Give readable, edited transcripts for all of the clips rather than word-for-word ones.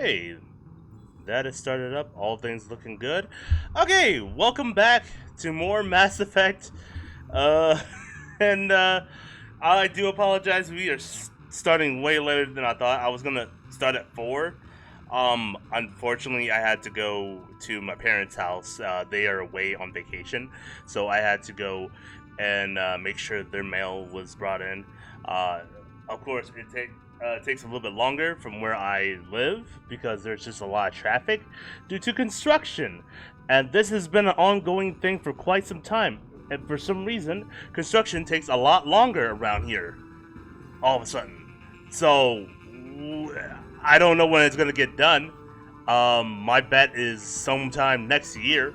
Okay, that has started up. All things looking good. Okay, welcome back to more Mass Effect. Uh, and I do apologize. We are starting way later than I thought. I was gonna start at 4. Unfortunately, I had to go to my parents' house. They are away on vacation, so I had to go and make sure their mail was brought in. Uh, of course, takes a little bit longer from where I live because there's just a lot of traffic due to construction. And this has been an ongoing thing for quite some time. And for some reason, construction takes a lot longer around here all of a sudden. So, I don't know when it's going to get done. My bet is sometime next year.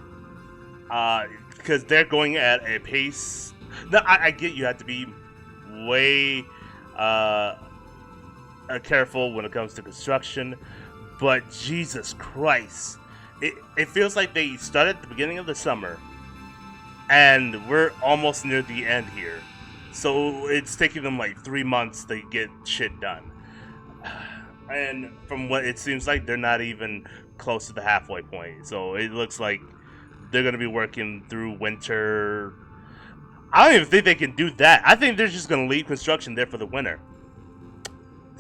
Because they're going at a pace. No, I get you have to be way careful when it comes to construction, but Jesus Christ, it feels like they started at the beginning of the summer, and we're almost near the end here. So it's taking them like 3 months to get shit done. And from what it seems like, they're not even close to the halfway point. So it looks like they're going to be working through winter. I don't even think they can do that. I think they're just going to leave construction there for the winter.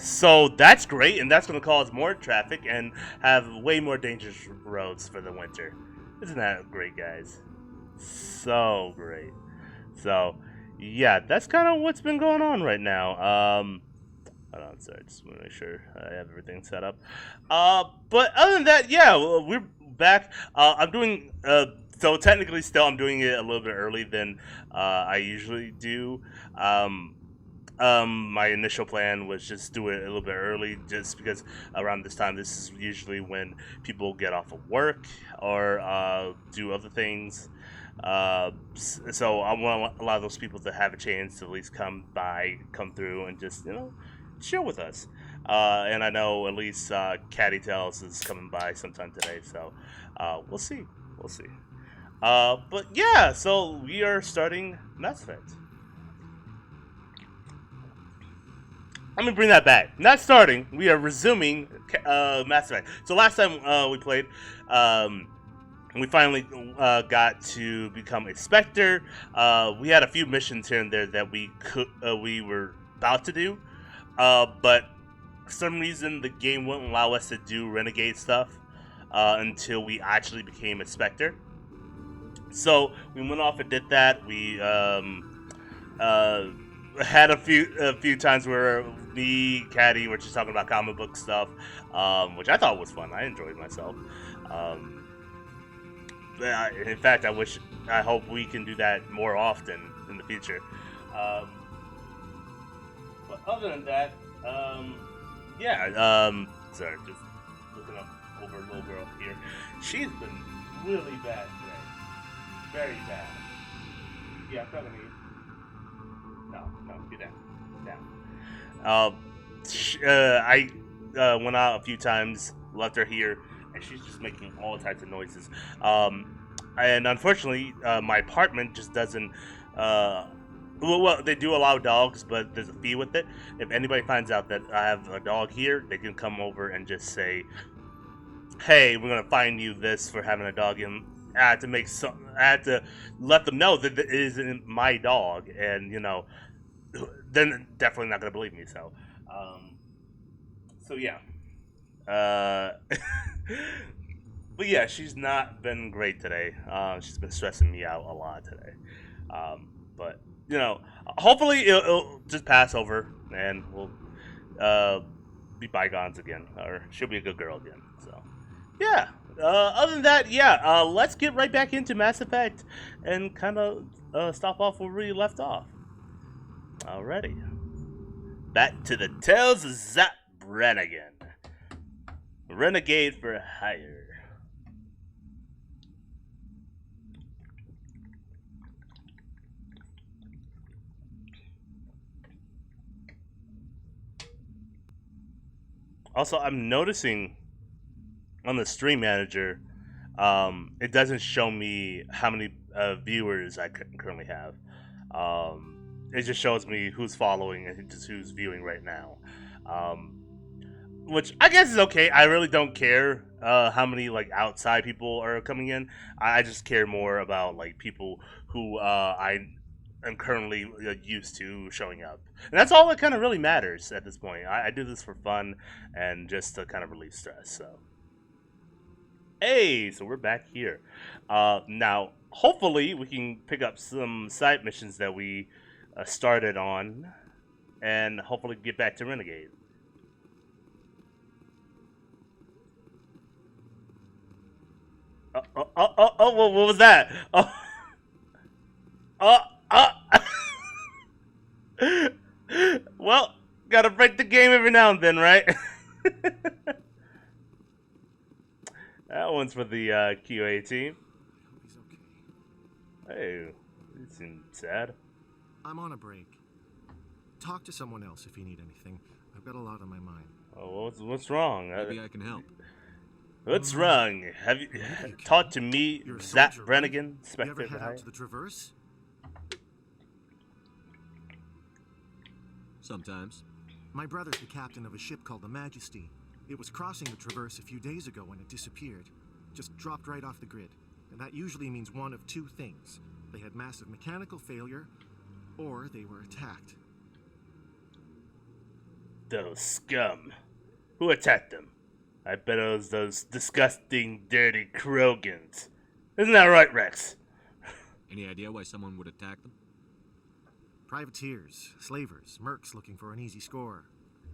So that's great, and that's going to cause more traffic and have way more dangerous roads for the winter. Isn't that great, guys? So great. So, yeah, that's kind of what's been going on right now. Hold on, sorry, just want to make sure I have everything set up. But other than that, yeah, we're back. I'm doing, so technically still I'm doing it a little bit early than I usually do. My initial plan was just do it a little bit early, just because around this time, this is usually when people get off of work or do other things. So I want to allow those people to have a chance to at least come through, and just chill with us. And I know at least Caddy Tales is coming by sometime today, so we'll see. We'll see. But yeah, so we are starting Mass Effect. Let me bring that back. Not starting. We are resuming Mass Effect. So last time we played, we finally got to become a Spectre. We had a few missions here and there that we were about to do, but for some reason the game wouldn't allow us to do Renegade stuff until we actually became a Spectre. So we went off and did that. We had a few times where me, Caddy, were just talking about comic book stuff, which I thought was fun. I enjoyed myself. In fact, I hope we can do that more often in the future. But other than that, yeah. Sorry, just looking up over little girl here. She's been really bad today. Very bad. Yeah, I'm talking to you. No, get down. I went out a few times, left her here, and she's just making all types of noises. And unfortunately, my apartment just doesn't. Well, they do allow dogs, but there's a fee with it. If anybody finds out that I have a dog here, they can come over and just say, "Hey, we're gonna fine you this for having a dog in." I had to let them know that it isn't my dog, and they're definitely not gonna believe me. So yeah. But yeah, she's not been great today. She's been stressing me out a lot today. But hopefully it'll just pass over, and we'll be bygones again, or she'll be a good girl again. So yeah. Other than that, yeah, let's get right back into Mass Effect and kind of stop off where we left off. Alrighty. Back to the Tales of Zap Brannigan. Renegade for hire. Also, I'm noticing on the stream manager, it doesn't show me how many viewers I currently have. It just shows me who's following and just who's viewing right now. which I guess is okay. I really don't care how many like outside people are coming in. I just care more about like people who I am currently used to showing up, and that's all that kind of really matters at this point. I do this for fun and just to kind of relieve stress. So, hey, so we're back here. Now, hopefully, we can pick up some side missions that we started on, and hopefully get back to Renegade. What was that? Oh, uh, well, gotta break the game every now and then, right? That one's for the QA team. He's okay. Hey, you seem sad. I'm on a break. Talk to someone else if you need anything. I've got a lot on my mind. Oh, what's wrong? Maybe I can help. What's wrong? Have you talked to me, You're a Zap soldier, Brannigan, You Spectre ever head guy? out to the Traverse? Sometimes. My brother's the captain of a ship called the Majesty. It was crossing the Traverse a few days ago when it disappeared. Just dropped right off the grid. And that usually means one of two things. They had massive mechanical failure, or they were attacked. Those scum. Who attacked them? I bet it was those disgusting, dirty Krogans. Isn't that right, Rex? Any idea why someone would attack them? Privateers, slavers, mercs looking for an easy score.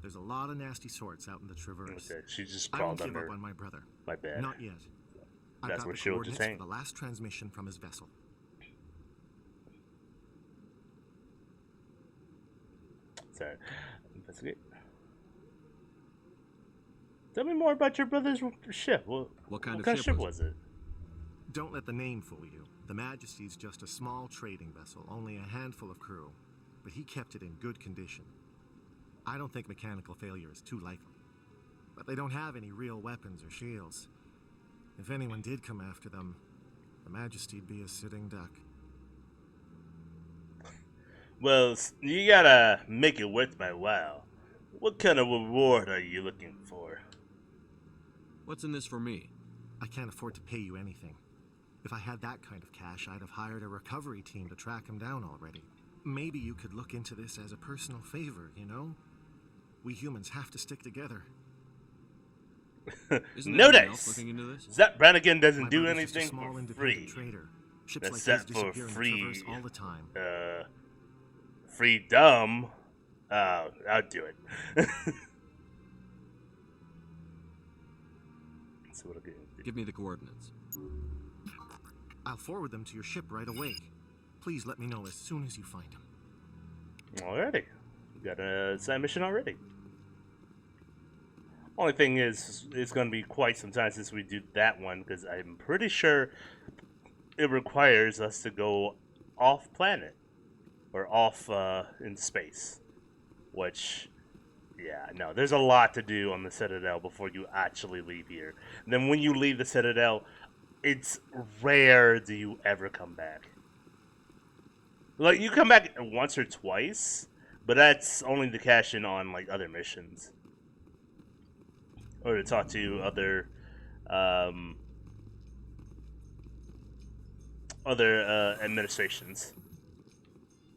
There's a lot of nasty sorts out in the Traverse. Okay, she just I won't crawled give up under. on my brother. My bad. Not yet. I've That's got what the she was just coordinates saying. for the last transmission from his vessel. Sorry. Investigate. Tell me more about your brother's ship. What kind of of ship was it? Don't let the name fool you. The Majesty's just a small trading vessel, only a handful of crew. But he kept it in good condition. I don't think mechanical failure is too likely. But they don't have any real weapons or shields. If anyone did come after them, the Majesty'd be a sitting duck. Well, you gotta make it worth my while. What kind of reward are you looking for? What's in this for me? I can't afford to pay you anything. If I had that kind of cash, I'd have hired a recovery team to track him down already. Maybe you could look into this as a personal favor, you know? We humans have to stick together. Isn't No anyone else dice. looking into this? Zap Brannigan doesn't My do brother's just a anything small for independent free. trader. Ships like Except these for disappear in the free. Traverse all the time. Freedom. Oh, I'll do it. So what again? Give me the coordinates. I'll forward them to your ship right away. Please let me know as soon as you find them. Alrighty. We got a side mission already. Only thing is, it's going to be quite some time since we do that one, because I'm pretty sure it requires us to go off planet. Or off in space. Which, yeah, no, there's a lot to do on the Citadel before you actually leave here. And then when you leave the Citadel, it's rare do you ever come back. Like, you come back once or twice, but that's only to cash in on, like, other missions. Or to talk to other administrations.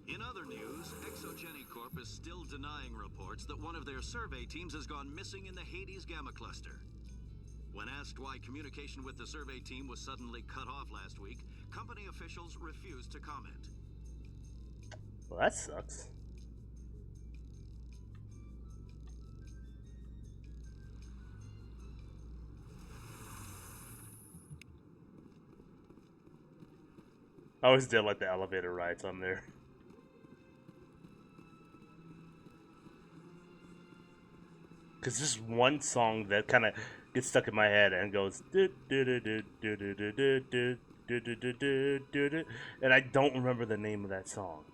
In other news, Exogeny Corp is still denying reports that one of their survey teams has gone missing in the Hades Gamma Cluster. When asked why communication with the survey team was suddenly cut off last week, company officials refused to comment. Well, that sucks. I always did like the elevator rides on there. Because there's one song that kind of gets stuck in my head and goes and I don't remember the name of that song.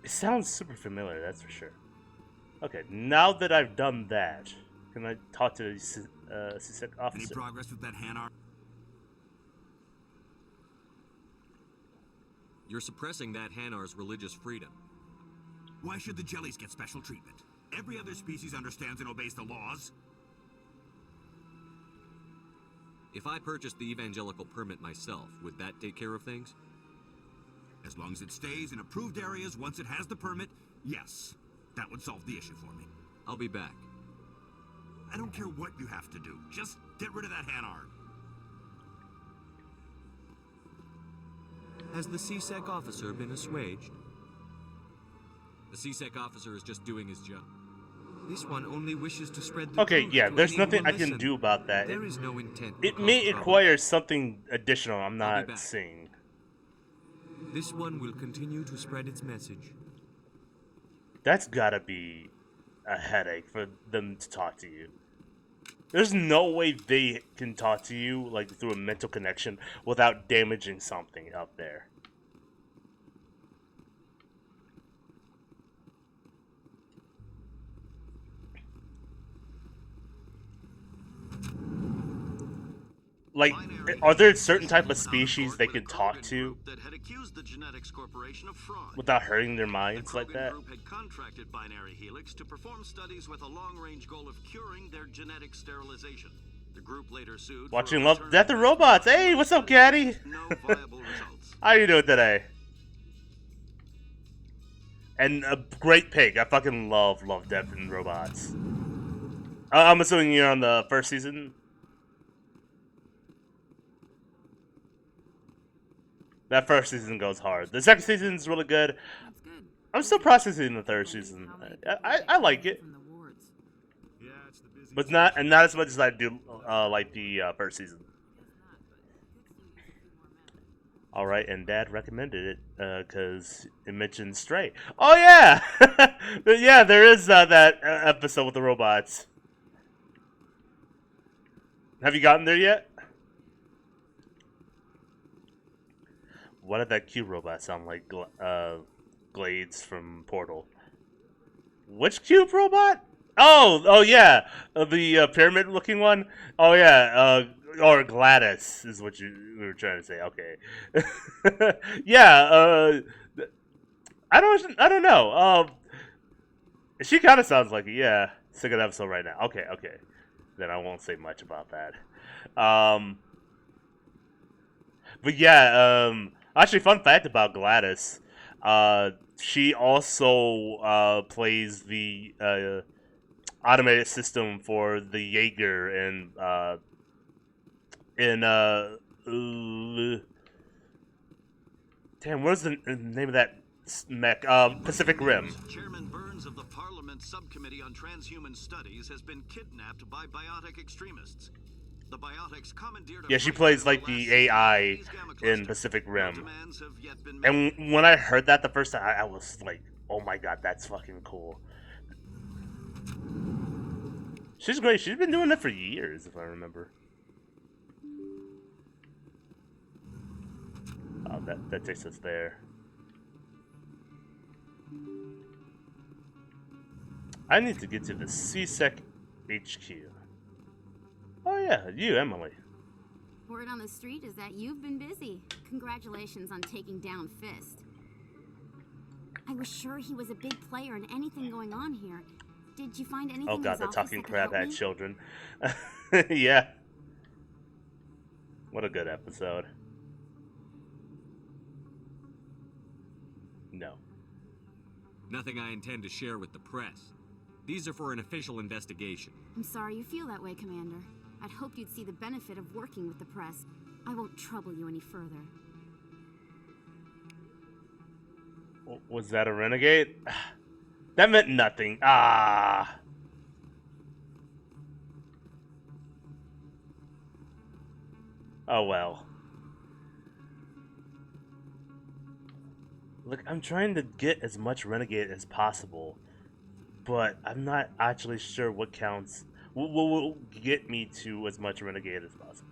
It sounds super familiar, that's for sure. Okay, now that I've done that, can I talk to the CSEC officer? Any progress with that Hanar? You're suppressing that Hanar's religious freedom. Why should the jellies get special treatment? Every other species understands and obeys the laws. If I purchased the evangelical permit myself, would that take care of things? As long as it stays in approved areas once it has the permit, yes. That would solve the issue for me. I'll be back. I don't care what you have to do. Just get rid of that Hanar. Has the CSEC officer been assuaged? The CSEC officer is just doing his job. This one only wishes to spread the Okay, truth yeah, to there's anyone nothing I who can listen. do about that. There is no intent to It cause may trouble. require something additional I'm I'll be not back. seeing. This one will continue to spread its message. That's gotta be a headache for them to talk to you. There's no way they can talk to you like through a mental connection without damaging something up there. Like, are there certain type of species they can talk to that had accused the Genetics Corporation of fraud. without hurting their The minds like Krogan that? group had contracted Binary Helix to perform studies with a long-range goal of curing their genetic sterilization. The group later sued. Watching for a Love, return Death, of and Robots. Hey, what's up, Caddy? no viable results. How you doing today? And a great pick. I fucking love Death, and Robots. I'm assuming you're on the first season. That first season goes hard. The second season is really good. That's good. I'm still processing the third season. I like it, From the wards. Yeah, it's the busy but not as much as I do like the first season. All right, and Dad recommended it because it mentioned Stray. Oh yeah, yeah. There is that episode with the robots. Have you gotten there yet? What did that cube robot sound like? Glades from Portal. Which cube robot? Oh yeah, the pyramid-looking one. Oh yeah, or Gladys is what we were trying to say. Okay. Yeah. I don't know. She kind of sounds like it. Yeah. Second episode right now. Okay. Then I won't say much about that. But yeah. Actually, fun fact about Gladys. She also plays the automated system for the Jaeger in damn, what's the name of that mech? Pacific Rim. Chairman Burns of the Parliament Subcommittee on Transhuman Studies has been kidnapped by biotic extremists. The biotics commandeered. Yeah, she plays like the AI in Pacific Rim. And when I heard that the first time, I was like, "Oh my god, that's fucking cool." She's great. She's been doing it for years, if I remember. Oh, that takes us there. I need to get to the CSEC HQ. Oh yeah, you, Emily. Word on the street is that you've been busy. Congratulations on taking down Fist. I was sure he was a big player in anything going on here. Did you find anything? Oh in god, his the office talking that could crab help had me? children. Yeah. What a good episode. No. Nothing I intend to share with the press. These are for an official investigation. I'm sorry you feel that way, Commander. I'd hoped you'd see the benefit of working with the press. I won't trouble you any further. Was that a renegade? That meant nothing. Ah. Oh well. Look, I'm trying to get as much renegade as possible, but I'm not actually sure what counts. Will get me to as much renegade as possible.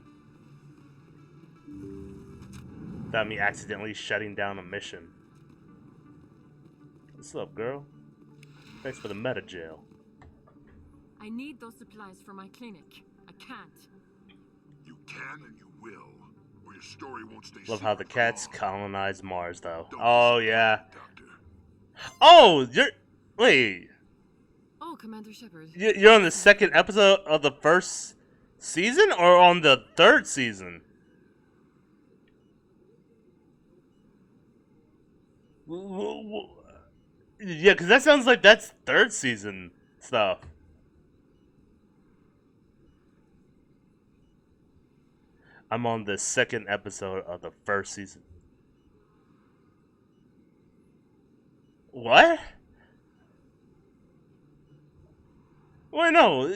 Without me accidentally shutting down a mission. What's up, girl? Thanks for the meta jail. I need those supplies for my clinic. I can't. You can and you will, or your story won't stay Love how the secret for cats long. colonized Mars, though. Don't Oh, disappoint yeah. me, Doctor. Oh, wait. Oh, Commander Shepard. You're on the second episode of the first season, or on the third season? Yeah, because that sounds like that's third season stuff. I'm on the second episode of the first season. What? Wait, no.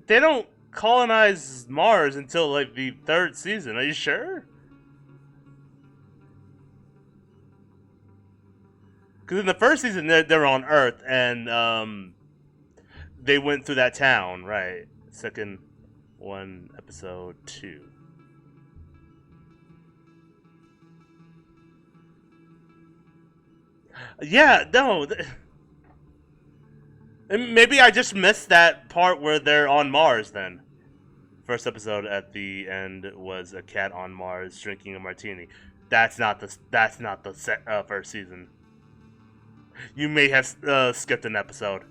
They don't colonize Mars until like the third season. Are you sure? Because in the first season, they're on Earth, and they went through that town, right? Second one, episode 2. Yeah, no. Maybe I just missed that part where they're on Mars then. First episode at the end was a cat on Mars drinking a martini. That's not the first season. You may have skipped an episode.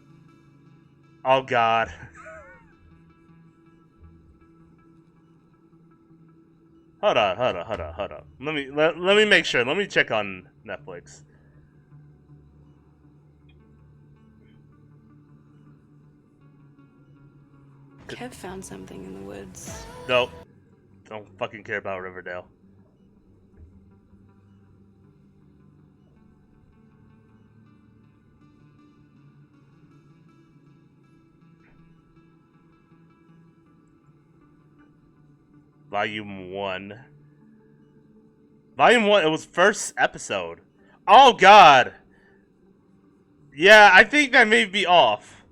Oh God. Hold on. Let me make sure. Let me check on Netflix. Kev found something in the woods. Nope. Don't fucking care about Riverdale. Volume 1. Volume 1, it was first episode. Oh God! Yeah, I think I may be off.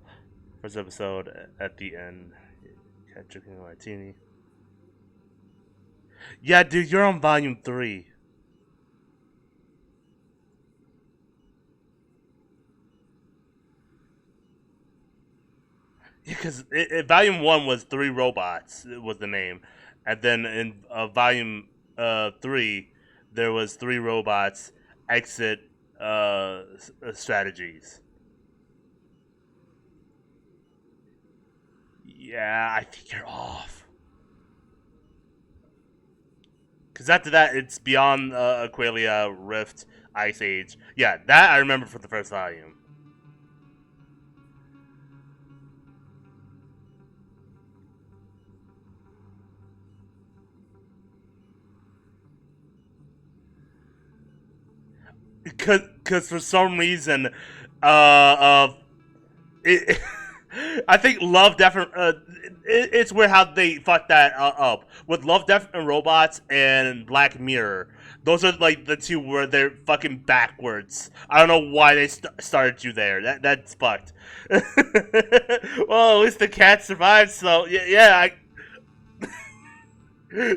First episode at the end. Cat drinking a martini. Yeah, dude, you're on volume 3. Because volume 1 was 3 robots, it was the name. And then in volume 3, there was 3 robots, exit strategies. Yeah, I think you're off. Because after that, it's Beyond Aqualia, Rift, Ice Age. Yeah, that I remember for the first volume. Because for some reason, it, I think Love, Death, it's where how they fucked that up with Love, Death, and Robots and Black Mirror. Those are like the two where they're fucking backwards. I don't know why they started you there. That's fucked. Well, at least the cat survived. So yeah.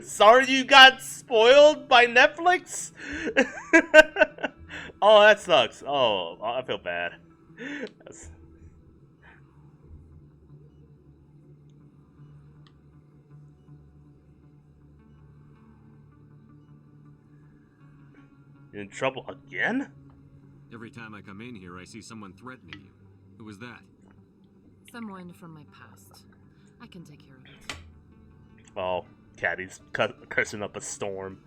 Sorry you got spoiled by Netflix. Oh, that sucks. Oh, I feel bad. You're in trouble again? Every time I come in here, I see someone threatening you. Who was that? Someone from my past. I can take care of it. Oh, Caddy's cursing up a storm.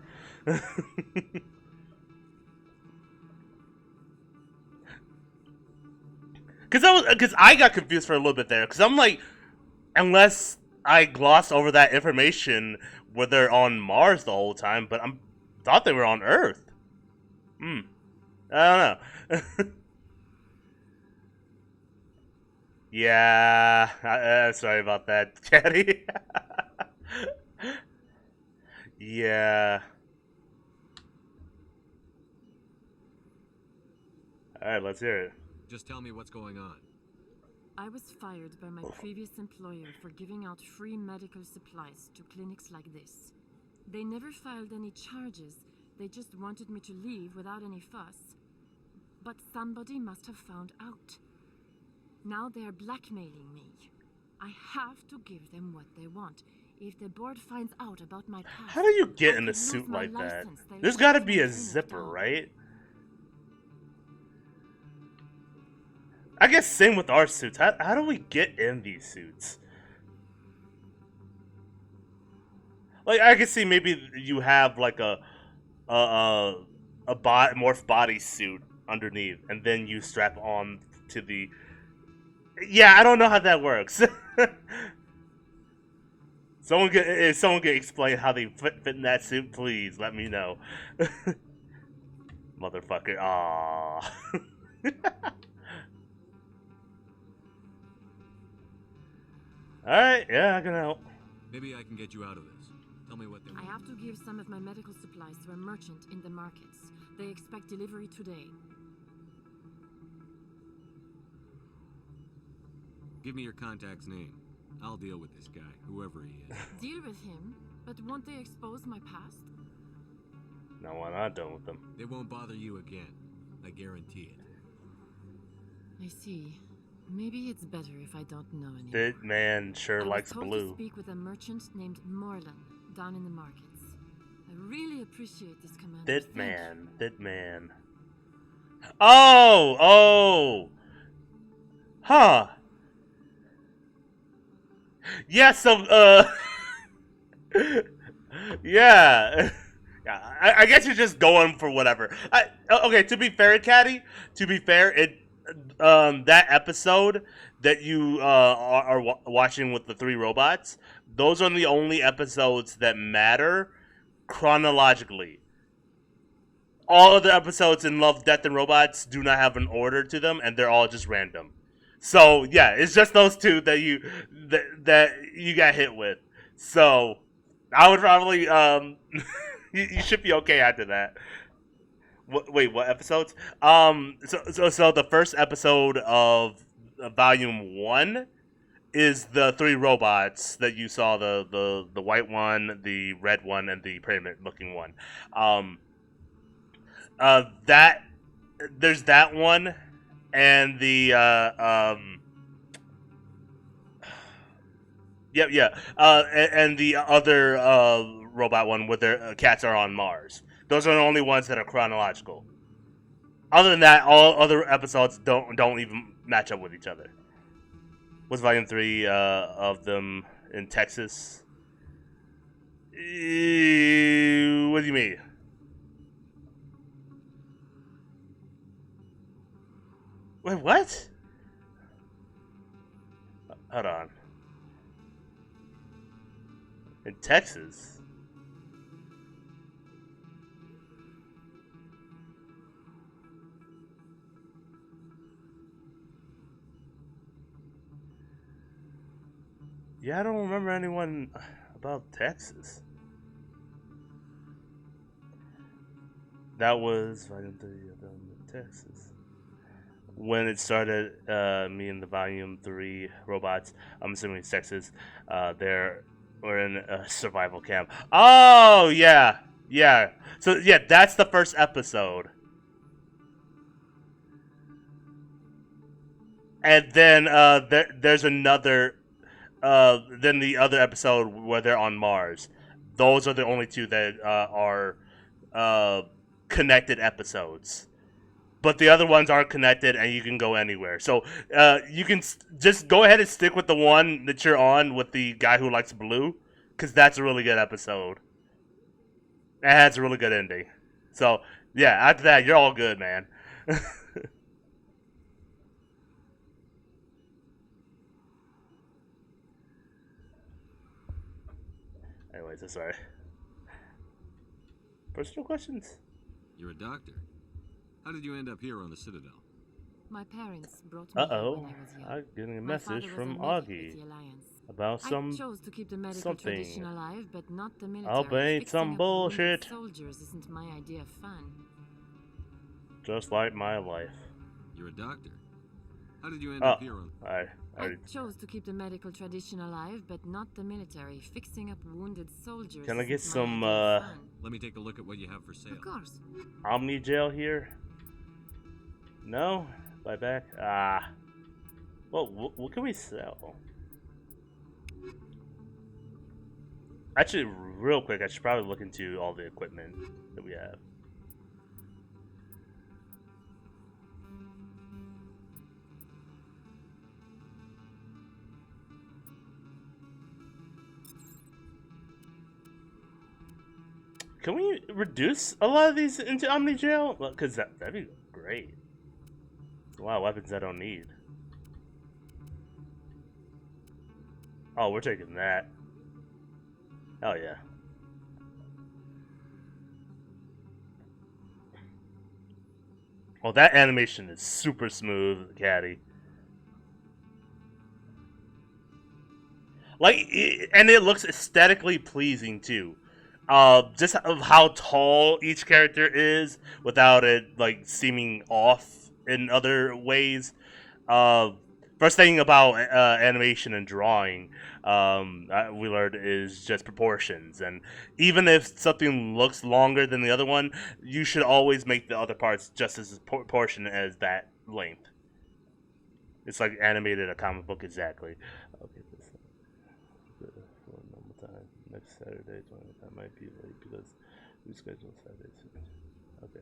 Because I got confused for a little bit there. Because I'm like, unless I glossed over that information where they're on Mars the whole time, but I thought they were on Earth. I don't know. Yeah, sorry about that, Caddy. Yeah. Alright, let's hear it. Just tell me what's going on. I was fired by my previous employer for giving out free medical supplies to clinics like this. They never filed any charges. They just wanted me to leave without any fuss. But somebody must have found out. Now they're blackmailing me. I have to give them what they want, If the board finds out about my past, How do you get I in a could suit lose my like that? license. They'll There's got to shut be my a clinic zipper, down. right? I guess same with our suits. How do we get in these suits? Like, I can see maybe you have like a morph body suit underneath, and then you strap on to the. Yeah, I don't know how that works. If someone can explain how they fit in that suit, please let me know. Motherfucker. Aww. Alright, yeah, I can help. Maybe I can get you out of this. Tell me what they I want. have to give some of my medical supplies to a merchant in the markets. They expect delivery today. Give me your contact's name. I'll deal with this guy, whoever he is. Deal with him, but won't they expose my past? No, I'm not done with them. They won't bother you again. I guarantee it. I see. Maybe it's better if I don't know anymore. That man sure I likes was told blue. to speak with a merchant named Morlan down in the markets. I really appreciate this, Commander. That man. Oh! Huh. Yeah, so, yeah. Yeah, I guess you're just going for whatever. Okay, to be fair, Caddy, that episode that you are watching with the 3 robots, those are the only episodes that matter chronologically. All other episodes in Love, Death, and Robots do not have an order to them, and they're all just random. So yeah, it's just those 2 that you got hit with. So I would probably you should be okay after that. Wait, what episodes? So the first episode of Volume 1 is the 3 robots that you saw, the white one, the red one, and the pyramid looking one. That there's that one, and the and the other robot one where their cats are on Mars. Those are the only ones that are chronological. Other than that, all other episodes don't even match up with each other. Was Volume 3 of them in Texas? What do you mean? Wait, what? Hold on. In Texas? Yeah, I don't remember anyone about Texas. That was Volume 3 of them in Texas. When it started, me and the Volume 3 robots, I'm assuming it's Texas, we're in a survival camp. Oh, yeah. Yeah. So, yeah, that's the first episode. And then there's another, then the other episode where they're on Mars. Those are the only 2 that are connected episodes. But the other ones aren't connected, and you can go anywhere. So you can just go ahead and stick with the one that you're on with the guy who likes blue, because that's a really good episode. It has a really good ending. So, yeah, after that, you're all good, man. Anyways, I'm sorry. Personal questions? You're a doctor. How did you end up here on the Citadel? My parents brought me here when I was young. I'm getting a My father message was from a medic with Augie the Alliance. about I chose to keep the medical something. tradition alive, but not the military. I'll bait Fixing some up bullshit. wounded soldiers isn't my idea of fun. Just like my life. You're a doctor. How did you end up here on... I chose to keep the medical tradition alive, but not the military. Fixing up wounded soldiers. Can I get isn't some, my idea of fun. Let me take a look at what you have for sale. Of course. Omni gel here? No? Buy back? Ah. Well, what can we sell? Actually, real quick, I should probably look into all the equipment that we have. Can we reduce a lot of these into Omni Jail? Well, because that'd be great. There's a lot of weapons I don't need. Oh, we're taking that. Oh, yeah. Well, that animation is super smooth, Caddy. Like, and it looks aesthetically pleasing, too. Just of how tall each character is without it, like, seeming off in other ways. First thing about animation and drawing, we learned is just proportions. And even if something looks longer than the other one, you should always make the other parts just as proportionate as that length. It's like animated a comic book exactly. Okay, this for normal time. Next Saturday, that might be late because we scheduled Saturdays. Okay.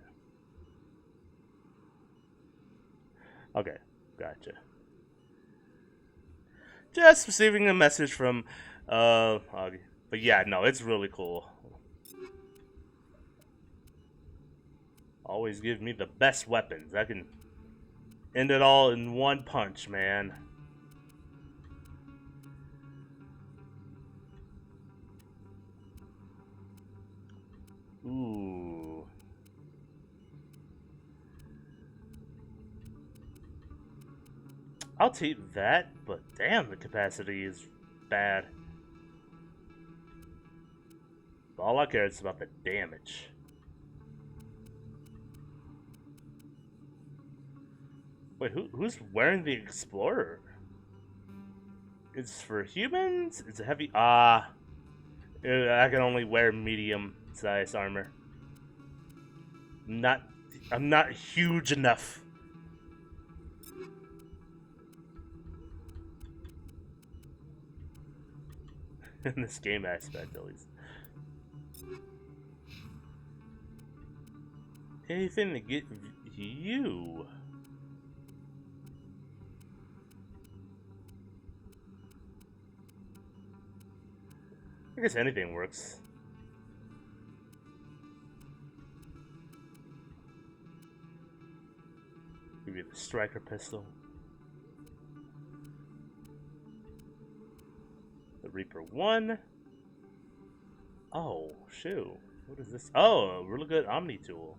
Okay, gotcha. Just receiving a message from Augie. But yeah, no, it's really cool. Always give me the best weapons. I can end it all in one punch, man. Ooh. I'll take that, but damn, the capacity is bad. All I care is about the damage. Wait, who's wearing the Explorer? It's for humans? It's a heavy... I can only wear medium size armor. I'm not huge enough. In this game aspect, at least. Anything to get you. I guess anything works. Give you the striker pistol. The Reaper 1. Oh, shoot. What is this? Oh, a really good Omni tool.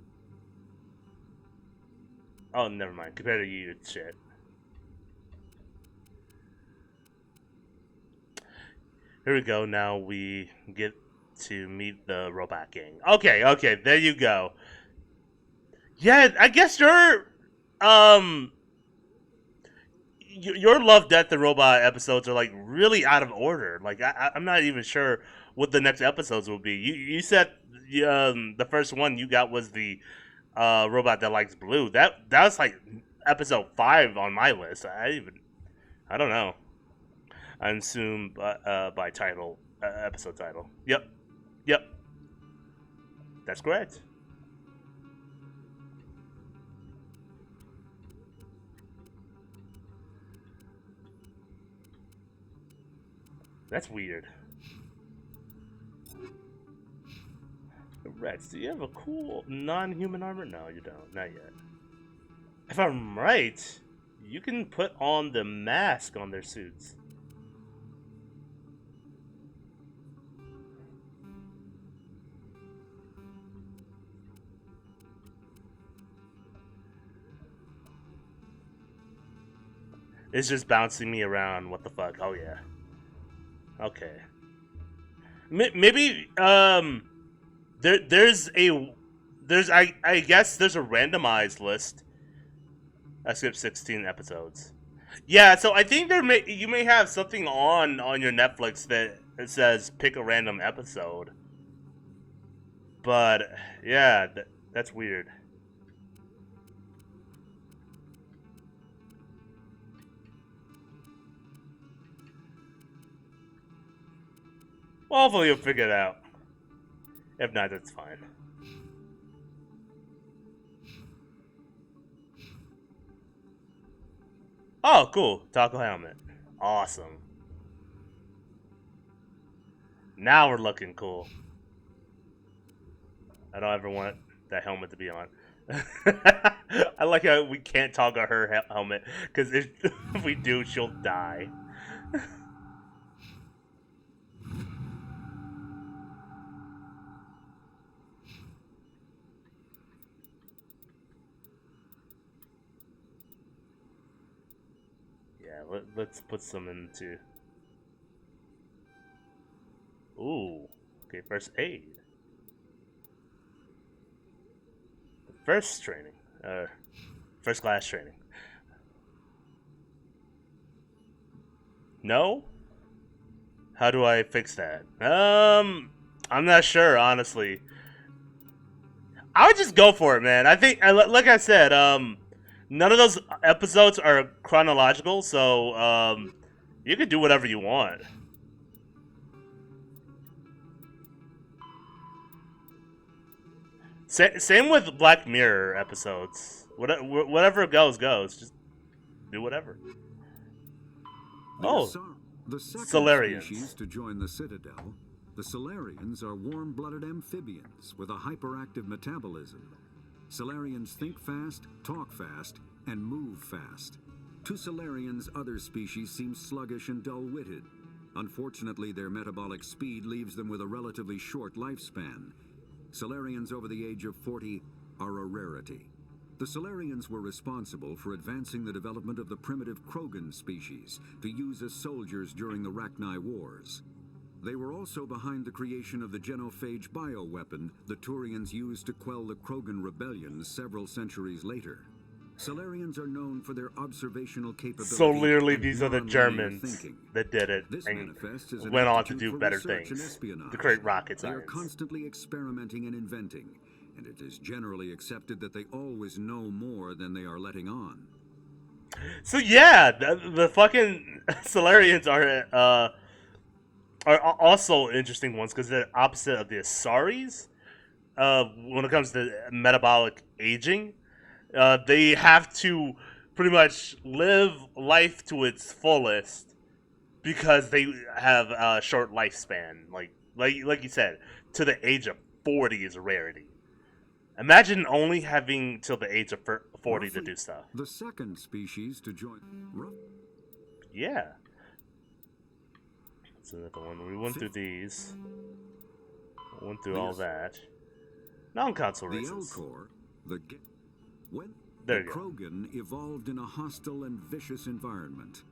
Oh, never mind. Compared to you, it's shit. Here we go. Now we get to meet the robot gang. Okay, there you go. Yeah, I guess your Love, Death, and Robot episodes are like really out of order. Like I'm not even sure what the next episodes will be. You said the first one you got was the robot that likes blue. That was like episode 5 on my list. I don't know. I assume by title, episode title. Yep. That's correct. That's weird. Rex, do you have a cool non-human armor? No, you don't. Not yet. If I'm right, you can put on the mask on their suits. It's just bouncing me around. What the fuck? Oh yeah. Okay. Maybe there's I guess there's a randomized list. I skipped 16 episodes. Yeah, so I think you may have something on your Netflix that it says pick a random episode. But yeah, that's weird. Hopefully you'll figure it out. If not, that's fine. Oh, cool. Taco helmet. Awesome. Now we're looking cool. I don't ever want that helmet to be on. I like how we can't toggle her helmet, because if we do, she'll die. Yeah, let's put some into... Ooh. Okay, first aid. First training. First class training. No? How do I fix that? I'm not sure, honestly. I would just go for it, man. I think, like I said, none of those episodes are chronological, so, you can do whatever you want. Same with Black Mirror episodes. Whatever goes, goes. Just do whatever. Oh, the second Solarians. species to join the Citadel, the Solarians are warm-blooded amphibians with a hyperactive metabolism. Solarians think fast, talk fast, and move fast. To Solarians, other species seem sluggish and dull-witted. Unfortunately, their metabolic speed leaves them with a relatively short lifespan. Solarians over the age of 40 are a rarity. The Solarians were responsible for advancing the development of the primitive Krogan species to use as soldiers during the Rachni Wars. They were also behind the creation of the genophage bioweapon the Turians used to quell the Krogan rebellions several centuries later. Solarians are known for their observational capability. So literally, and these are the non-linear Germans thinking. that did it This and manifests as an went on to aptitude do for better research and things, espionage. to create rocket They are science. constantly experimenting and inventing, and it is generally accepted that they always know more than they are letting on. So yeah, the fucking Solarians are also interesting ones because they're opposite of the Asaris. When it comes to metabolic aging, they have to pretty much live life to its fullest because they have a short lifespan. Like you said, to the age of 40 is a rarity. Imagine only having till the age of 40 to do stuff. The second species to join. Yeah. That's another one. We went through these. Went through all that. Non-console The races. Elcor, when There the you go. Krogan evolved in a hostile and vicious environment.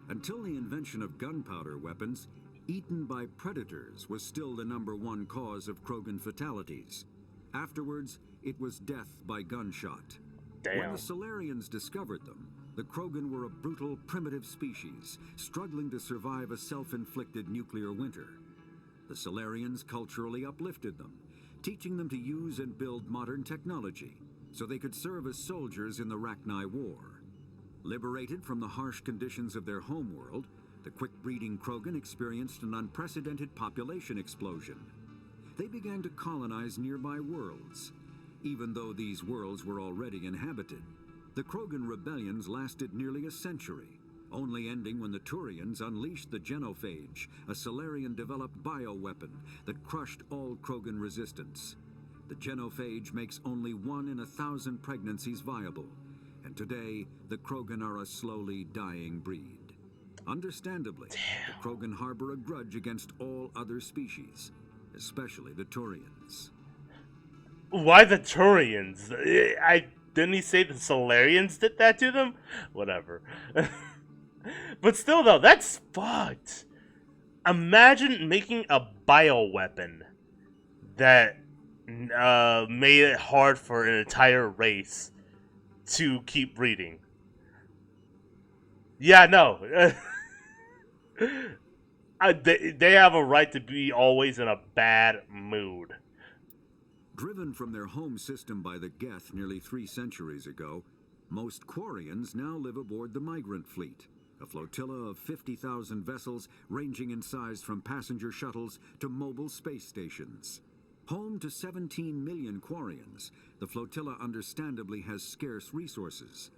Until the invention of gunpowder weapons, eaten by predators was still the #1 cause of Krogan fatalities. Afterwards, it was death by gunshot. Damn. When the Solarians discovered them, the Krogan were a brutal, primitive species, struggling to survive a self-inflicted nuclear winter. The Solarians culturally uplifted them, teaching them to use and build modern technology, so they could serve as soldiers in the Rachni War. Liberated from the harsh conditions of their homeworld, the quick-breeding Krogan experienced an unprecedented population explosion. They began to colonize nearby worlds. Even though these worlds were already inhabited, the Krogan rebellions lasted nearly a century, only ending when the Turians unleashed the genophage, a Solarian-developed bioweapon that crushed all Krogan resistance. The genophage makes only 1 in 1,000 pregnancies viable, and today the Krogan are a slowly dying breed. Understandably, the Krogan harbor a grudge against all other species, especially the Turians. Why the Turians? Didn't he say the Solarians did that to them? Whatever. But still, though, that's fucked. Imagine making a bioweapon that made it hard for an entire race to keep breeding. Yeah, no. They have a right to be always in a bad mood. Driven from their home system by the Geth nearly 3 centuries ago, most Quarians now live aboard the migrant fleet, a flotilla of 50,000 vessels ranging in size from passenger shuttles to mobile space stations. Home to 17 million Quarians, the flotilla understandably has scarce resources.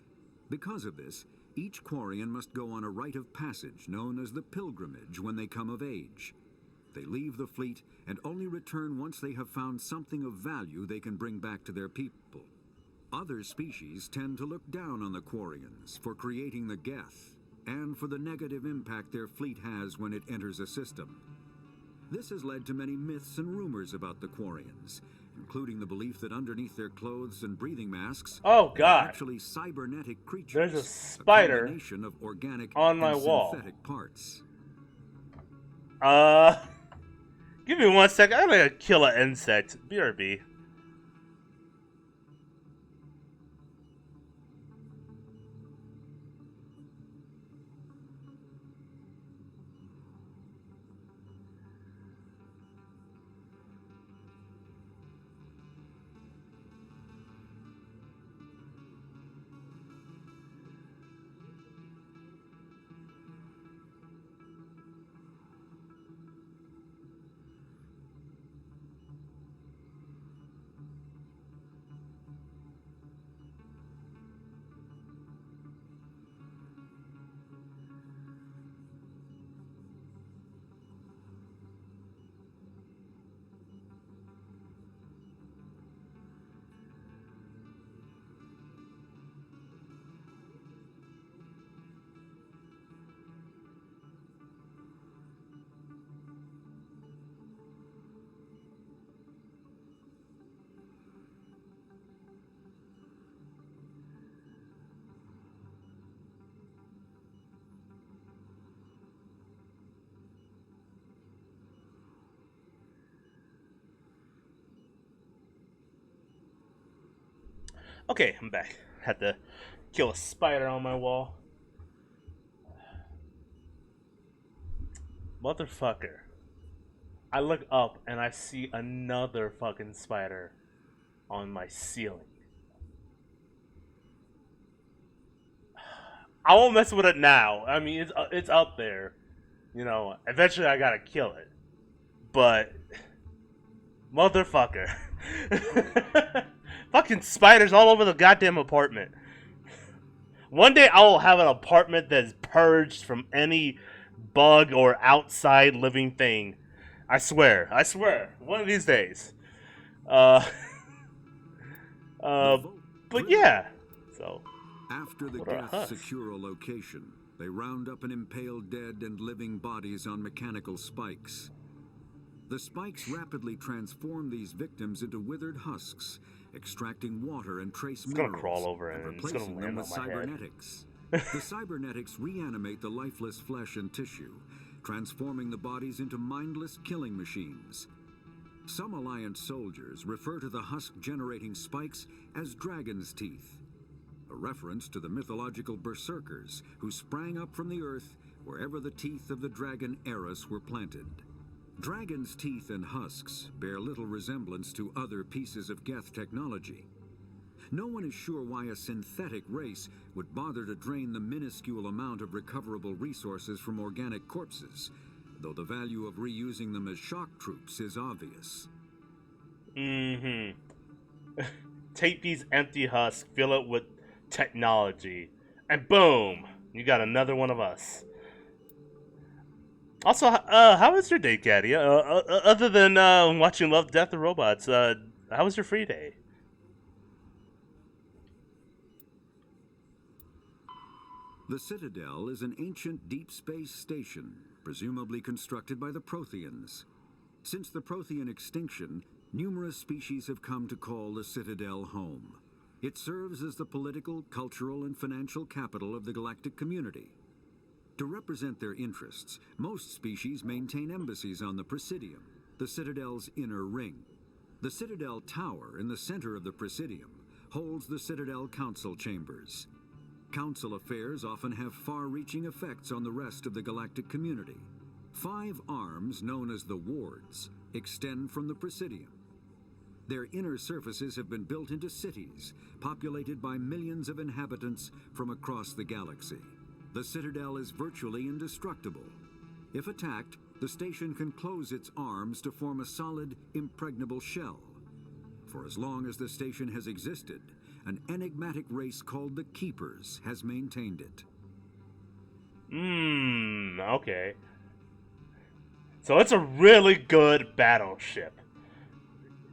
Because of this, each Quarian must go on a rite of passage known as the pilgrimage when they come of age. They leave the fleet and only return once they have found something of value they can bring back to their people. Other species tend to look down on the Quarians for creating the Geth and for the negative impact their fleet has when it enters a system. This has led to many myths and rumors about the Quarians, including the belief that underneath their clothes and breathing masks Oh God! are actually cybernetic creatures. There's a spider combination of organic on my and wall. synthetic parts. Give me 1 second. I'm gonna kill an insect. BRB. Okay, I'm back. Had to kill a spider on my wall. Motherfucker. I look up and I see another fucking spider on my ceiling. I won't mess with it now. I mean, it's up there. You know, eventually I gotta kill it. But, motherfucker. Fucking spiders all over the goddamn apartment. One day I will have an apartment that is purged from any bug or outside living thing. I swear. One of these days. But yeah. So. After the Geth secure a location, they round up and impale dead and living bodies on mechanical spikes. The spikes rapidly transform these victims into withered husks, extracting water and trace minerals, crawl over and and replacing them with on my cybernetics. The cybernetics reanimate the lifeless flesh and tissue, transforming the bodies into mindless killing machines. Some Alliance soldiers refer to the husk-generating spikes as dragon's teeth, a reference to the mythological berserkers who sprang up from the earth wherever the teeth of the dragon Eris were planted. Dragon's teeth and husks bear little resemblance to other pieces of Geth technology. No one is sure why a synthetic race would bother to drain the minuscule amount of recoverable resources from organic corpses, though the value of reusing them as shock troops is obvious. Take these empty husks, fill it with technology, and boom, you got another one of us. Also, how was your day, Caddy? Other than watching Love, Death, and Robots, how was your free day? The Citadel is an ancient deep space station, presumably constructed by the Protheans. Since the Prothean extinction, numerous species have come to call the Citadel home. It serves as the political, cultural, and financial capital of the galactic community. To represent their interests, most species maintain embassies on the Presidium, the Citadel's inner ring. The Citadel Tower in the center of the Presidium holds the Citadel Council Chambers. Council affairs often have far-reaching effects on the rest of the galactic community. 5 arms, known as the Wards, extend from the Presidium. Their inner surfaces have been built into cities, populated by millions of inhabitants from across the galaxy. The Citadel is virtually indestructible. If attacked, the station can close its arms to form a solid, impregnable shell. For as long as the station has existed, an enigmatic race called the Keepers has maintained it. Okay. So it's a really good battleship.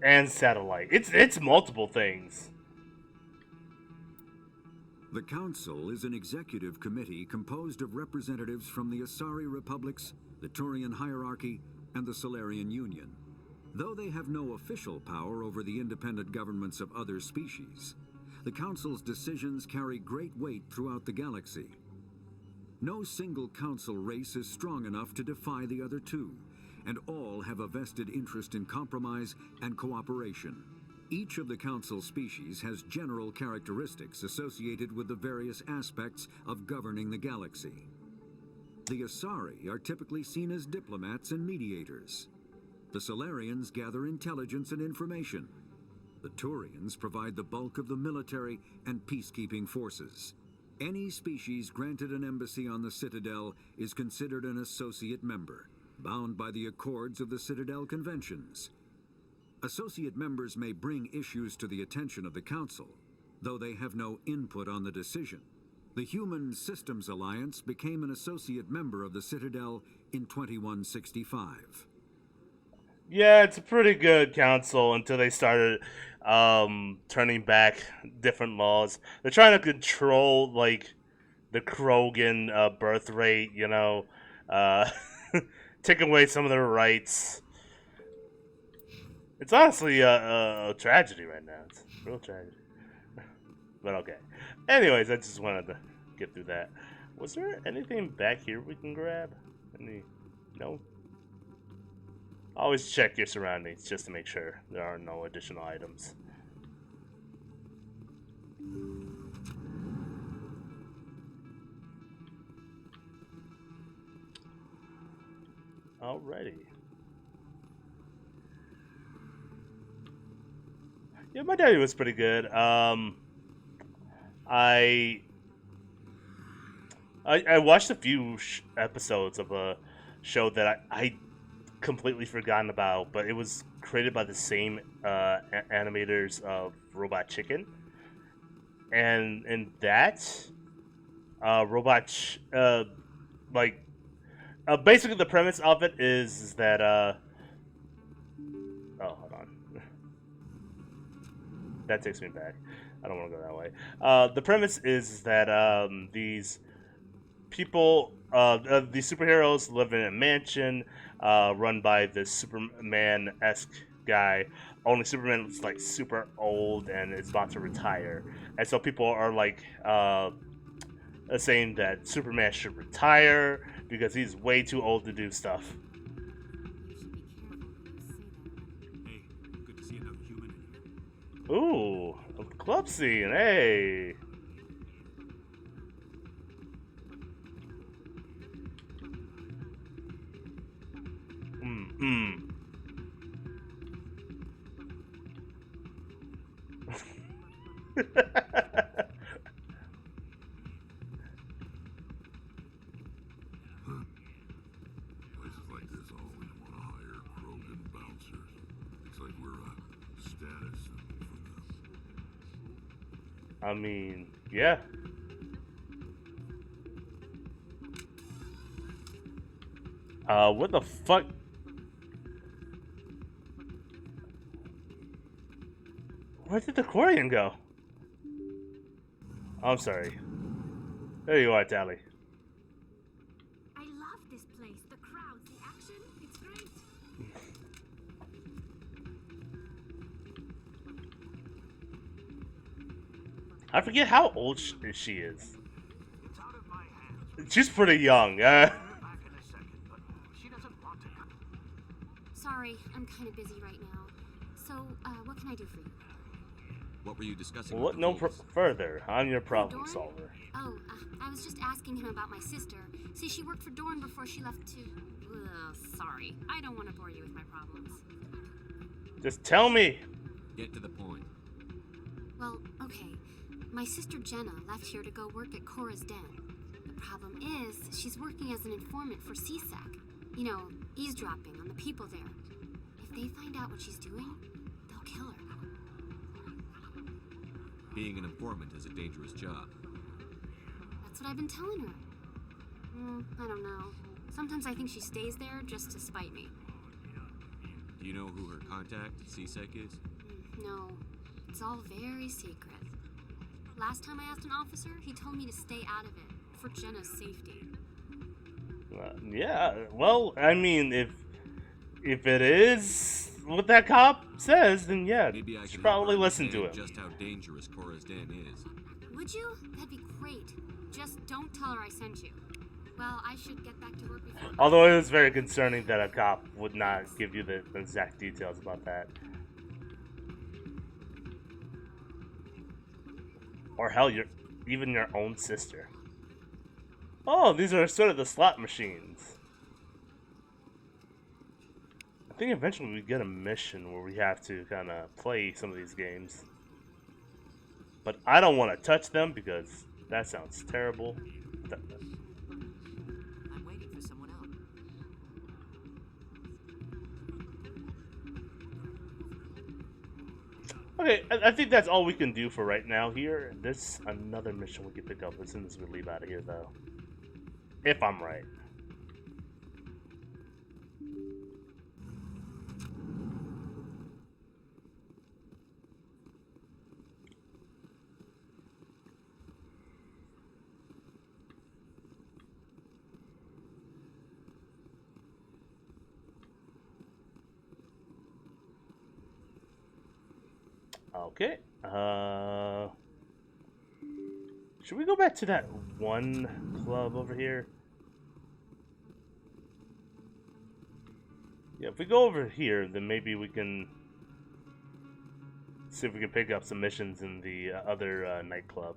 And satellite. It's multiple things. The Council is an executive committee composed of representatives from the Asari Republics, the Turian Hierarchy, and the Solarian Union. Though they have no official power over the independent governments of other species, the Council's decisions carry great weight throughout the galaxy. No single Council race is strong enough to defy the other two, and all have a vested interest in compromise and cooperation. Each of the Council species has general characteristics associated with the various aspects of governing the galaxy. The Asari are typically seen as diplomats and mediators. The Solarians gather intelligence and information. The Turians provide the bulk of the military and peacekeeping forces. Any species granted an embassy on the Citadel is considered an associate member, bound by the accords of the Citadel Conventions. Associate members may bring issues to the attention of the Council, though they have no input on the decision. The Human Systems Alliance became an associate member of the Citadel in 2165. Yeah, it's a pretty good council until they started turning back different laws. They're trying to control, like, the Krogan birth rate, you know, take away some of their rights. It's honestly a tragedy right now. It's a real tragedy. But okay. Anyways, I just wanted to get through that. Was there anything back here we can grab? No? Always check your surroundings just to make sure there are no additional items. Alrighty. Yeah, my daddy was pretty good. I watched a few episodes of a show that I completely forgotten about, but it was created by the same animators of Robot Chicken, and in that basically the premise of it is that oh, hold on. That takes me back. I don't want to go that way. The premise is that these people, these superheroes live in a mansion run by this Superman-esque guy. Only Superman is like super old and is about to retire. And so people are like saying that Superman should retire because he's way too old to do stuff. Hey, good to see another human in here. Ooh, a club scene, hey! Places like this always want to hire Krogan bouncers. It's like we're a status symbol for them. I mean, yeah. What the fuck? Where did the Quarian go? I'm sorry. There you are, Tally. I love this place. The crowds, the action, it's great. I forget how old she is. It's out of my hands. She's pretty young. Back in a second, but she doesn't want to. Sorry, I'm kind of busy right now. So, what can I do for you? What were you discussing? What? with the No fools? further. I'm your problem Dorn? solver. Oh, I was just asking him about my sister. See, she worked for Dorn before she left to... sorry. I don't want to bore you with my problems. Just tell me. Get to the point. Well, okay. My sister Jenna left here to go work at Cora's Den. The problem is, she's working as an informant for CSEC. You know, eavesdropping on the people there. If they find out what she's doing, they'll kill her. Being an informant is a dangerous job. That's what I've been telling her. I don't know. Sometimes I think she stays there just to spite me. Do you know who her contact at CSEC is? No, it's all very secret. Last time I asked an officer, he told me to stay out of it, for Jenna's safety. Yeah, well, I mean, if it is what that cop says, then yeah, Maybe I you should can probably listen to him. Just how dangerous Cora's den is. Would you? That'd be great. Just don't tell her I sent you. Well, I should get back to work before... Although it is very concerning that a cop would not give you the exact details about that. Or hell, even your own sister. Oh, these are sort of the slot machines. I think eventually we get a mission where we have to kind of play some of these games. But I don't want to touch them because that sounds terrible. I'm waiting for someone else. Okay, I think that's all we can do for right now here. There's another mission we can pick up as soon as we leave out of here, though. If I'm right. Okay. Should we go back to that one club over here? Yeah, if we go over here, then maybe we can see if we can pick up some missions in the other nightclub.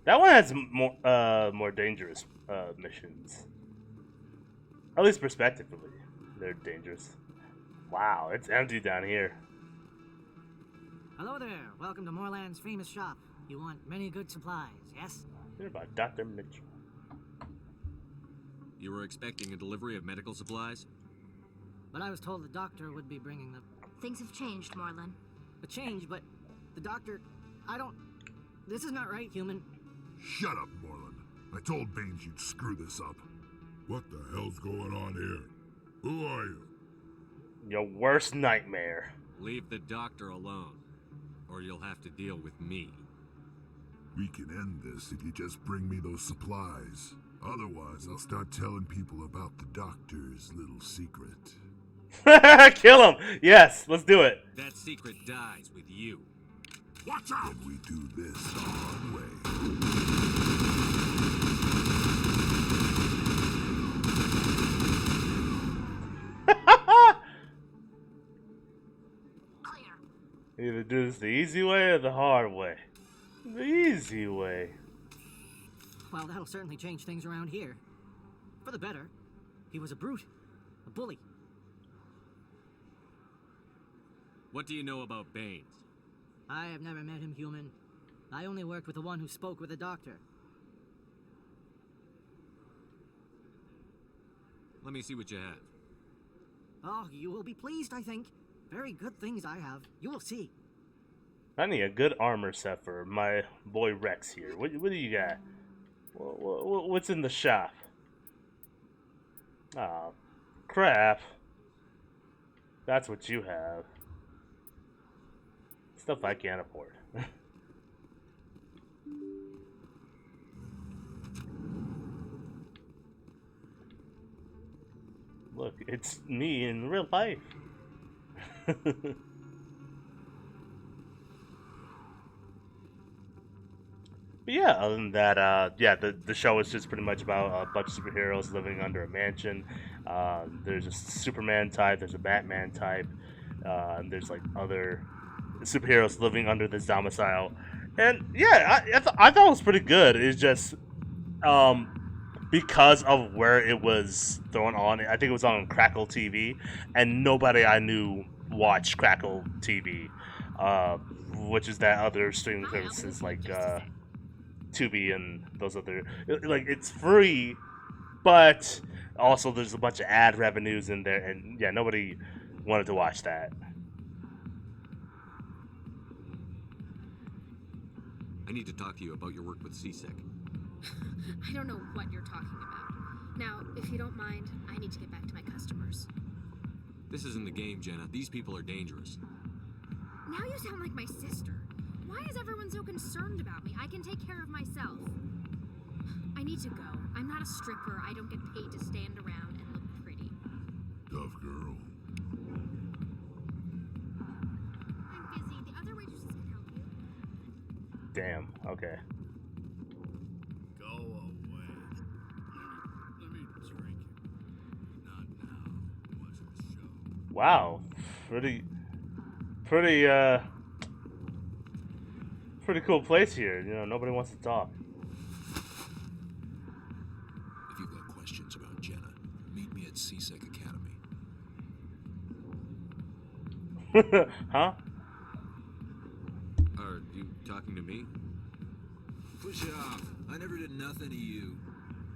That one has more dangerous missions. At least prospectively, they're dangerous. Wow, it's empty down here. Hello there. Welcome to Moorland's famous shop. You want many good supplies, yes? They're about Dr. Mitchell. You were expecting a delivery of medical supplies? But I was told the doctor would be bringing them. Things have changed, Moorland. A change, but the doctor... This is not right, human. Shut up, Moorland. I told Baines you'd screw this up. What the hell's going on here? Who are you? Your worst nightmare. Leave the doctor alone, or you'll have to deal with me. We can end this if you just bring me those supplies. Otherwise, I'll start telling people about the doctor's little secret. Kill him! Yes, let's do it. That secret dies with you. Watch out! Then we do this the hard way. Either do this the easy way or the hard way. The easy way. Well, that'll certainly change things around here. For the better. He was a brute. A bully. What do you know about Baines? I have never met him, human. I only worked with the one who spoke with the doctor. Let me see what you have. Oh, you will be pleased, I think. Very good things I have. You will see. I need a good armor set for my boy Rex here. What do you got? What's in the shop? Oh, crap. That's what you have. Stuff I can't afford. Look, it's me in real life. But yeah, other than that, yeah, the show is just pretty much about a bunch of superheroes living under a mansion. There's a Superman type, there's a Batman type, and there's like other superheroes living under this domicile. And yeah, I thought it was pretty good. It's just because of where it was thrown on. I think it was on Crackle TV, and nobody I knew watched Crackle TV, which is that other streaming services like Tubi and those other, like, it's free, but also there's a bunch of ad revenues in there, and yeah, nobody wanted to watch that. I need to talk to you about your work with CSEC. I don't know what you're talking about. Now, if you don't mind, I need to get back to my customers. This isn't the game, Jenna. These people are dangerous. Now you sound like my sister. Why is everyone so concerned about me? I can take care of myself. I need to go. I'm not a stripper. I don't get paid to stand around and look pretty. Tough girl. I'm busy. The other waitresses can help you. Damn. Okay. Go away. Let me drink it. Not now. Watch the show. Wow. Pretty cool place here. You know, nobody wants to talk. If you've got questions about Jenna, meet me at CSEC Academy. Huh? Are you talking to me? Push it off. I never did nothing to you.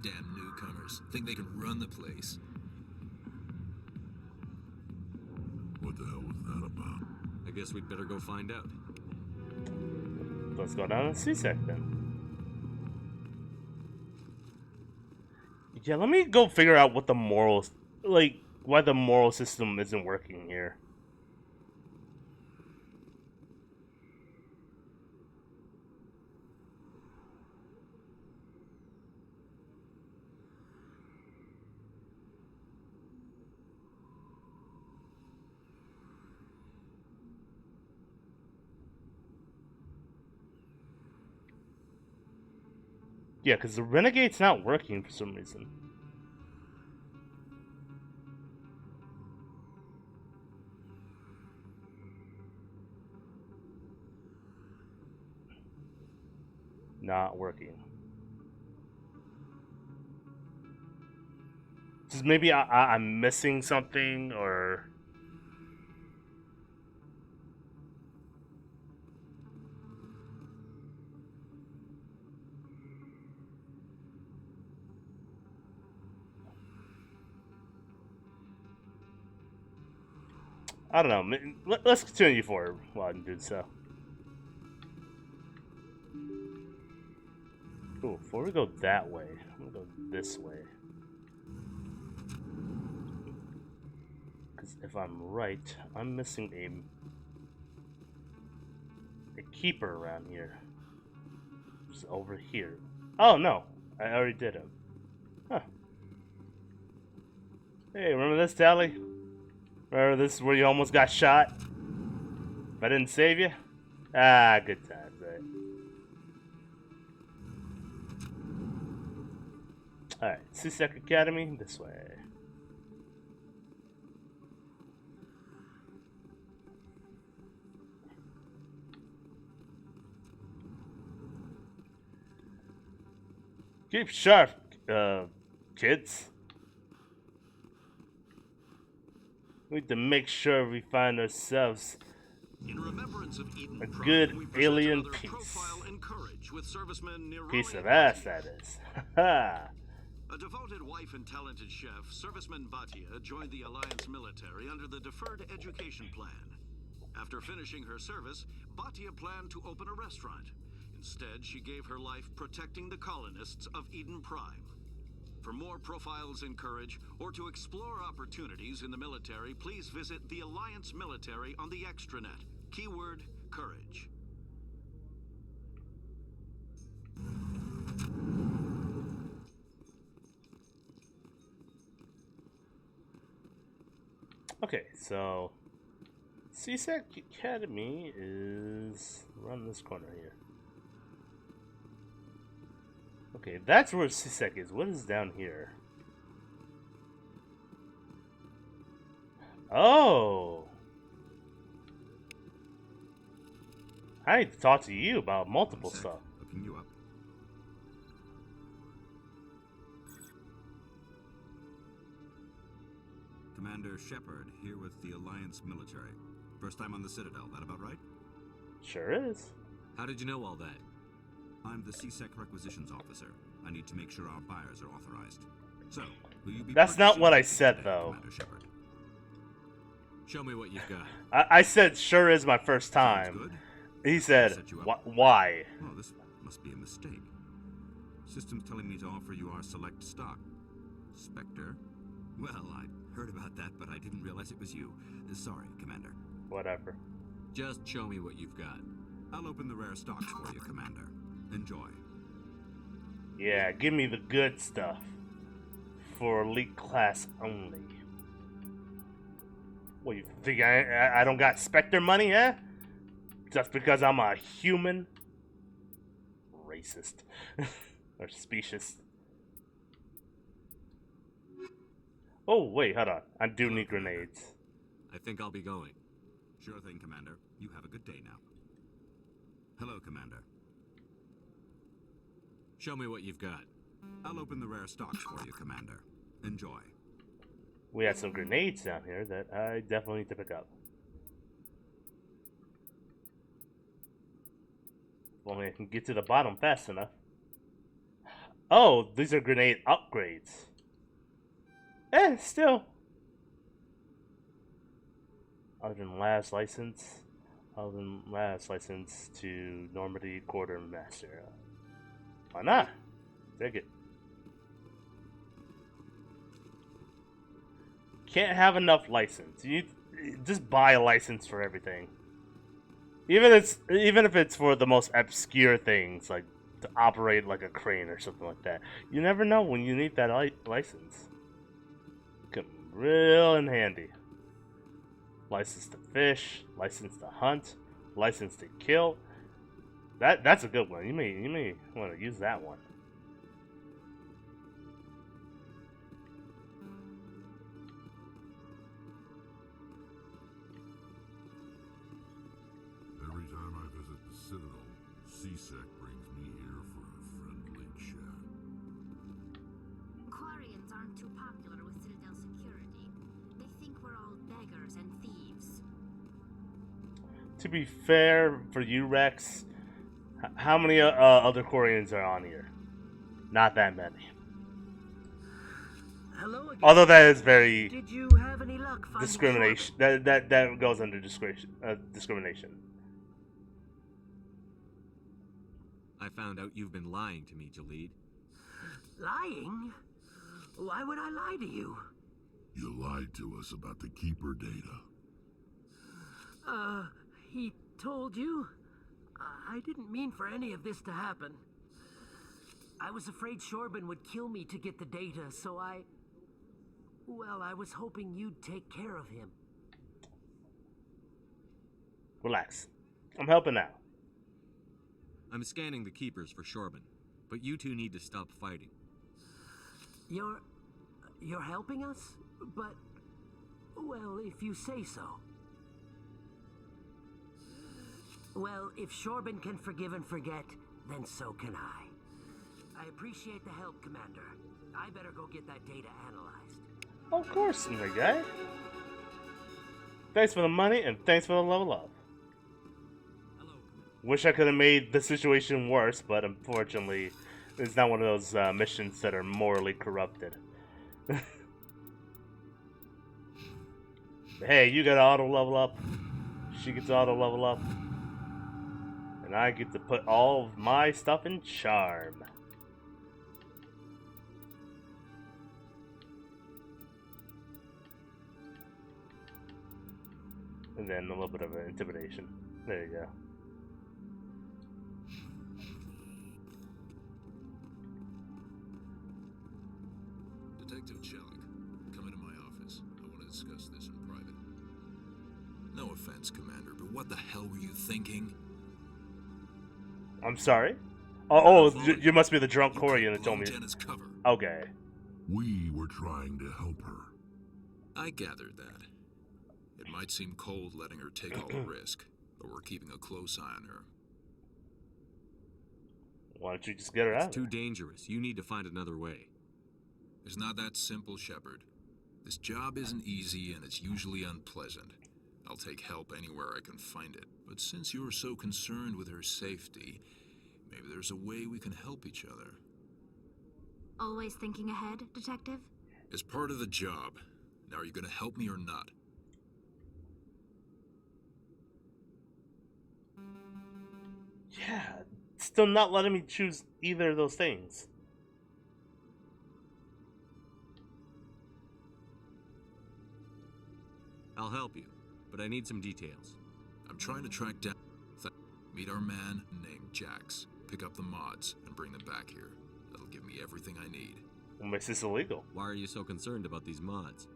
Damn newcomers. Think they can run the place. What the hell was that about? I guess we'd better go find out. Let's go down to CSEC then. Yeah, let me go figure out what the morals, like, why the moral system isn't working here. Yeah, because the Renegade's not working for some reason. Not working. Just maybe I'm missing something, or... I don't know. Let's continue forward while I'm doing so. Cool. Before we go that way, I'm gonna go this way. Because if I'm right, I'm missing a keeper around here. Just over here. Oh no, I already did him. Huh. Hey, remember this, Tally? Remember this is where you almost got shot? If I didn't save you? Ah, good times, right? Alright, CSEC Academy, this way. Keep sharp, kids. We need to make sure we find ourselves In remembrance of Eden a Prime, good we present alien another piece. profile in courage with serviceman Piece of Nerolian ass, Bhatia. that is. Ha. A devoted wife and talented chef, serviceman Bhatia joined the Alliance military under the Deferred Education Plan. After finishing her service, Bhatia planned to open a restaurant. Instead, she gave her life protecting the colonists of Eden Prime. For more profiles in courage, or to explore opportunities in the military, please visit the Alliance Military on the extranet. Keyword, courage. Okay, so CSEC Academy is around this corner here. Okay, that's where CSEC is. What is down here? Oh! I need to talk to you about multiple stuff. Looking you up. Commander Shepard, here with the Alliance military. First time on the Citadel, that about right? Sure is. How did you know all that? I'm the CSEC requisitions officer. I need to make sure our buyers are authorized. So, will you be That's not what I purchasing said, today, though. Commander Shepard? Show me what you've got. I said, sure is my first time. Good. He said, Set you up. why? Oh, this must be a mistake. System's telling me to offer you our select stock. Spectre? Well, I heard about that, but I didn't realize it was you. Sorry, Commander. Whatever. Just show me what you've got. I'll open the rare stocks for you, Commander. Enjoy. Yeah, give me the good stuff. For elite class only. What, you think I don't got Spectre money, huh? Just because I'm a human? Racist. Or specious. Oh, wait, hold on. I do need grenades. I think I'll be going. Sure thing, Commander. You have a good day now. Hello, Commander. Show me what you've got. I'll open the rare stocks for you, Commander. Enjoy. We had some grenades down here that I definitely need to pick up. If only I can get to the bottom fast enough. Oh, these are grenade upgrades. Still. Other than last license. Other than last license to Normandy Quartermaster. Why not? Take it. Can't have enough license. You just buy a license for everything. Even if it's for the most obscure things, like to operate like a crane or something like that. You never know when you need that license. Come real in handy. License to fish, license to hunt, license to kill. That's a good one. You may want to use that one. Every time I visit the Citadel, CSEC brings me here for a friendly chat. Quarians aren't too popular with Citadel security. They think we're all beggars and thieves. To be fair for you, Rex, how many other Quarians are on here? Not that many. Hello again. Although that is very Did you have any luck finding discrimination. That goes under discrimination. I found out you've been lying to me, Jalid. Lying? Why would I lie to you? You lied to us about the Keeper data. He told you? I didn't mean for any of this to happen. I was afraid Shorban would kill me to get the data, so well, I was hoping you'd take care of him. Relax. I'm helping out. I'm scanning the keepers for Shorban, but you two need to stop fighting. You're helping us? But, well, if you say so. Well, if Shorban can forgive and forget, then so can I. I appreciate the help, Commander. I better go get that data analyzed. Of course, my guy. Thanks for the money and thanks for the level up. Wish I could have made the situation worse, but unfortunately, it's not one of those missions that are morally corrupted. Hey, you got auto level up. She gets auto level up. And I get to put all of my stuff in charm. And then a little bit of an intimidation. There you go. Detective Chelik, come into my office. I want to discuss this in private. No offense, Commander, but what the hell were you thinking? I'm sorry? You must be the drunk Corian that told me. Okay. We were trying to help her. I gathered that. It might seem cold letting her take all the risk, but we're keeping a close eye on her. Why don't you just get her out? It's too dangerous. You need to find another way. It's not that simple, Shepard. This job isn't easy and it's usually unpleasant. I'll take help anywhere I can find it. But since you're so concerned with her safety, Maybe there's a way we can help each other. Always thinking ahead, Detective? As part of the job. Now, are you gonna help me or not? Yeah, still not letting me choose either of those things. I'll help you, but I need some details. I'm trying to track down... Meet our man named Jax. Pick up the mods and bring them back here. That'll give me everything I need. What makes this illegal? Why are you so concerned about these mods?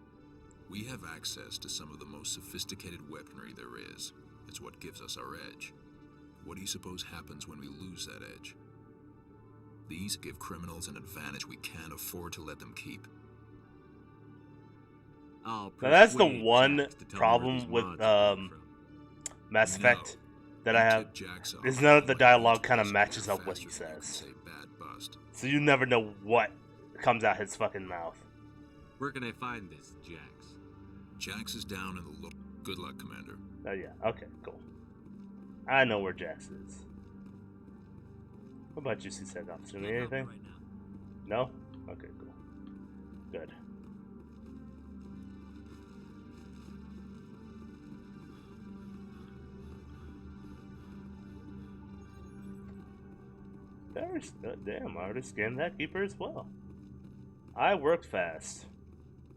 We have access to some of the most sophisticated weaponry there is. It's what gives us our edge. What do you suppose happens when we lose that edge? These give criminals an advantage we can't afford to let them keep. Now that's the one problem with Mass Effect that I have, is none of the dialogue kind of matches up what he says. So you never know what comes out his fucking mouth. Where can I find this, Jax? Jax is down in the Good luck, Commander. Oh yeah, okay, cool. I know where Jax is. What about you, CSEC officer? Need anything? No? Okay, cool. Good. There's, damn, I already scanned that keeper as well. I worked fast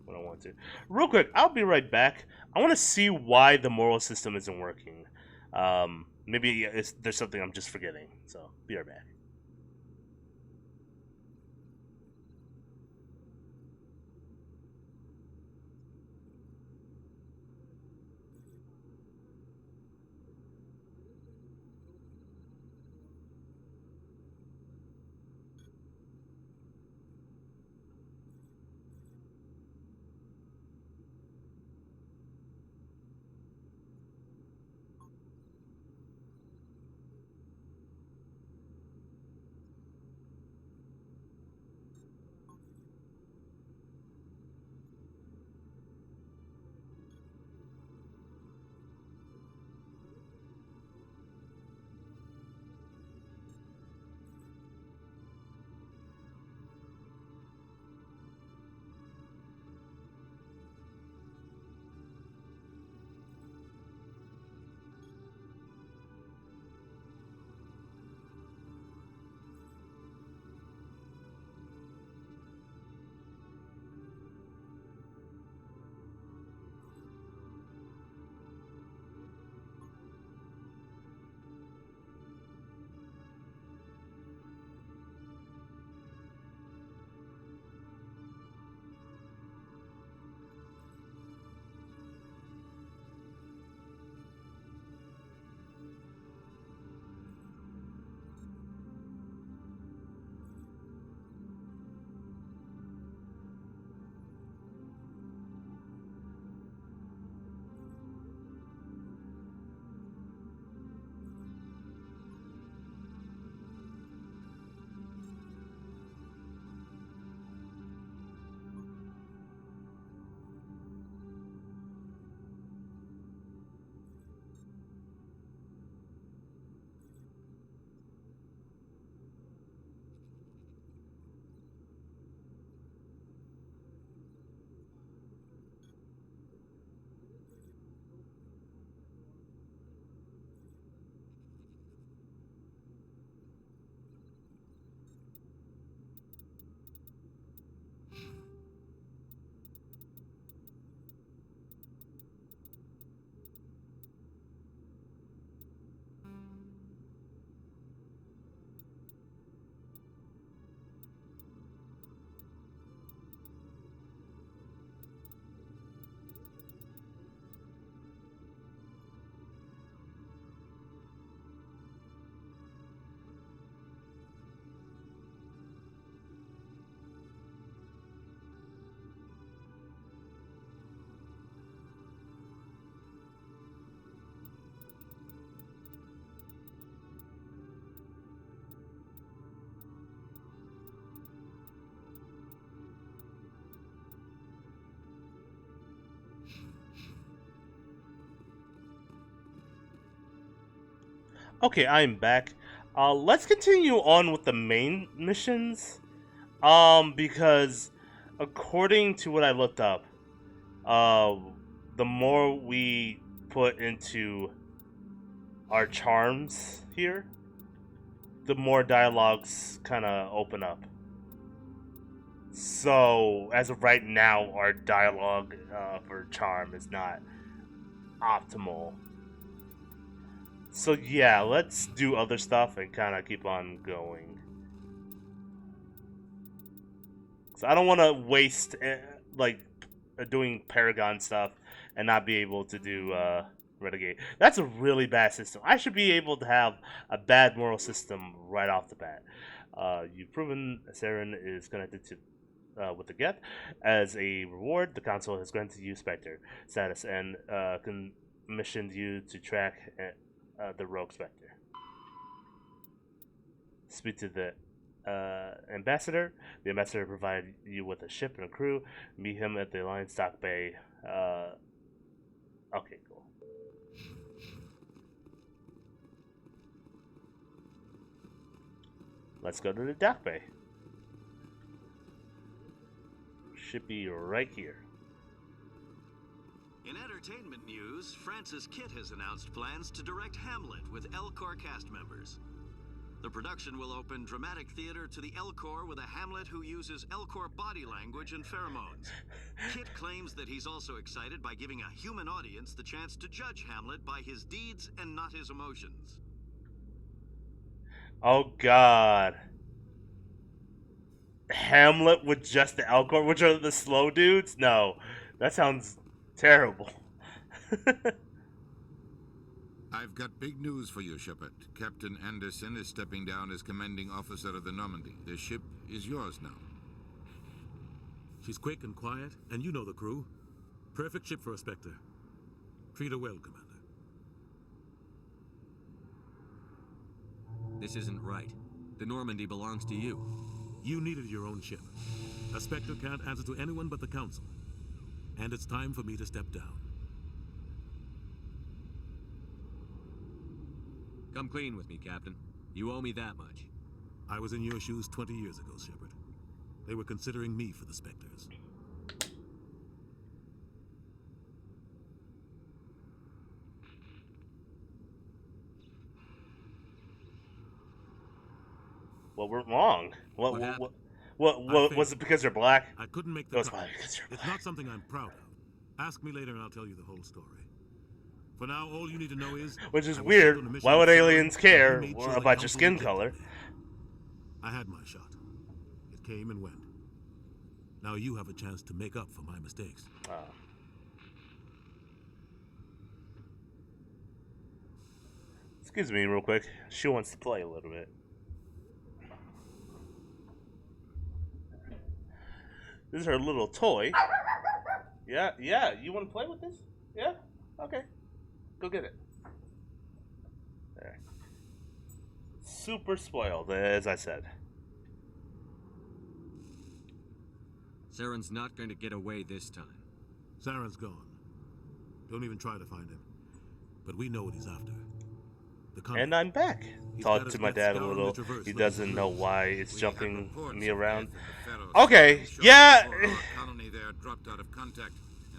when I want to. Real quick, I'll be right back. I want to see why the moral system isn't working. Maybe there's something I'm just forgetting. So, be right back. Okay, I'm back. Let's continue on with the main missions. Because according to what I looked up, the more we put into our charms here, the more dialogues kind of open up. So, as of right now, our dialogue for charm is not optimal. So yeah, let's do other stuff and kind of keep on going. So I don't want to waste doing Paragon stuff and not be able to do Renegade. That's a really bad system. I should be able to have a bad moral system right off the bat. You've proven Saren is connected to with the Geth. As a reward, the council has granted you Spectre status and commissioned you to track the Rogue Spectre. Speak to the ambassador. The ambassador provided you with a ship and a crew. Meet him at the Alliance Dock Bay. Okay, cool. Let's go to the Dock Bay. Should be right here. In entertainment news, Francis Kitt has announced plans to direct Hamlet with Elcor cast members. The production will open dramatic theater to the Elcor with a Hamlet who uses Elcor body language and pheromones. Kitt claims that he's also excited by giving a human audience the chance to judge Hamlet by his deeds and not his emotions. Oh God. Hamlet with just the Elcor, which are the slow dudes? No, that sounds terrible. I've got big news for you, Shepard. Captain Anderson is stepping down as commanding officer of the Normandy. The ship is yours now. She's quick and quiet, and you know the crew. Perfect ship for a Spectre. Treat her well, Commander. This isn't right. The Normandy belongs to you. You needed your own ship. A Spectre can't answer to anyone but the Council. And it's time for me to step down. Come clean with me, Captain. You owe me that much. I was in your shoes 20 years ago, Shepard. They were considering me for the Spectres. What went wrong? What was it because you're black? I couldn't make the cut. It's not something I'm proud of. Ask me later and I'll tell you the whole story. For now, all you need to know is... Which is weird. Why would aliens care about your skin color? I had my shot. It came and went. Now you have a chance to make up for my mistakes. Excuse me real quick. She wants to play a little bit. This is her little toy. Yeah, you want to play with this? Yeah? Okay. Go get it. There. Super spoiled, as I said. Saren's not going to get away this time. Saren's gone. Don't even try to find him. But we know what he's after. And I'm back. Talked to my dad a little. He doesn't know why it's jumping me around. Okay, yeah.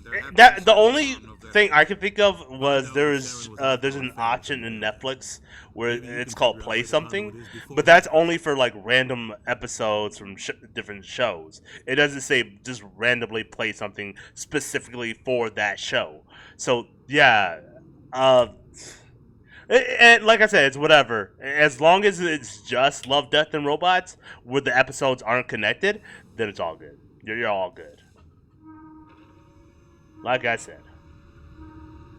The only thing I could think of was there's an option in Netflix where it's called Play Something, but that's only for like random episodes from different shows. It doesn't say just randomly play something specifically for that show. So yeah, and like I said, it's whatever. As long as it's just Love, Death, and Robots, where the episodes aren't connected, then it's all good. You're all good. Like I said.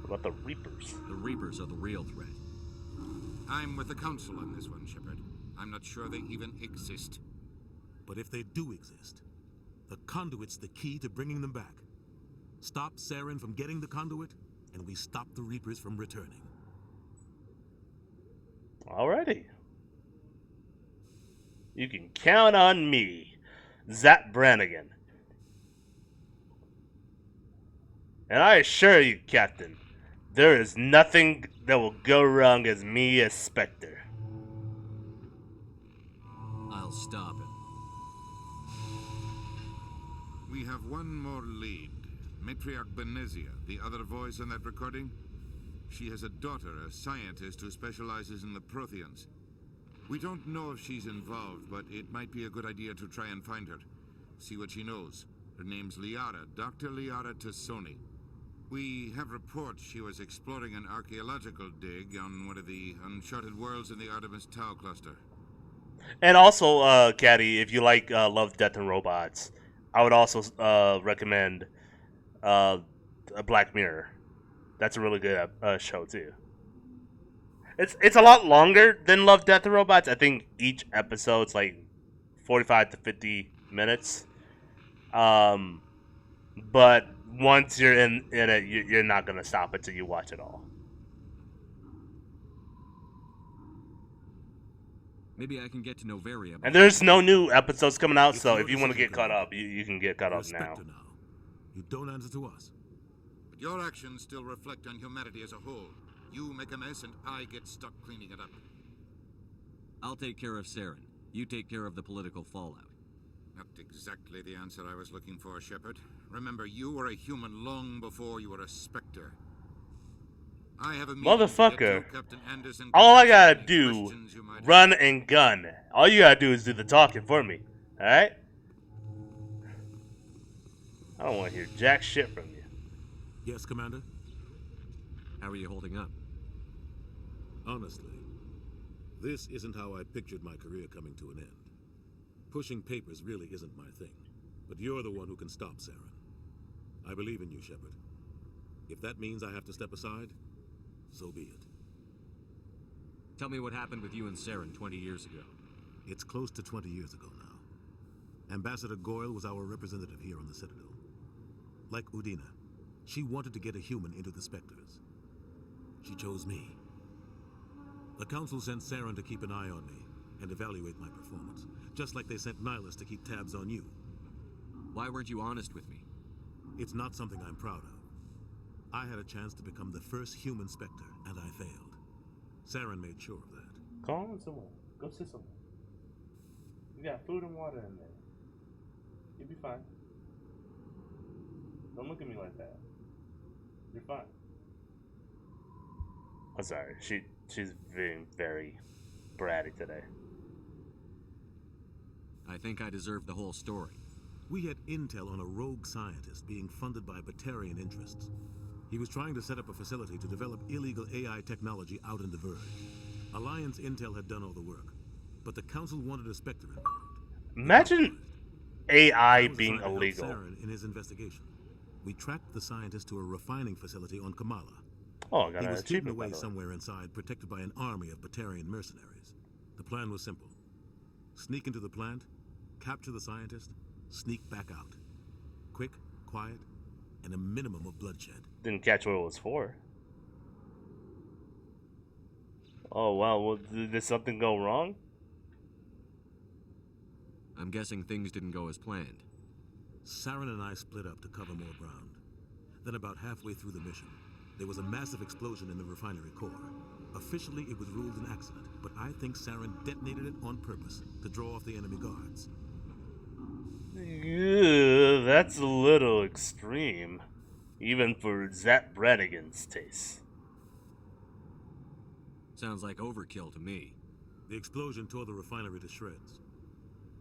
What about the Reapers? The Reapers are the real threat. I'm with the Council on this one, Shepard. I'm not sure they even exist. But if they do exist, the conduit's the key to bringing them back. Stop Saren from getting the conduit, and we stop the Reapers from returning. Alrighty. You can count on me, Zap Brannigan. And I assure you, Captain, there is nothing that will go wrong as me as Spectre. stop it. We have one more lead. Matriarch Benezia, the other voice on that recording. She has a daughter, a scientist who specializes in the Protheans. We don't know if she's involved, but it might be a good idea to try and find her. See what she knows. Her name's Liara, Dr. Liara Tassoni. We have reports she was exploring an archaeological dig on one of the uncharted worlds in the Artemis Tau cluster. And also, Caddy, if you like Love, Death, and Robots, I would also recommend a Black Mirror. That's a really good show too. It's a lot longer than Love, Death, and Robots. I think each episode's like 45 to 50 minutes. But once you're in it, you're not gonna stop until you watch it all. Maybe I can get to know Varia. And there's no new episodes coming out, so if you want to get caught up, you can get caught up now. You don't answer to us. But your actions still reflect on humanity as a whole. You make a mess and I get stuck cleaning it up. I'll take care of Saren. You take care of the political fallout. Not exactly the answer I was looking for, Shepard. Remember, you were a human long before you were a Spectre. I have a motherfucker. All I gotta do, run and gun. All you gotta do is do the talking for me. Alright? I don't want to hear jack shit from you. Yes, Commander? How are you holding up? Honestly, this isn't how I pictured my career coming to an end. Pushing papers really isn't my thing, but you're the one who can stop Saren. I believe in you, Shepard. If that means I have to step aside, so be it. Tell me what happened with you and Saren 20 years ago. It's close to 20 years ago now. Ambassador Goyle was our representative here on the Citadel. Like Udina, she wanted to get a human into the Spectres. She chose me. The Council sent Saren to keep an eye on me and evaluate my performance, just like they sent Nihilus to keep tabs on you. Why weren't you honest with me? It's not something I'm proud of. I had a chance to become the first human Spectre, and I failed. Saren made sure of that. Call him somewhere. Go sit somewhere. You got food and water in there. You'll be fine. Don't look at me like that. You're fine. I'm sorry. She's being very bratty today. I think I deserve the whole story. We had intel on a rogue scientist being funded by Batarian interests. He was trying to set up a facility to develop illegal AI technology out in the Verge. Alliance intel had done all the work, but the Council wanted a Spectre involved. Imagine AI being illegal. Saren in his investigation. We tracked the scientist to a refining facility on Kamala. Oh, I got He an was hidden achievement, by away the way. somewhere inside, protected by an army of Batarian mercenaries. The plan was simple. Sneak into the plant, capture the scientist, sneak back out. Quick, quiet, and a minimum of bloodshed. Didn't catch what it was for. Oh, wow. Well, did something go wrong? I'm guessing things didn't go as planned. Saren and I split up to cover more ground. Then about halfway through the mission, there was a massive explosion in the refinery core. Officially, it was ruled an accident, but I think Saren detonated it on purpose to draw off the enemy guards. Yeah, that's a little extreme. Even for Zap Brannigan's taste. Sounds like overkill to me. The explosion tore the refinery to shreds.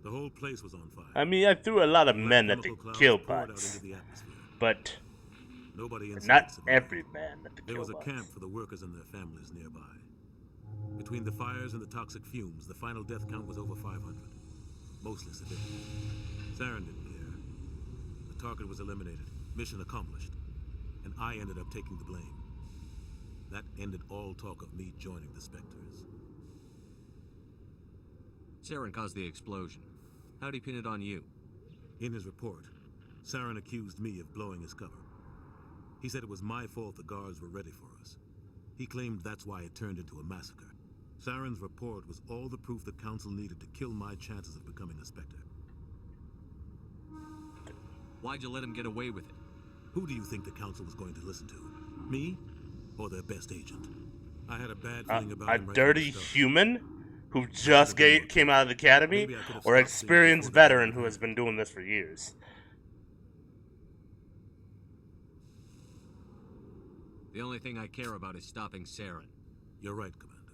The whole place was on fire. I mean, I threw a lot of men at the kill bots, but not every man at the There kill was a bots. camp for the workers and their families nearby. Between the fires and the toxic fumes, the final death count was over 500. Mostly civilians. Saren didn't care. The target was eliminated, mission accomplished, and I ended up taking the blame. That ended all talk of me joining the Spectres. Saren caused the explosion. How'd he pin it on you? In his report, Saren accused me of blowing his cover. He said it was my fault the guards were ready for us. He claimed that's why it turned into a massacre. Saren's report was all the proof the Council needed to kill my chances of becoming a Spectre. Why'd you let him get away with it? Who do you think the Council was going to listen to? Me? Or their best agent? I had a bad feeling about him A right dirty from the start. human who just came out of the academy, or experienced veteran who has been doing this for years. The only thing I care about is stopping Saren. You're right, Commander.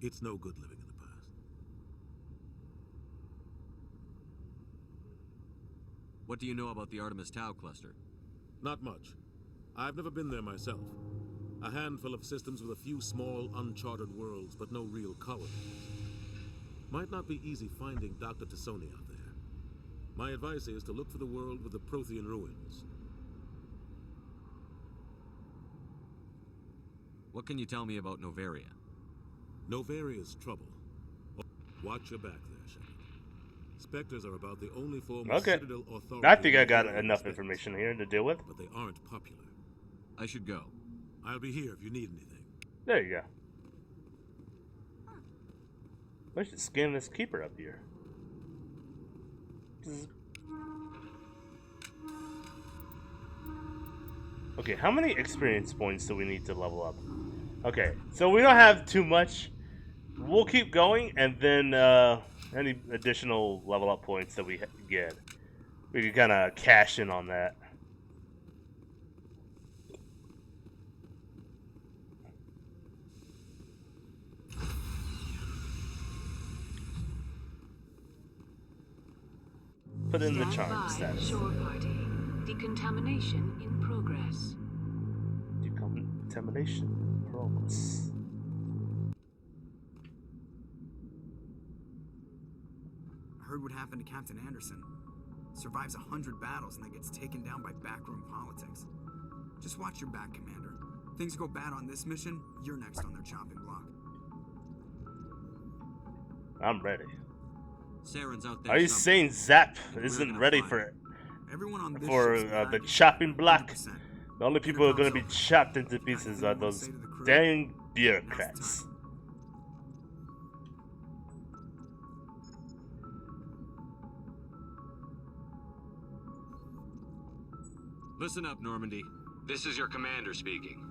It's no good living in the past. What do you know about the Artemis Tau cluster? Not much. I've never been there myself. A handful of systems with a few small, uncharted worlds, but no real colonies. Might not be easy finding Dr. Tassoni out there. My advice is to look for the world with the Prothean ruins. What can you tell me about Novaria? Novaria's trouble. Watch your back there, Shepard. Spectres are about the only form of Okay. citadel authority. I think I got enough information here to deal with. But they aren't popular. I should go. I'll be here if you need anything. There you go. Let's just scan this keeper up here. Okay, how many experience points do we need to level up? Okay, so we don't have too much. We'll keep going, and then any additional level up points that we get, we can kind of cash in on that. Put in the charm status. Shore party. Decontamination in progress. Decontamination progress. I heard what happened to Captain Anderson. Survives 100 battles and then gets taken down by backroom politics. Just watch your back, Commander. Things go bad on this mission, you're next on their chopping block. I'm ready. Saren's out there. Are you saying Zap isn't ready for the chopping block? The only people who are going to be chopped into pieces are those dang bureaucrats. Listen up, Normandy. This is your commander speaking.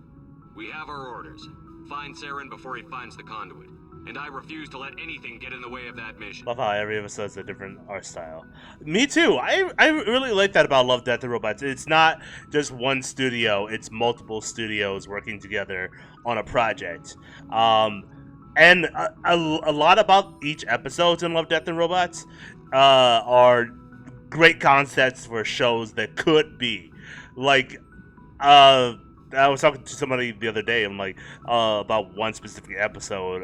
We have our orders. Find Saren before he finds the conduit. And I refuse to let anything get in the way of that mission. Love how every episode has a different art style. Me too. I really like that about Love, Death, and Robots. It's not just one studio. It's multiple studios working together on a project. And a lot about each episode in Love, Death, and Robots are great concepts for shows that could be. Like, I was talking to somebody the other day, and like about one specific episode,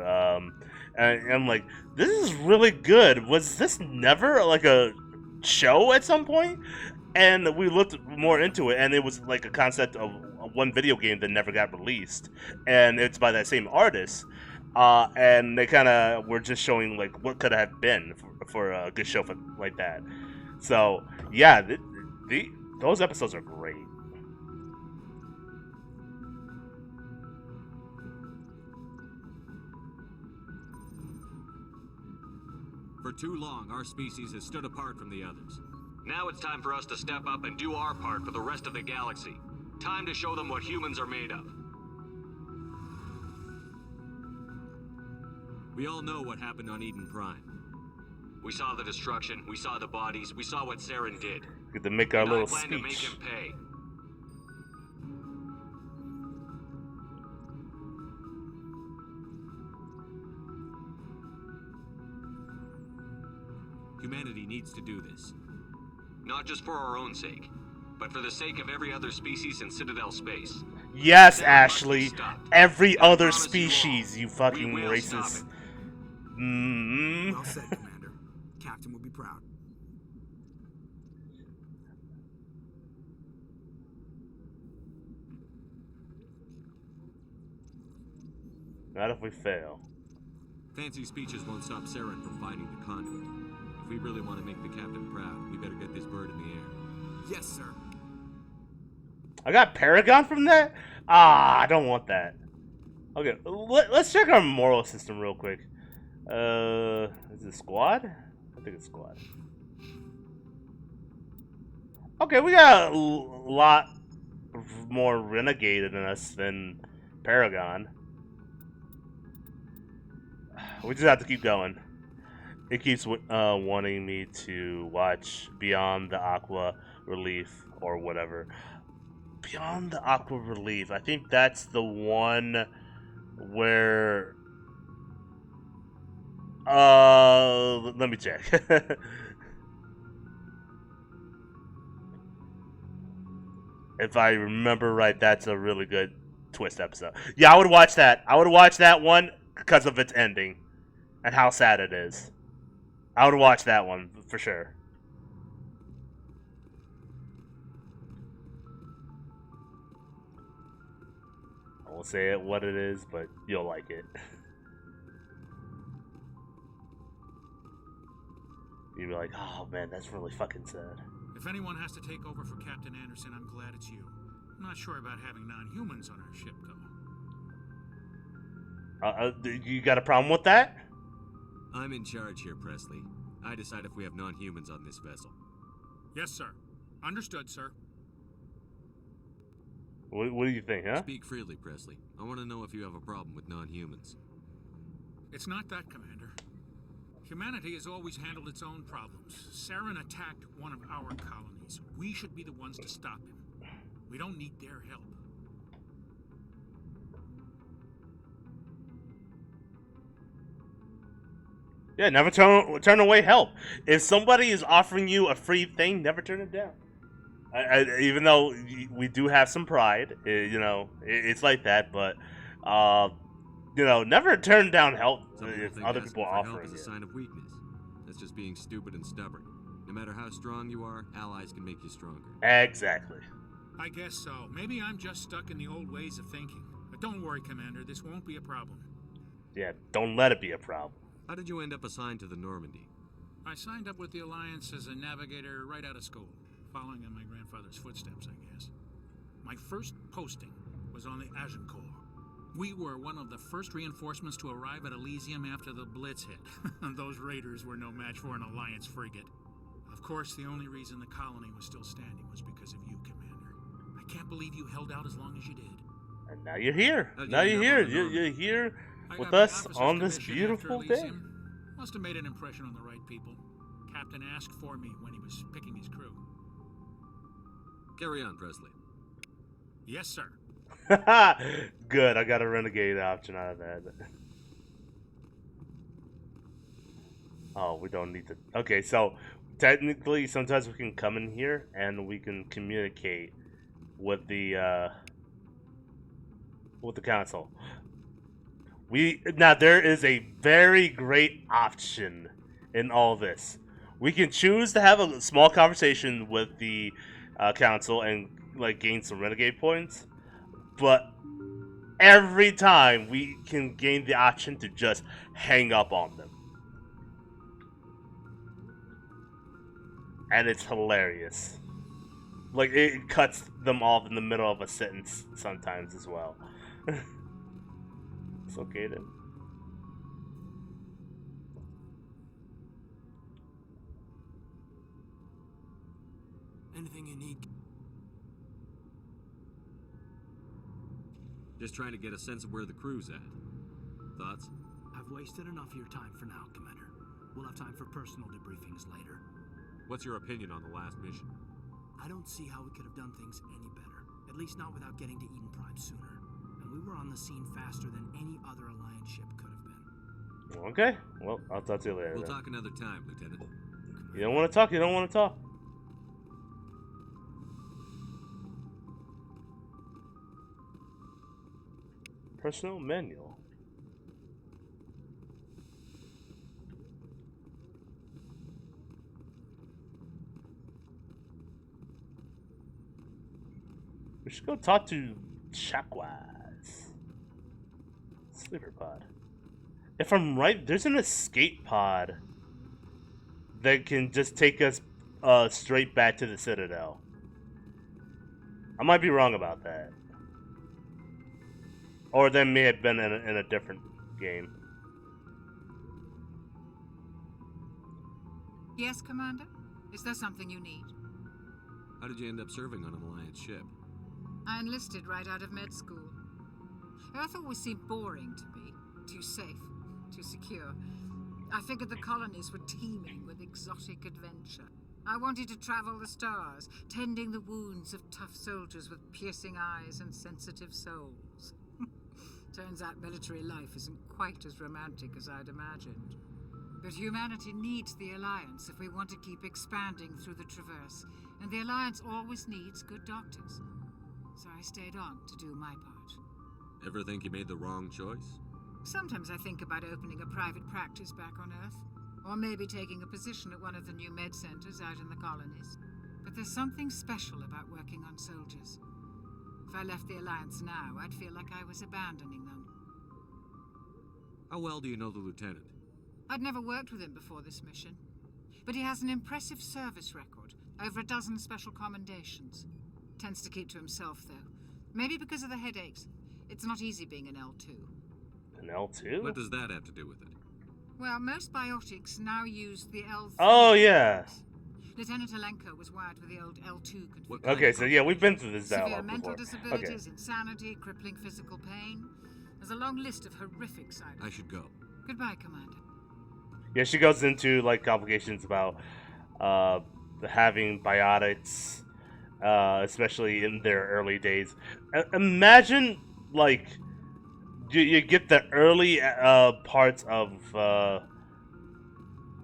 and I'm like, this is really good. Was this never like a show at some point? And we looked more into it, and it was like a concept of one video game that never got released, and it's by that same artist. And they kind of were just showing like what could have been for a good show like that. So yeah, those episodes are great. For too long, our species has stood apart from the others. Now it's time for us to step up and do our part for the rest of the galaxy. Time to show them what humans are made of. We all know what happened on Eden Prime. We saw the destruction, we saw the bodies, we saw what Saren did. We get to make our little I plan to make speech. him pay. Humanity needs to do this. Not just for our own sake, but for the sake of every other species in Citadel space. Yes, Ashley. Every other species, you fucking racist. Well said, Commander. Captain will be proud. Not if we fail. Fancy speeches won't stop Saren from finding the conduit. If we really want to make the captain proud, we better get this bird in the air. Yes, sir. I got Paragon from that? Ah, I don't want that. Okay, let's check our moral system real quick. Is it squad? I think it's squad. Okay, we got a lot more renegade in us than Paragon. We just have to keep going. It keeps wanting me to watch Beyond the Aqua Relief or whatever. Beyond the Aqua Relief. I think that's the one where. Let me check. If I remember right, that's a really good twist episode. Yeah, I would watch that. I would watch that one because of its ending and how sad it is. I would watch that one for sure. I won't say it what it is, but you'll like it. You'll be like, oh man, that's really fucking sad. If anyone has to take over for Captain Anderson, I'm glad it's you. I'm not sure about having non-humans on our ship, though. You got a problem with that? I'm in charge here, Presley. I decide if we have non-humans on this vessel. Yes, sir. Understood, sir. What do you think, huh? Speak freely, Presley. I want to know if you have a problem with non-humans. It's not that, Commander. Humanity has always handled its own problems. Saren attacked one of our colonies. We should be the ones to stop him. We don't need their help. Yeah, never turn away help. If somebody is offering you a free thing, never turn it down. Even though we do have some pride, it's like that. But never turn down help if other people are offering help is it. a sign of weakness. That's just being stupid and stubborn. No matter how strong you are, allies can make you stronger. Exactly. I guess so. Maybe I'm just stuck in the old ways of thinking. But don't worry, Commander. This won't be a problem. Yeah, don't let it be a problem. How did you end up assigned to the Normandy? I signed up with the Alliance as a navigator right out of school, following in my grandfather's footsteps, I guess. My first posting was on the Agincourt. We were one of the first reinforcements to arrive at Elysium after the Blitz hit. Those raiders were no match for an Alliance frigate. Of course, the only reason the colony was still standing was because of you, Commander. I can't believe you held out as long as you did. And now you're here. Now you're here. You're here with us on this beautiful day. Must have made an impression on the right people. Captain asked for me when he was picking his crew. Carry on, Presley. Yes, sir. Good, I got a renegade option out of that. Oh, we don't need to. Okay, so technically, sometimes we can come in here and we can communicate with the council. Now there is a very great option in all this. We can choose to have a small conversation with the council and gain some renegade points, but every time we can gain the option to just hang up on them, and it's hilarious. It cuts them off in the middle of a sentence sometimes as well. It's okay then. Anything you need? Just trying to get a sense of where the crew's at. Thoughts? I've wasted enough of your time for now, Commander. We'll have time for personal debriefings later. What's your opinion on the last mission? I don't see how we could have done things any better. At least not without getting to Eden Prime sooner. And we were on the scene faster than any other Alliance ship could have been. Okay, well, I'll talk to you later. We'll then. talk another time, Lieutenant. You don't want to talk, you don't want to talk. Personnel manual. We should go talk to Shackwise. Sleeper pod. If I'm right, there's an escape pod that can just take us straight back to the Citadel. I might be wrong about that. Or that may have been in a different game. Yes, Commander? Is there something you need? How did you end up serving on an Alliance ship? I enlisted right out of med school. Earth always seemed boring to me. Too safe. to secure. I figured the colonies were teeming with exotic adventure. I wanted to travel the stars, tending the wounds of tough soldiers with piercing eyes and sensitive souls. Turns out military life isn't quite as romantic as I'd imagined. But humanity needs the Alliance if we want to keep expanding through the Traverse, and the Alliance always needs good doctors. So I stayed on to do my part. Ever think you made the wrong choice? Sometimes I think about opening a private practice back on Earth, or maybe taking a position at one of the new med centers out in the colonies. But there's something special about working on soldiers. If I left the Alliance now, I'd feel like I was abandoning them. How well do you know the lieutenant? I'd never worked with him before this mission, but he has an impressive service record, over a dozen special commendations. Tends to keep to himself, though. Maybe because of the headaches. It's not easy being an L2. An L2? What does that have to do with it? Well, most biotics now use the L3. Oh, yeah. Lieutenant Alenko was wired with the old L2 configuration. Okay, so yeah, we've been through this Severe dialogue mental before. disabilities, Okay. insanity, crippling physical pain. There's a long list of horrific side effects. I should go. Goodbye, Commander. Yeah, she goes into like complications about having biotics, especially in their early days. Imagine like you get the early parts of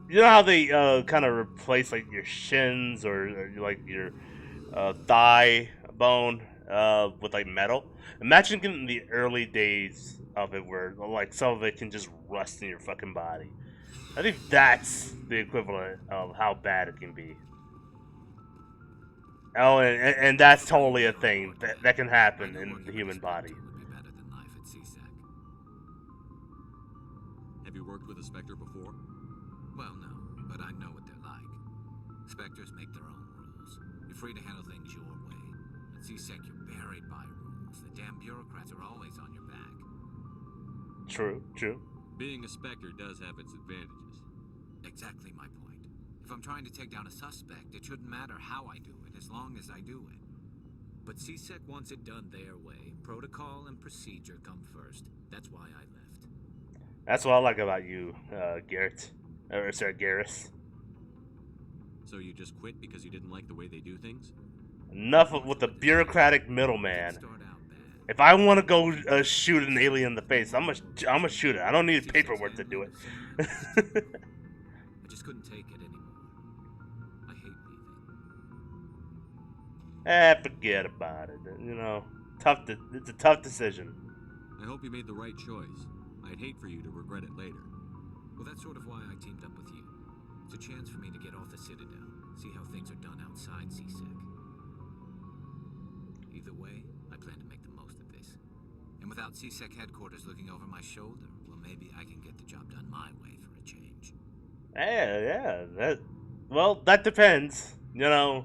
you know how they kind of replace like your shins or like your thigh bone with like metal. Imagine getting the early days of it where like some of it can just rust in your fucking body. I think that's the equivalent of how bad it can be. Oh, and that's totally a thing that can happen in the human body. Have you worked with a Spectre before? Well, no, but I know what they're like. Spectres make their own rules. You're free to handle things your way. At CSEC, you're buried by rules. The damn bureaucrats are always on your back. True, true. Being a Spectre does have its advantages. Exactly my point. If I'm trying to take down a suspect, it shouldn't matter how I do it, as long as I do it. But CSEC wants it done their way. Protocol and procedure come first. That's why I left. That's what I like about you, Garrett. Or sorry, Garrus. So you just quit because you didn't like the way they do things? Enough with the bureaucratic middleman. If I want to go shoot an alien in the face, I'm gonna shoot it. I don't need paperwork to do it. I just couldn't take it anymore. I hate leaving. Forget about it. You know, it's a tough decision. I hope you made the right choice. I'd hate for you to regret it later. Well, that's sort of why I teamed up with you. It's a chance for me to get off the Citadel, see how things are done outside CSEC. Either way, I plan to make the most of this. And without CSEC headquarters looking over my shoulder, well, maybe I can get the job done my way for a change. Yeah. That depends. You know,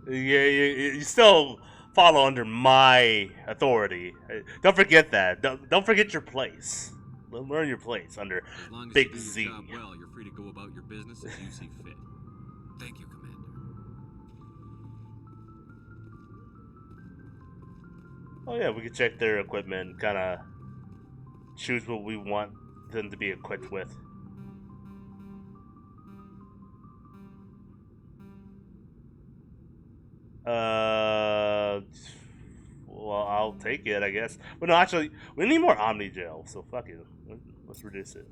you still follow under my authority. Don't forget that. Don't forget your place. Learn your place under As long as Big you do Z. your job well, you're free to go about your business as you see fit. Thank you, Commander. Oh yeah, we can check their equipment, kind of choose what we want them to be equipped with. Well, I'll take it, I guess. But no, actually, we need more Omni Gel, so fuck it. Let's reduce it.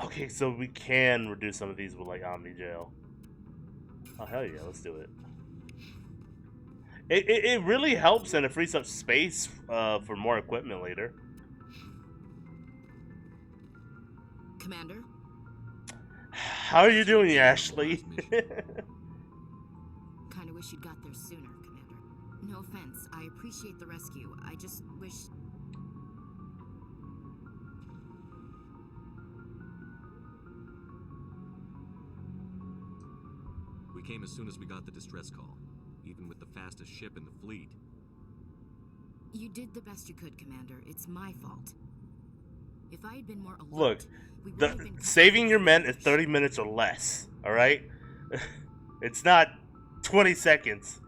Okay, so we can reduce some of these with like Omni Gel. Oh hell yeah, let's do it. It really helps and it frees up space for more equipment later. Commander? How are you doing, Ashley? Kinda wish you'd got there sooner, Commander. No offense, I appreciate the rescue. I just wish... We came as soon as we got the distress call, even with the fastest ship in the fleet. You did the best you could, Commander. It's my fault. If I had been more alert... Look, saving your men is 30 minutes or less, alright? It's not 20 seconds.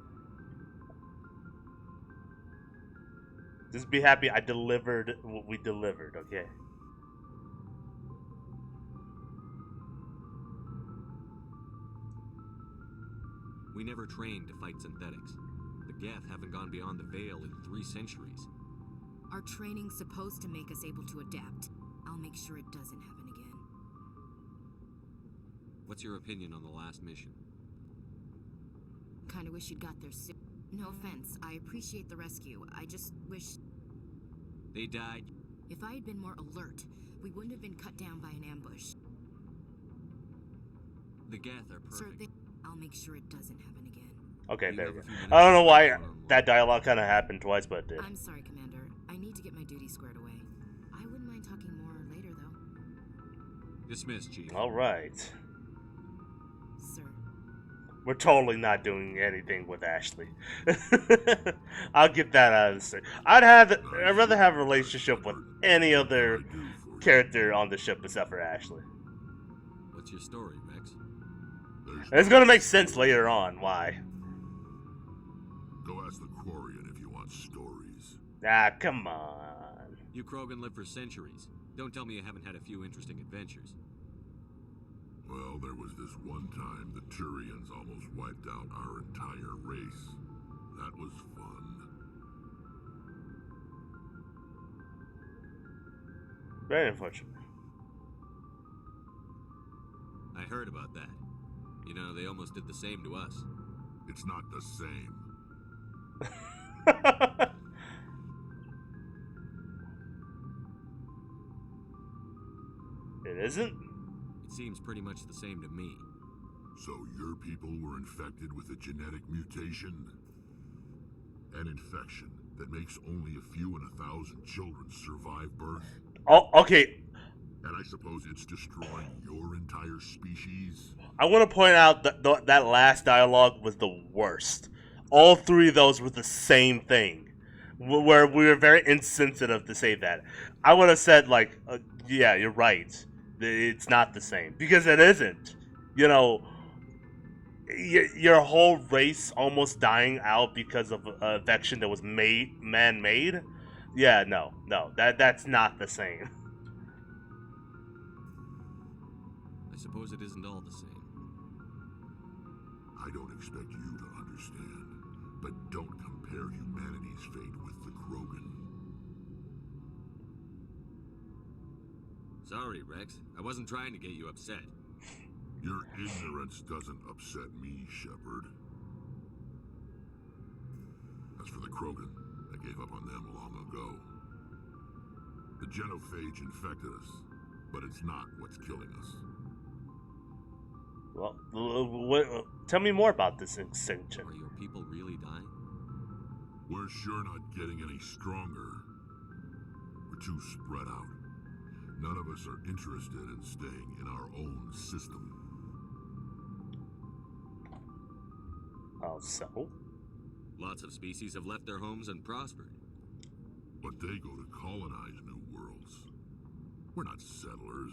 Just be happy I delivered what we delivered, okay? We never trained to fight synthetics. The Geth haven't gone beyond the Veil in 3 centuries. Our training's supposed to make us able to adapt. I'll make sure it doesn't happen again. What's your opinion on the last mission? Kinda wish you'd got there soon. No offense, I appreciate the rescue. I just wish... They died? If I had been more alert, we wouldn't have been cut down by an ambush. The Geth are perfect. Sir, I'll make sure it doesn't happen again. Okay, there you go. I don't know why that dialogue kind of happened twice, but it did. I'm sorry, Commander. I need to get my duty squared away. I wouldn't mind talking more later, though. Dismissed, Chief. All right. Sir. We're totally not doing anything with Ashley. I'll get that out of the story. I'd rather have a relationship with any other character on the ship except for Ashley. What's your story, Rex? It's gonna make sense later on why. Go ask the Quarian if you want stories. Ah, come on. You Krogan live for centuries. Don't tell me you haven't had a few interesting adventures. Well, there was this one time the Turians almost wiped out our entire race. That was fun. Very unfortunate. I heard about that. You know, they almost did the same to us. It's not the same. It isn't? It seems pretty much the same to me. So your people were infected with a genetic mutation? An infection that makes only a few in 1,000 children survive birth? Oh, okay. And I suppose it's destroying your entire species? I want to point out that that last dialogue was the worst. All 3 of those were the same thing. Where we were very insensitive to say that. I would have said, like, yeah, you're right. It's not the same. Because it isn't. You know, your whole race almost dying out because of an infection that was man-made? Yeah, no. That's not the same. I suppose it isn't all the same. I don't expect you to understand, but don't compare humanity's fate with the Krogan. Sorry, Rex. I wasn't trying to get you upset. Your ignorance doesn't upset me, Shepard. As for the Krogan, I gave up on them long ago. The genophage infected us, but it's not what's killing us. Well, tell me more about this extinction. Are your people really dying? We're sure not getting any stronger. We're too spread out. None of us are interested in staying in our own system. Oh, so? Lots of species have left their homes and prospered. But they go to colonize new worlds. We're not settlers.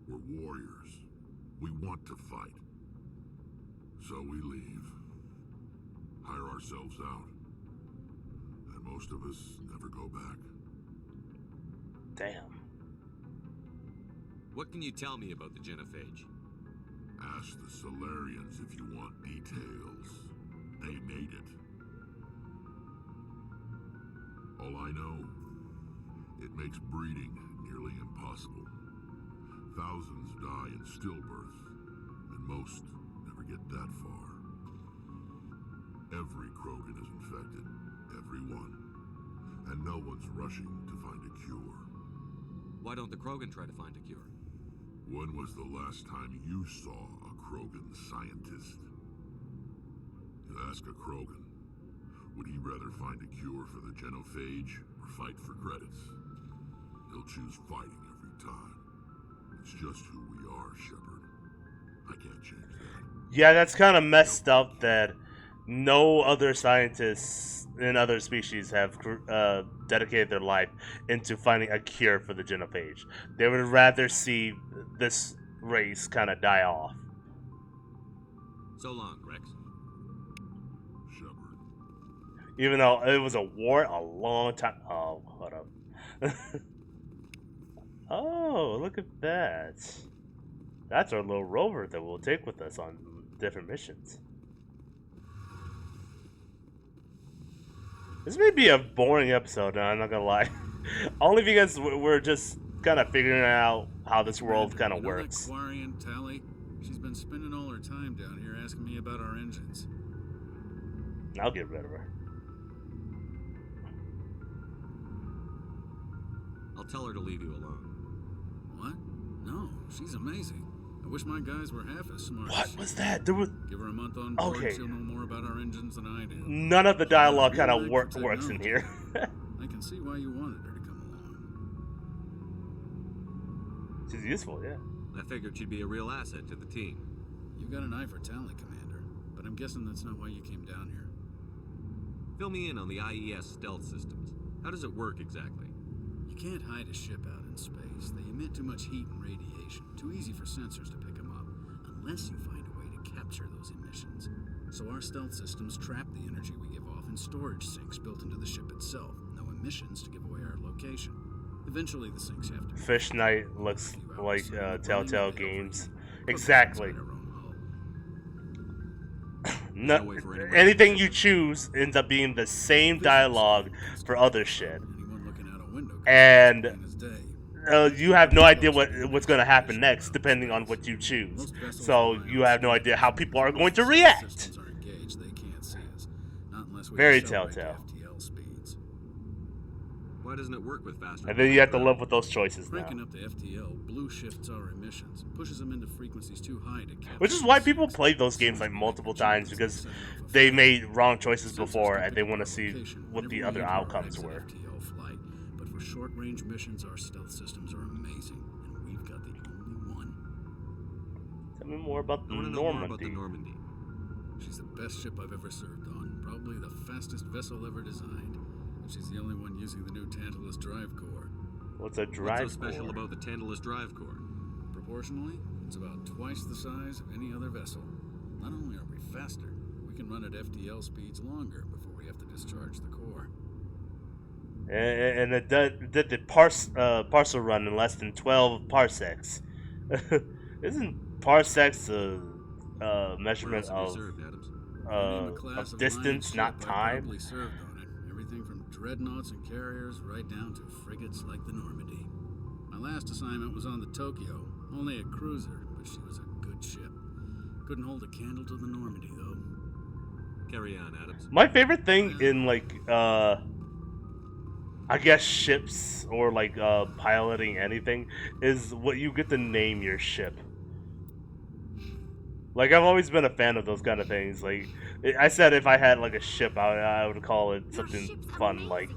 We're warriors. We want to fight. So we leave. Hire ourselves out. And most of us never go back. Damn. What can you tell me about the genophage? Ask the Solarians if you want details. They made it. All I know, it makes breeding nearly impossible. Thousands die in stillbirth, and most never get that far. Every Krogan is infected, every one. And no one's rushing to find a cure. Why don't the Krogan try to find a cure? When was the last time you saw a Krogan scientist? You ask a Krogan, would he rather find a cure for the genophage or fight for credits? He'll choose fighting every time. It's just who we are, Shepard. I can't change that. Yeah, that's kind of messed up that no other scientists in other species have dedicated their life into finding a cure for the genophage. They would rather see this race kind of die off. So long, Rex. Shepard. Even though it was a war a long time. Oh, hold up. Oh, look at that. That's our little rover that we'll take with us on different missions. This may be a boring episode, I'm not gonna lie. Only because we're just kind of figuring out how this world kind of works. That Quarian Tally, she's been spending all her time down here asking me about our engines. I'll get rid of her. I'll tell her to leave you alone. What? No, she's amazing. I wish my guys were half as smart. What was that? There was. Give her a month on board, Okay. she'll know more about our engines than I do. None of the dialogue kind of works in here. I can see why you wanted her to come along. She's useful, yeah. I figured she'd be a real asset to the team. You got an eye for talent, Commander, but I'm guessing that's not why you came down here. Fill me in on the IES stealth systems. How does it work exactly? You can't hide a ship out in space. They emit too much heat and radiation. Too easy for sensors to pick them up, unless you find a way to capture those emissions. So our stealth systems trap the energy we give off in storage sinks built into the ship itself. No emissions to give away our location. Eventually the sinks have to be... Fish Night looks like Telltale Games. Exactly. No, anything you choose ends up being the same dialogue for other shit. And you have no idea what's going to happen next, depending on what you choose. So you have no idea how people are going to react. Very Telltale. Why doesn't it work with faster? And then you have to live with those choices now. Cranking up the FTL blue shifts our emissions, pushes them into frequencies too high to capture. Which is why people play those games like multiple times, because they made wrong choices before and they want to see what the other outcomes were. But for short-range missions, our stealth systems are amazing, and we've got the only one. Tell me more about the Normandy. She's the best ship I've ever served on, probably the fastest vessel ever designed. She's the only one using the new Tantalus drive core. What's a drive core? What's so special about the Tantalus drive core? Proportionally, it's about twice the size of any other vessel. Not only are we faster, we can run at FTL speeds longer before we have to discharge the core. And it did the parcel run in less than 12 parsecs. Isn't parsecs a measurement of distance, not time? Everything from dreadnoughts and carriers right down to frigates like the Normandy. My last assignment was on the Tokyo, only a cruiser, but she was a good ship. Couldn't hold a candle to the Normandy, though. Carry on, Adams. My favorite thing in, like, I guess ships or, like, piloting anything is what you get to name your ship. Like, I've always been a fan of those kind of things. Like, I said if I had, like, a ship, I would call it something fun, like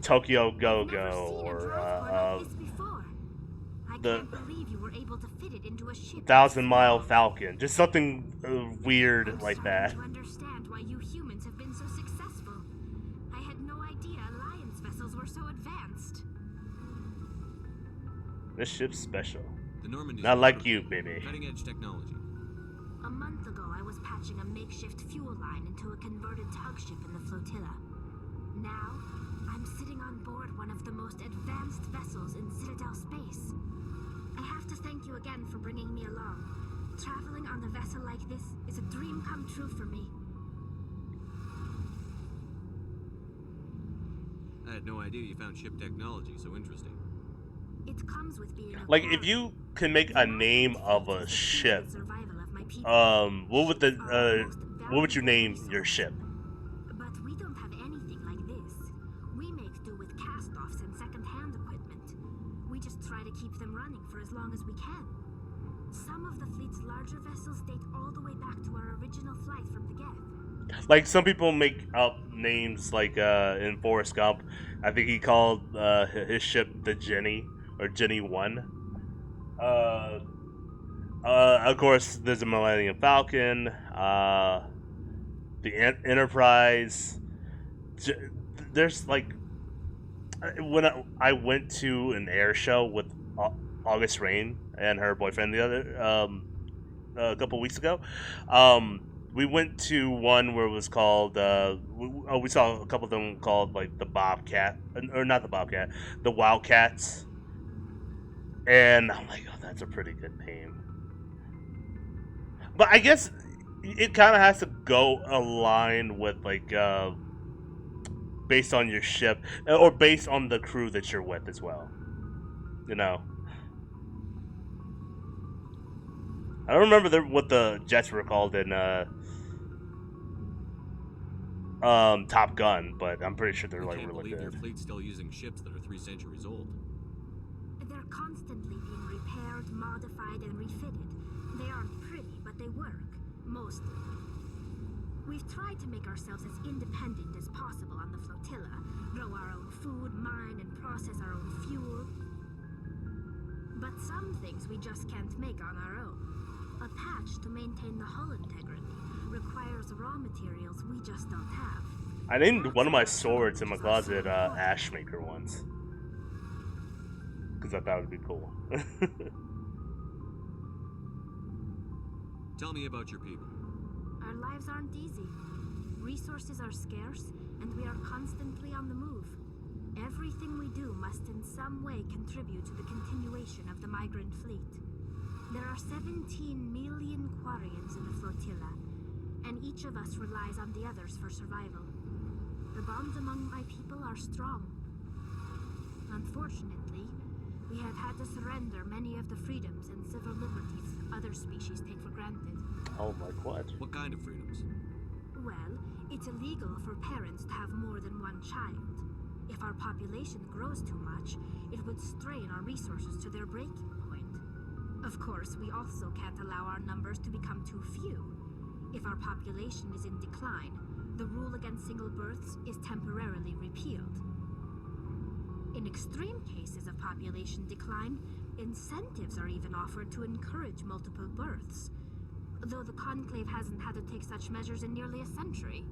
Tokyo Go-Go, or, the 1,000-Mile Falcon. Just something weird like that. To understand why you humans have been so successful. I had no idea Alliance vessels were so advanced. This ship's special. The Normandy's not like you, baby. Cutting-edge technology. A month ago, I was patching a makeshift fuel line into a converted tug ship in the flotilla. Now, I'm sitting on board one of the most advanced vessels in Citadel space. I have to thank you again for bringing me along. Traveling on a vessel like this is a dream come true for me. I had no idea you found ship technology so interesting. It comes with being like, if you can make a name of a ship, what would you name your ship? But we don't have anything like this. We make do with cast-offs and second-hand equipment. We just try to keep them running for as long as we can. Some of the fleet's larger vessels date all the way back to our original flight from the Geth. Like, some people make up names, like in Forrest Gump. I think he called his ship the Jenny, or Jenny 1. Of course, there's a Millennium Falcon, the Enterprise. There's, like, when I went to an air show with August Rain and her boyfriend a couple weeks ago, we went to one where it was called. We saw a couple of them called like the Bobcat, or not the Bobcat, the Wildcats. And I'm like, oh, that's a pretty good name. But I guess it kind of has to go align with like based on your ship or based on the crew that you're with as well. You know, I don't remember what the jets were called in Top Gun, but I'm pretty sure they're like Can't really believe your good. fleet's still using ships that are 3 centuries old. They're constantly being repaired, modified, and refitted. They aren't pretty, but they work. Mostly. We've tried to make ourselves as independent as possible on the flotilla. Grow our own food, mine, and process our own fuel. But some things we just can't make on our own. A patch to maintain the hull integrity requires raw materials we just don't have. I named one of my swords in my closet Ashmaker once. Because I thought it would be cool. Tell me about your people. Our lives aren't easy. Resources are scarce, and we are constantly on the move. Everything we do must in some way contribute to the continuation of the migrant fleet. There are 17 million Quarians in the flotilla, and each of us relies on the others for survival. The bonds among my people are strong. Unfortunately, we have had to surrender many of the freedoms and civil liberties other species take for granted. Oh, like what? What kind of freedoms? Well, it's illegal for parents to have more than one child. If our population grows too much, it would strain our resources to their breaking point. Of course, we also can't allow our numbers to become too few. If our population is in decline, the rule against single births is temporarily repealed. In extreme cases of population decline, incentives are even offered to encourage multiple births. Though the Conclave hasn't had to take such measures in nearly a century.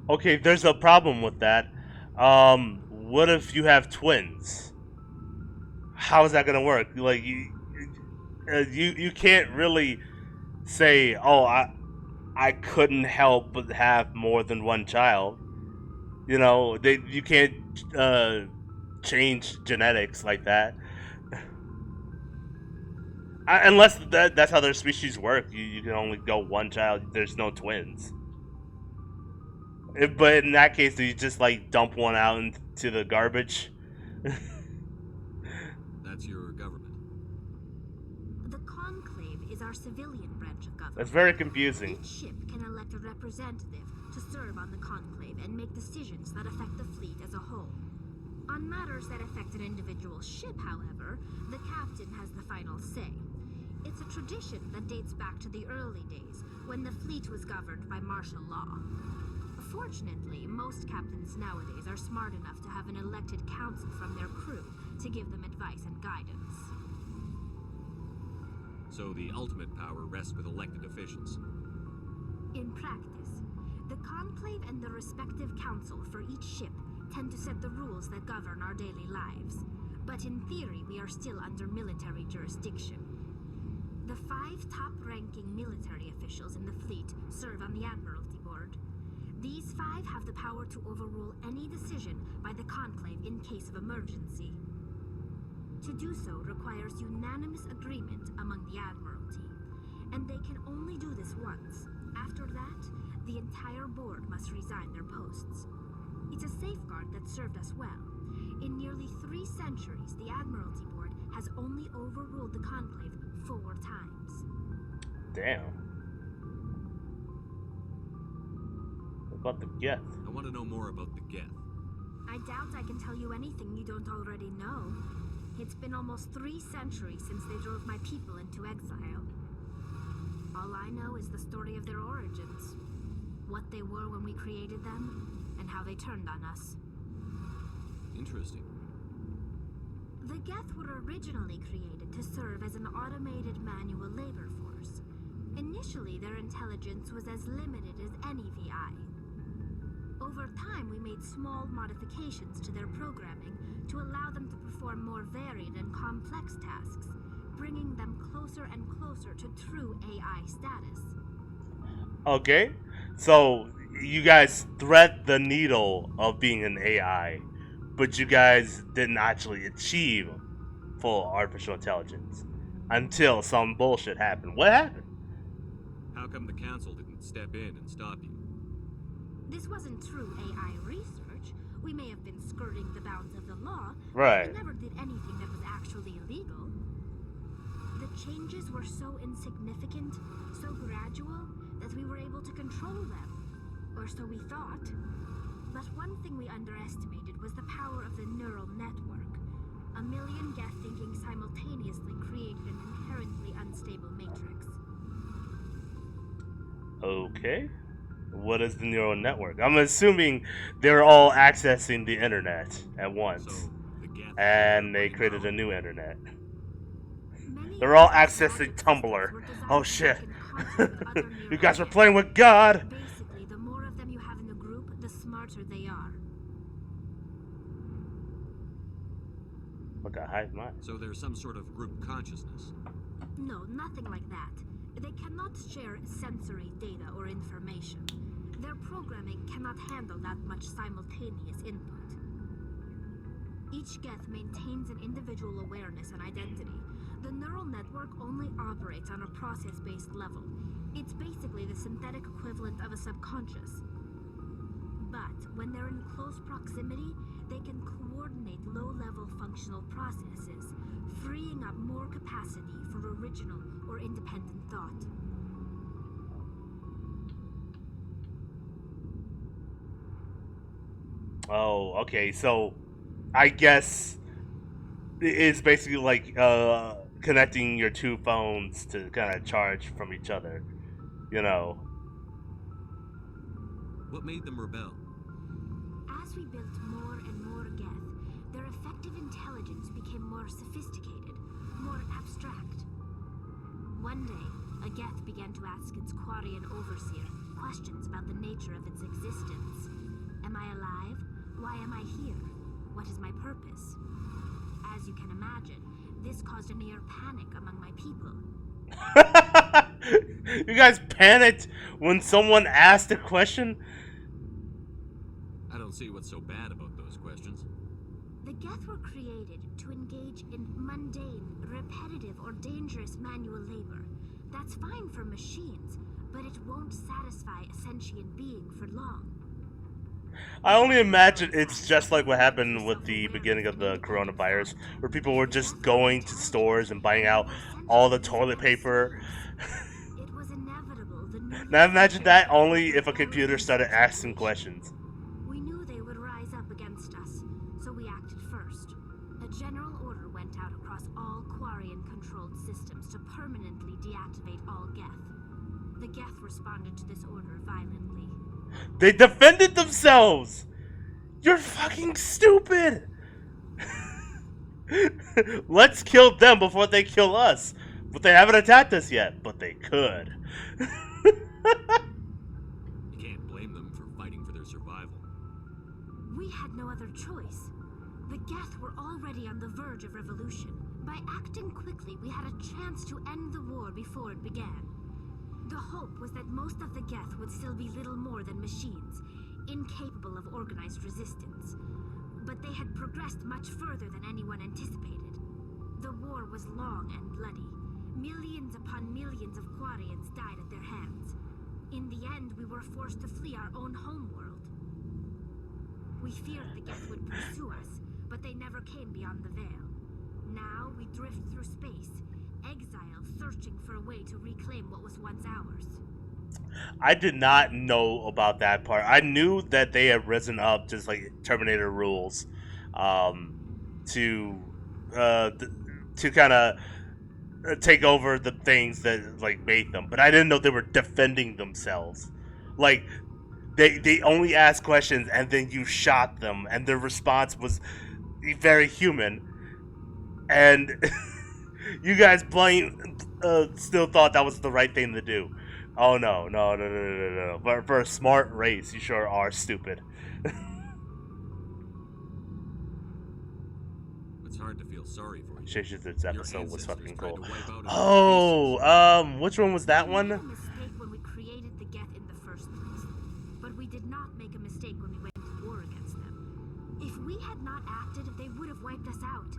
Okay, there's a problem with that. What if you have twins? How is that gonna work? Like you can't really say, oh, I couldn't help but have more than one child. You know, you can't change genetics like that. Unless that's how their species work. You can only go one child. There's no twins. But in that case, do you just like dump one out into the garbage? That's your government. The Conclave is our civilian branch of government. That's very confusing. Each ship can elect a representative to serve on the Conclave and make decisions that affect the fleet as a whole. On matters that affect an individual ship, however, the captain has the final say. It's a tradition that dates back to the early days, when the fleet was governed by martial law. Fortunately, most captains nowadays are smart enough to have an elected council from their crew to give them advice and guidance. So the ultimate power rests with elected officials. In practice, the Conclave and the respective council for each ship tend to set the rules that govern our daily lives. But in theory, we are still under military jurisdiction. The 5 top-ranking military officials in the fleet serve on the Admiralty Board. These 5 have the power to overrule any decision by the Conclave in case of emergency. To do so requires unanimous agreement among the Admiralty, and they can only do this once. After that, the entire board must resign their posts. It's a safeguard that served us well. In nearly 3 centuries, the Admiralty Board has only overruled the Conclave 4 times. Damn. What about the Geth? I want to know more about the Geth. I doubt I can tell you anything you don't already know. It's been almost 3 centuries since they drove my people into exile. All I know is the story of their origins. What they were when we created them, and how they turned on us. Interesting. The Geth were originally created to serve as an automated manual labor force. Initially, their intelligence was as limited as any VI. Over time, we made small modifications to their programming to allow them to perform more varied and complex tasks, bringing them closer and closer to true AI status. Okay, so you guys thread the needle of being an AI, but you guys didn't actually achieve full artificial intelligence until some bullshit happened. What happened? How come the council didn't step in and stop you? This wasn't true AI research. We may have been skirting the bounds of the law, Right. but we never did anything that was actually illegal. The changes were so insignificant, so gradual, that we were able to control them. Or so we thought. But one thing we underestimated was the power of the neural network. A million Geth thinking simultaneously created an inherently unstable matrix. Okay. What is the neural network? I'm assuming they're all accessing the internet at once. And they created a new internet. They're all accessing Tumblr. Oh shit. You guys were playing with God! Basically, the more of them you have in the group, the smarter they are. Look at hive mind. So there's some sort of group consciousness. No, nothing like that. They cannot share sensory data or information. Their programming cannot handle that much simultaneous input. Each Geth maintains an individual awareness and identity. The neural network only operates on a process-based level. It's basically the synthetic equivalent of a subconscious. But when they're in close proximity, they can coordinate low-level functional processes, freeing up more capacity for original or independent thought. Oh, okay, so I guess it's basically like connecting your two phones to kind of charge from each other, you know. What made them rebel? As we built more and more Geth, their effective intelligence became more sophisticated, more abstract. One day, a Geth began to ask its Quarian overseer questions about the nature of its existence. Am I alive? Why am I here? What is my purpose? As you can imagine, this caused a near panic among my people. You guys panicked when someone asked a question? I don't see what's so bad about those questions. The Geth were created to engage in mundane, repetitive, or dangerous manual labor. That's fine for machines, but it won't satisfy a sentient being for long. I only imagine it's just like what happened with the beginning of the coronavirus, where people were just going to stores and buying out all the toilet paper. It was inevitable. Now imagine that only if a computer started asking questions. We knew they would rise up against us, so we acted first. A general order went out across all Quarian-controlled systems to permanently deactivate all Geth. The Geth responded to this order violently. They defended themselves! You're fucking stupid! Let's kill them before they kill us. But they haven't attacked us yet, but they could. You can't blame them for fighting for their survival. We had no other choice. The Geth were already on the verge of revolution. By acting quickly, we had a chance to end the war before it began. The hope was that most of the Geth would still be little more than machines, incapable of organized resistance. But they had progressed much further than anyone anticipated. The war was long and bloody. Millions upon millions of Quarians died at their hands. In the end, we were forced to flee our own homeworld. We feared the Geth would pursue us, but they never came beyond the veil. Now we drift through space, exile, searching for a way to reclaim what was once ours. I did not know about that part. I knew that they had risen up, just like Terminator rules, to kind of take over the things that like made them. But I didn't know they were defending themselves. Like they only asked questions and then you shot them, and their response was very human. And you guys still thought that was the right thing to do. Oh no. But for a smart race, you sure are stupid. It's hard to feel sorry for you. This episode was fucking cool. Tried to wipe out Oh, which one was that one? Mistake when we created the Geth we had not acted, they would have wiped us out.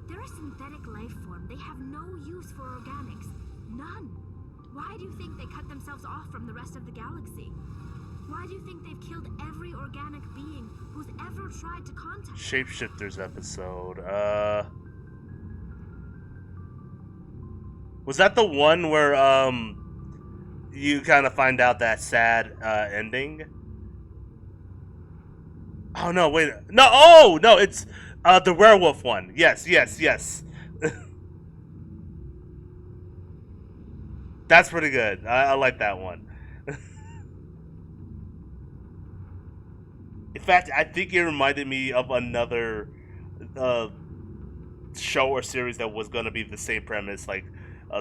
They're a synthetic life form. They have no use for organics. None. Why do you think they cut themselves off from the rest of the galaxy? Why do you think they've killed every organic being who's ever tried to contact them? Shapeshifters episode. Was that the one where you kind of find out that sad ending? Oh no, wait. No, oh no, it's the werewolf one. Yes. That's pretty good. I like that one. In fact, I think it reminded me of another show or series that was going to be the same premise. Like,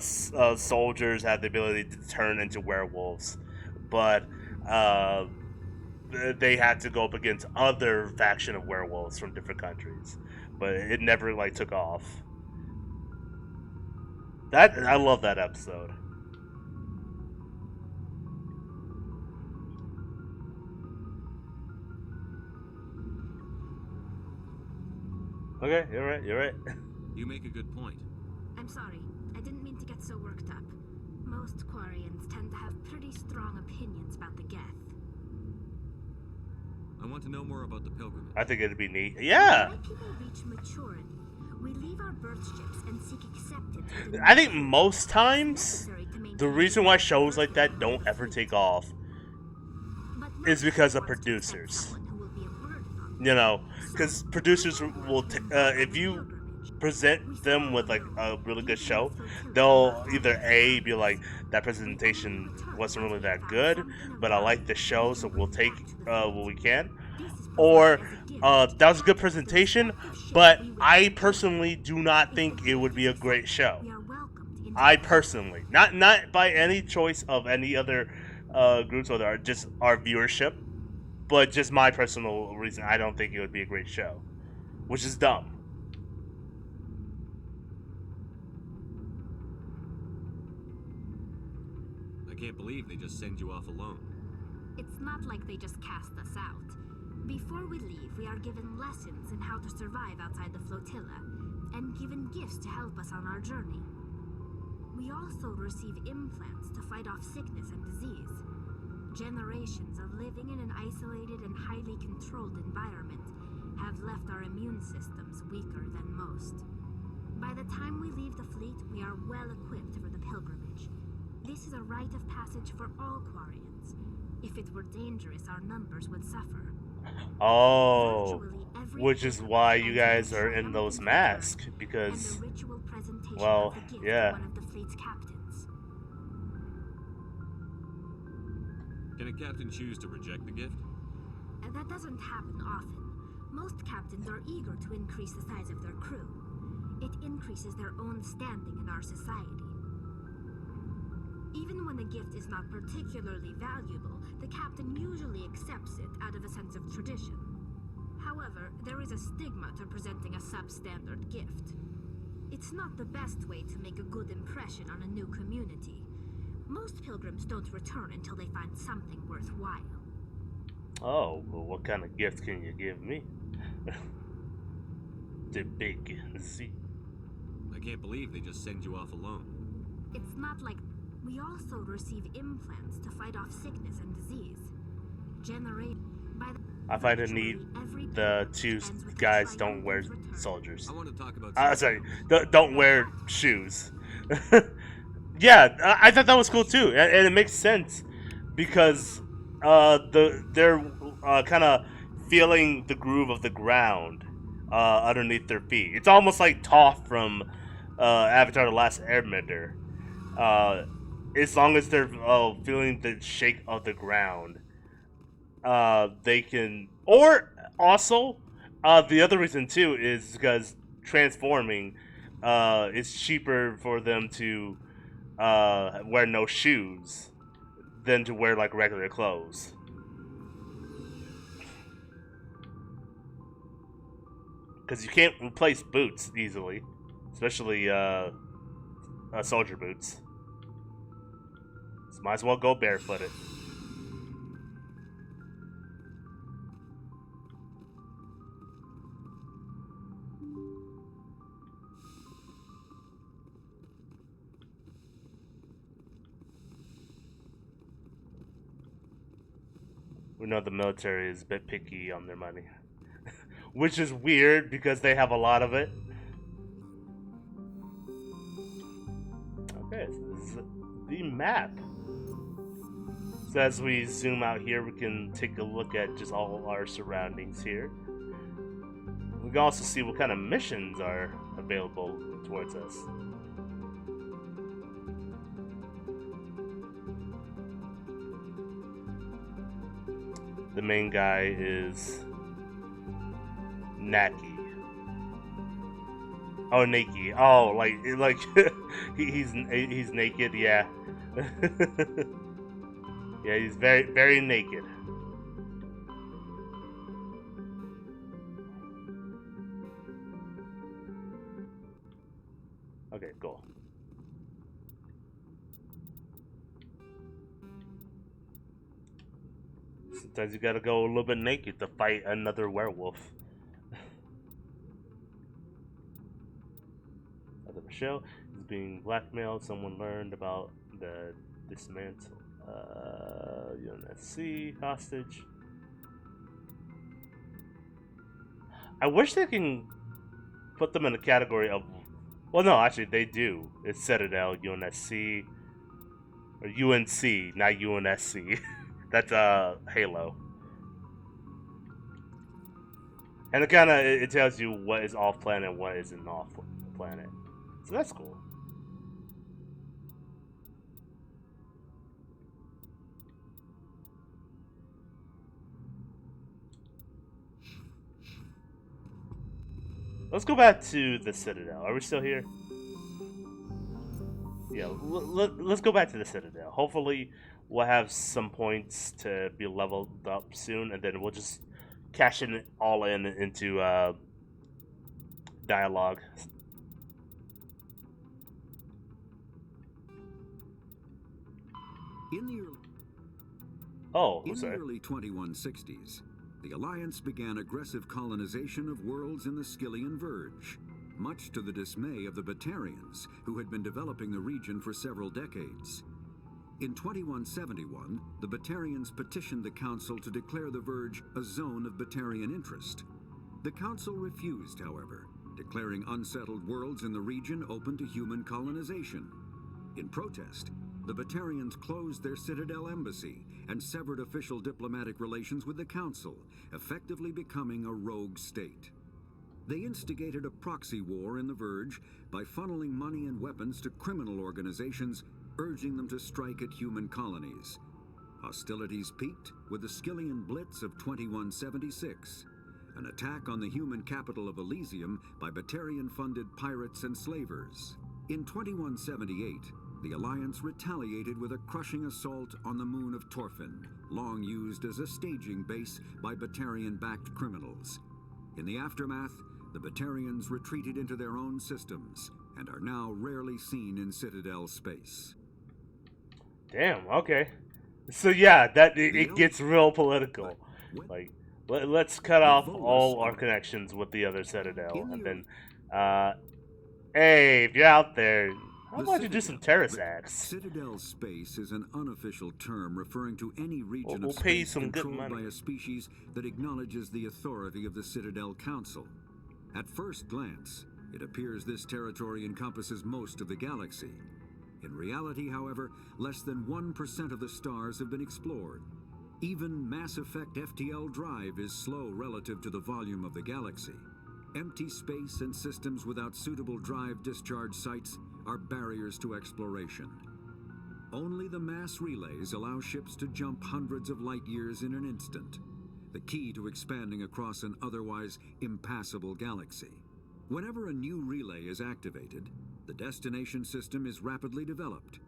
soldiers have the ability to turn into werewolves, but they had to go up against other faction of werewolves from different countries. But it never like took off. I love that episode. Okay, you're right. You make a good point. I'm sorry. I didn't mean to get so worked up. Most Quarians tend to have pretty strong opinions about the Geth. I want to know more about the pilgrimage. I think it'd be neat. Yeah. When people reach maturity, we leave our birth ships and seek acceptance. I think most times the reason why shows like that don't ever take off is because of producers. You know, because producers will, if you present them with like a really good show, they'll either A, be like, that presentation wasn't really that good, but I like the show, so we'll take what we can, or that was a good presentation, but I personally do not think it would be a great show. I personally, not by any choice of any other groups or just our viewership, but just my personal reason, I don't think it would be a great show, which is dumb. I can't believe they just send you off alone. It's not like they just cast us out. Before we leave, we are given lessons in how to survive outside the flotilla, and given gifts to help us on our journey. We also receive implants to fight off sickness and disease. Generations of living in an isolated and highly controlled environment have left our immune systems weaker than most. By the time we leave the fleet, we are well equipped for the pilgrimage. This is a rite of passage for all Quarians. If it were dangerous, our numbers would suffer. Oh, which is why you guys are in those masks, because, well, yeah. Can a captain choose to reject the gift? That doesn't happen often. Most captains are eager to increase the size of their crew. It increases their own standing in our society. Even when the gift is not particularly valuable, the captain usually accepts it out of a sense of tradition. However, there is a stigma to presenting a substandard gift. It's not the best way to make a good impression on a new community. Most pilgrims don't return until they find something worthwhile. Oh, well, what kind of gift can you give me? The big Z. I can't believe they just send you off alone. It's not like we also receive implants to fight off sickness and disease. I find it neat the two guys don't wear soldiers. I want to talk about. Sorry, don't wear shoes. Yeah, I thought that was cool too, and it makes sense because they're kind of feeling the groove of the ground underneath their feet. It's almost like Toph from Avatar: The Last Airbender. As long as they're feeling the shake of the ground, they can. Or also, the other reason too is because transforming is cheaper for them to wear no shoes than to wear like regular clothes. Because you can't replace boots easily, especially soldier boots. So might as well go barefooted. We know the military is a bit picky on their money. Which is weird because they have a lot of it. Okay, so this is the map. So as we zoom out here, we can take a look at just all our surroundings here. We can also see what kind of missions are available towards us. The main guy is Naki. Oh, Naki. Oh, like he's naked. Yeah. Yeah, he's very naked. Okay, cool. Sometimes you gotta go a little bit naked to fight another werewolf. Other Michelle is being blackmailed. Someone learned about the dismantle. UNSC hostage. I wish they can put them in the category of. Well, no, actually they do. It's Citadel, UNSC, or UNC, not UNSC. That's Halo. And it kind of it tells you what is off planet and what isn't off planet. So that's cool. Let's go back to the Citadel. Are we still here? Yeah, let's go back to the Citadel. Hopefully, we'll have some points to be leveled up soon, and then we'll just cash it all into dialogue. In the early 2160s, the Alliance began aggressive colonization of worlds in the Skyllian Verge, much to the dismay of the Batarians, who had been developing the region for several decades. In 2171, the Batarians petitioned the Council to declare the Verge a zone of Batarian interest. The Council refused, however, declaring unsettled worlds in the region open to human colonization. In protest, the Batarians closed their Citadel embassy and severed official diplomatic relations with the Council, effectively becoming a rogue state. They instigated a proxy war in the Verge by funneling money and weapons to criminal organizations, urging them to strike at human colonies. Hostilities peaked with the Skyllian Blitz of 2176, an attack on the human capital of Elysium by Batarian-funded pirates and slavers. In 2178, the Alliance retaliated with a crushing assault on the moon of Torfin, long used as a staging base by Batarian-backed criminals. In the aftermath, the Batarians retreated into their own systems and are now rarely seen in Citadel space. Damn, okay. So yeah, it gets real political. Like, let's cut off all our connections with the other Citadel, and then, hey, if you're out there, how about you do some terrorist acts? Citadel space is an unofficial term referring to any region we'll of pay you space some good controlled money by a species that acknowledges the authority of the Citadel Council. At first glance, it appears this territory encompasses most of the galaxy. In reality, however, less than 1% of the stars have been explored. Even Mass Effect FTL drive is slow relative to the volume of the galaxy. Empty space and systems without suitable drive discharge sites are barriers to exploration. Only the mass relays allow ships to jump hundreds of light years in an instant, the key to expanding across an otherwise impassable galaxy. Whenever a new relay is activated, the destination system is rapidly developed.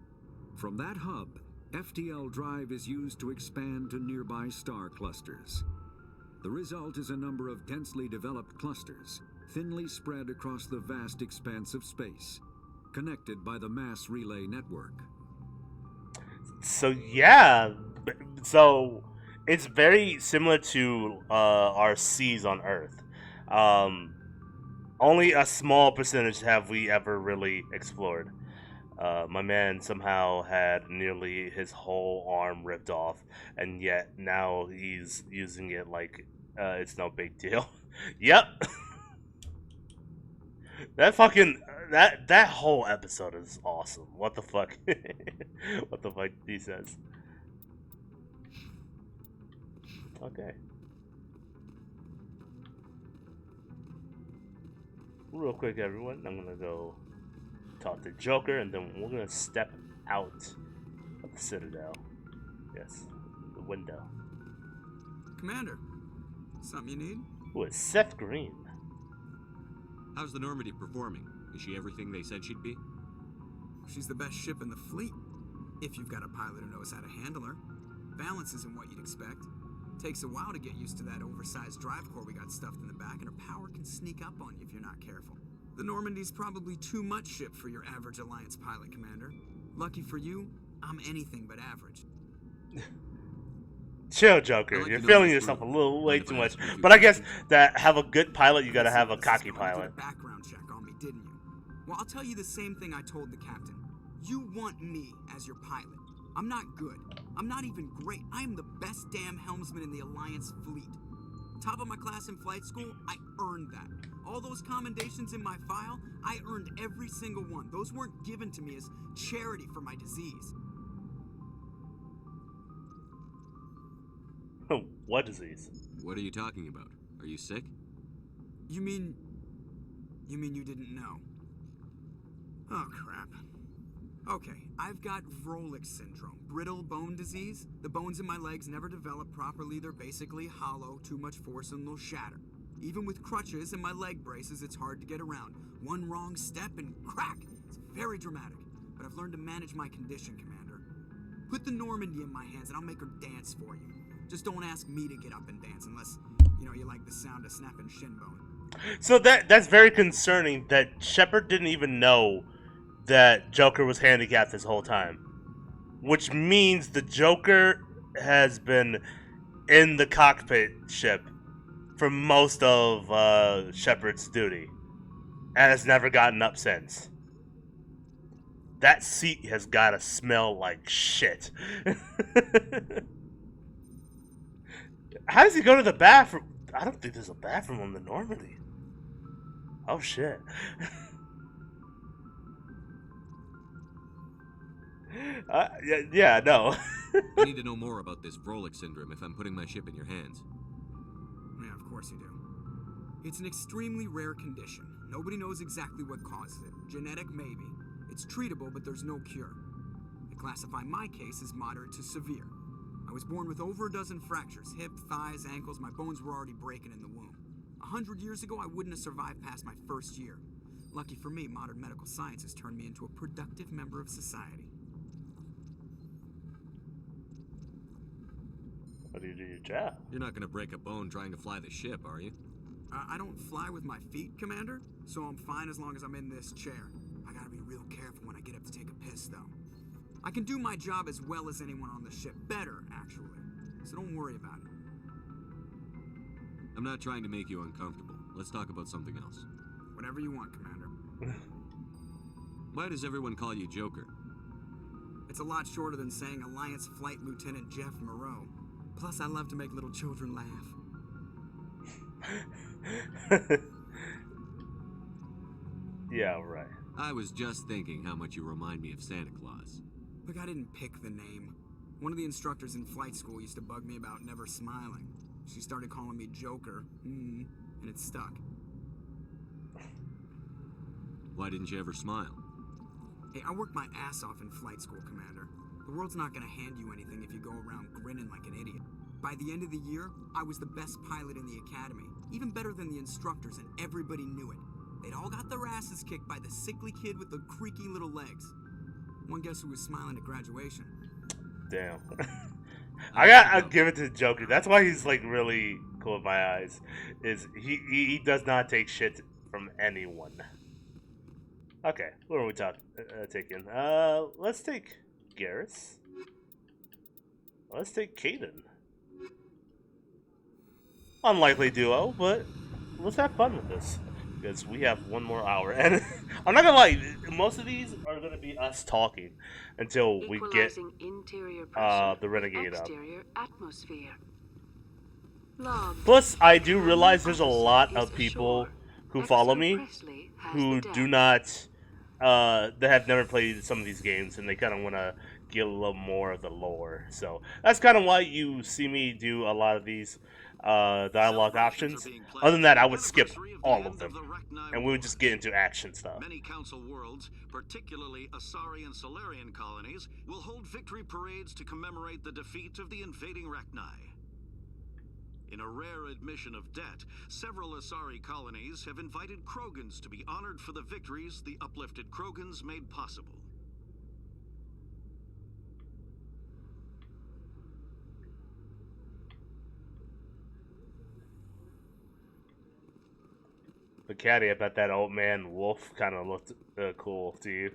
From that hub, FTL drive is used to expand to nearby star clusters. The result is a number of densely developed clusters, thinly spread across the vast expanse of space, connected by the mass relay network. So yeah, so it's very similar to our seas on Earth. Only a small percentage have we ever really explored. My man somehow had nearly his whole arm ripped off, and yet now he's using it like it's no big deal. Yep. That fucking that whole episode is awesome. What the fuck? What the fuck he says. Okay. Real quick, everyone. I'm gonna go talk to Joker, and then we're gonna step out of the Citadel. Yes, the window. Commander, something you need? Who is Seth Green? How's the Normandy performing? Is she everything they said she'd be? She's the best ship in the fleet, if you've got a pilot who knows how to handle her. Balance isn't what you'd expect. Takes a while to get used to that oversized drive core we got stuffed in the back, and her power can sneak up on you if you're not careful. The Normandy's probably too much ship for your average Alliance pilot, Commander. Lucky for you, I'm anything but average. Chill, Joker. You're feeling yourself a little way too much. But I guess that have a good pilot, you gotta have a cocky pilot. You did a background check on me, didn't you? Well, I'll tell you the same thing I told the captain. You want me as your pilot. I'm not good. I'm not even great. I am the best damn helmsman in the Alliance fleet. Top of my class in flight school, I earned that. All those commendations in my file, I earned every single one. Those weren't given to me as charity for my disease. What disease? What are you talking about? Are you sick? You mean you didn't know? Oh, crap. Okay, I've got Vrolik syndrome, brittle bone disease. The bones in my legs never develop properly. They're basically hollow, too much force and they'll shatter. Even with crutches and my leg braces, it's hard to get around. One wrong step and crack. It's very dramatic, but I've learned to manage my condition, Commander. Put the Normandy in my hands and I'll make her dance for you. Just don't ask me to get up and dance unless, you like the sound of snapping shin bone. So that's very concerning that Shepard didn't even know that Joker was handicapped this whole time. Which means the Joker has been in the cockpit ship for most of Shepard's duty. And has never gotten up since. That seat has gotta smell like shit. How does he go to the bathroom? I don't think there's a bathroom on the Normandy. Oh shit. Yeah, no. I need to know more about this Vrolik syndrome if I'm putting my ship in your hands. Yeah, of course you do. It's an extremely rare condition. Nobody knows exactly what causes it. Genetic, maybe. It's treatable, but there's no cure. They classify my case as moderate to severe. I was born with over a dozen fractures, hip, thighs, ankles. My bones were already breaking in the womb. 100 years ago, I wouldn't have survived past my first year. Lucky for me, modern medical science has turned me into a productive member of society. How do you do your job? You're not gonna break a bone trying to fly the ship, are you? I don't fly with my feet, Commander, so I'm fine as long as I'm in this chair. I gotta be real careful when I get up to take a piss, though. I can do my job as well as anyone on the ship. Better, actually. So don't worry about it. I'm not trying to make you uncomfortable. Let's talk about something else. Whatever you want, Commander. Why does everyone call you Joker? It's a lot shorter than saying Alliance Flight Lieutenant Jeff Moreau. Plus, I love to make little children laugh. Yeah, right. I was just thinking how much you remind me of Santa Claus. Look, I didn't pick the name. One of the instructors in flight school used to bug me about never smiling. She started calling me Joker, and it stuck. Why didn't you ever smile? Hey, I worked my ass off in flight school, Commander. The world's not gonna hand you anything if you go around grinning like an idiot. By the end of the year, I was the best pilot in the academy, even better than the instructors, and everybody knew it. They'd all got their asses kicked by the sickly kid with the creaky little legs. One guess who was smiling at graduation? Damn. I'll give it to Joker. That's why he's like really cool in my eyes. Is he does not take shit from anyone. Okay, what are we taking? Let's take Garrus. Let's take Caden. Unlikely duo, but let's have fun with this. because we have one more hour, and I'm not gonna lie, most of these are gonna be us talking until we get Equalizing interior pressure the renegade up. exterior atmosphere. Log. Plus, I do realize Commanding there's a lot officer of is people ashore. who follow XO me Presley has who the do data. not, that have never played some of these games, and they kind of want to get a little more of the lore. So that's kind of why you see me do a lot of these dialogue options. Other than that, I would skip all of them, and we would just get into action stuff. Many council worlds, particularly Asari and Solarian colonies, will hold victory parades to commemorate the defeat of the invading Rachni. In a rare admission of debt, several Asari colonies have invited Krogans to be honored for the victories the uplifted Krogans made possible. But Caddy, I bet that old man wolf kind of looked cool to you.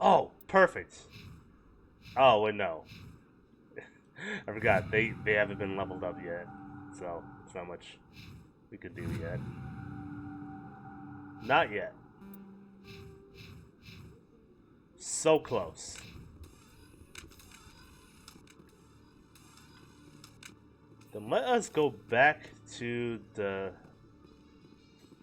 Oh, perfect. Oh, wait, no. I forgot, they haven't been leveled up yet, so there's not much we could do yet. Not yet. So close. Then let us go back to the...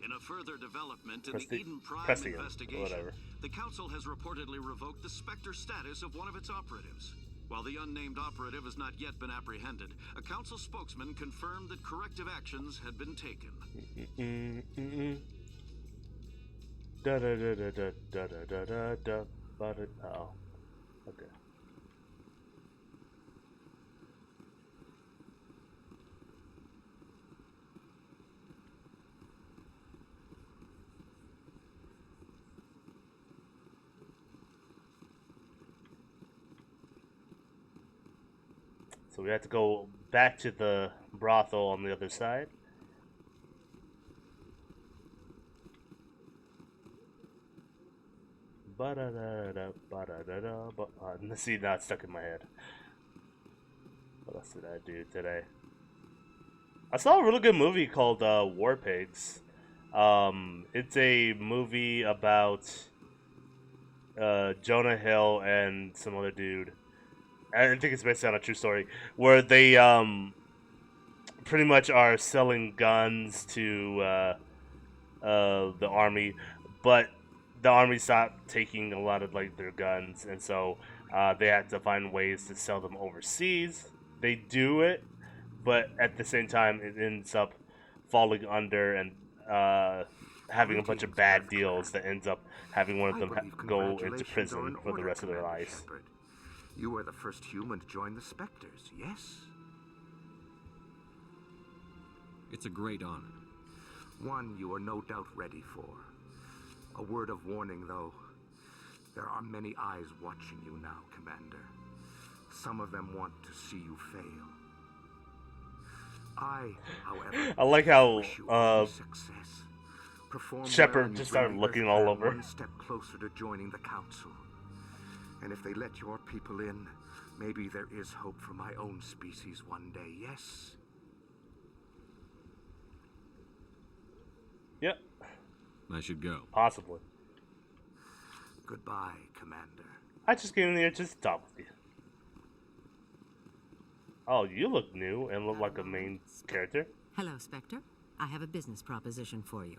In a further development in the Eden Prime investigation, the Council has reportedly revoked the Spectre status of one of its operatives. While the unnamed operative has not yet been apprehended, a Council spokesman confirmed that corrective actions had been taken. Oh, okay. So we have to go back to the brothel on the other side. See, now it's stuck in my head. What else did I do today? I saw a really good movie called War Pigs. It's a movie about Jonah Hill and some other dude. I think it's based on a true story, where they pretty much are selling guns to the army, but the army stopped taking a lot of like their guns, and so they had to find ways to sell them overseas. They do it, but at the same time, it ends up falling under and having a bunch of bad deals that ends up having one of them go into prison for the rest of their lives. You were the first human to join the Spectres, yes? It's a great honor. One you are no doubt ready for. A word of warning, though. There are many eyes watching you now, Commander. Some of them want to see you fail. I, however, I like how success. Perform Shepard well just and started bring looking Earth all Clan over. one step closer to joining the Council. And if they let your people in, maybe there is hope for my own species one day, yes? Yep. I should go. Possibly. Goodbye, Commander. I just came in here just to talk with you. Oh, you look new and look like a main character. Hello, Spectre. I have a business proposition for you.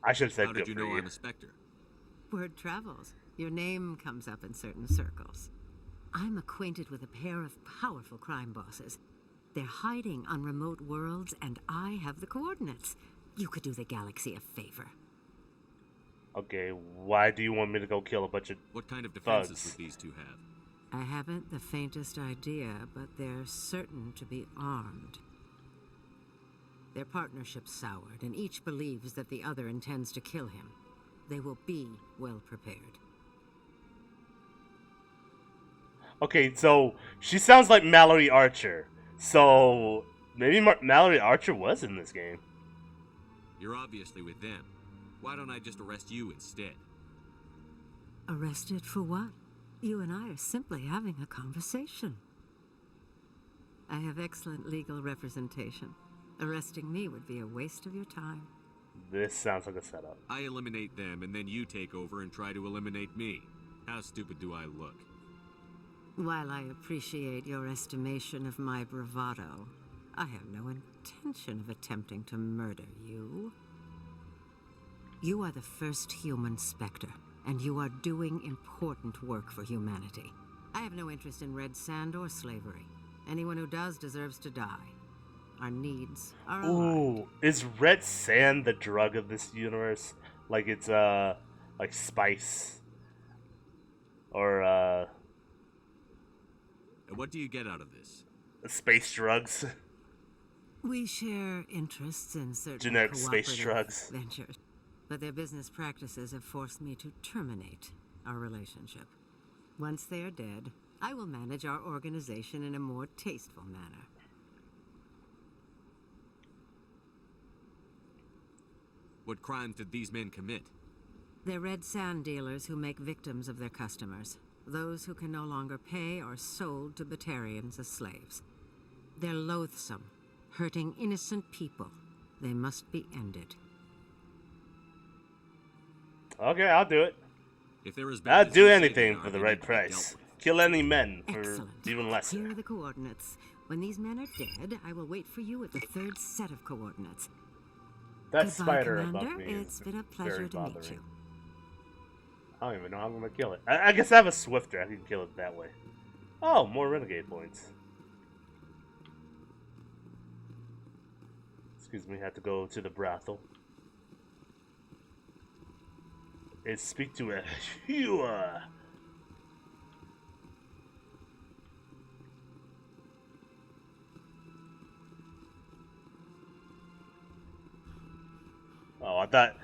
I should have said How good did you for know you. I'm a Spectre? Word travels. Your name comes up in certain circles. I'm acquainted with a pair of powerful crime bosses. They're hiding on remote worlds, and I have the coordinates. You could do the galaxy a favor. Okay, why do you want me to go kill a bunch of What kind of defenses thugs? would these two have? I haven't the faintest idea, but they're certain to be armed. Their partnership's soured, and each believes that the other intends to kill him. They will be well prepared. Okay, so she sounds like Mallory Archer. So maybe Mallory Archer was in this game. You're obviously with them. Why don't I just arrest you instead? Arrested for what? You and I are simply having a conversation. I have excellent legal representation. Arresting me would be a waste of your time. This sounds like a setup. I eliminate them, and then you take over and try to eliminate me. How stupid do I look? While I appreciate your estimation of my bravado, I have no intention of attempting to murder you. You are the first human Spectre, and you are doing important work for humanity. I have no interest in red sand or slavery. Anyone who does deserves to die. Our needs are aligned. Ooh, is red sand the drug of this universe? Like it's like spice, or And what do you get out of this? space drugs? We share interests in certain Generic space cooperative drugs. ventures, but their business practices have forced me to terminate our relationship. Once they are dead, I will manage our organization in a more tasteful manner. What crimes did these men commit? They're red sand dealers who make victims of their customers. Those who can no longer pay are sold to Batarians as slaves. They're loathsome, hurting innocent people. They must be ended. Okay, I'll do it. If there is I'll business do you say anything they for are, the they right need to be price. dealt with. Kill any men for Excellent. even lesser. Here are the coordinates. When these men are dead, I will wait for you at the third set of coordinates. That Goodbye, spider Commander. above me It's is been a pleasure very to meet bothering. you. I don't even know how I'm gonna kill it. I guess I have a swifter. I can kill it that way. Oh, more renegade points. Excuse me, had to go to the brothel. And speak to a Hua. Oh, I thought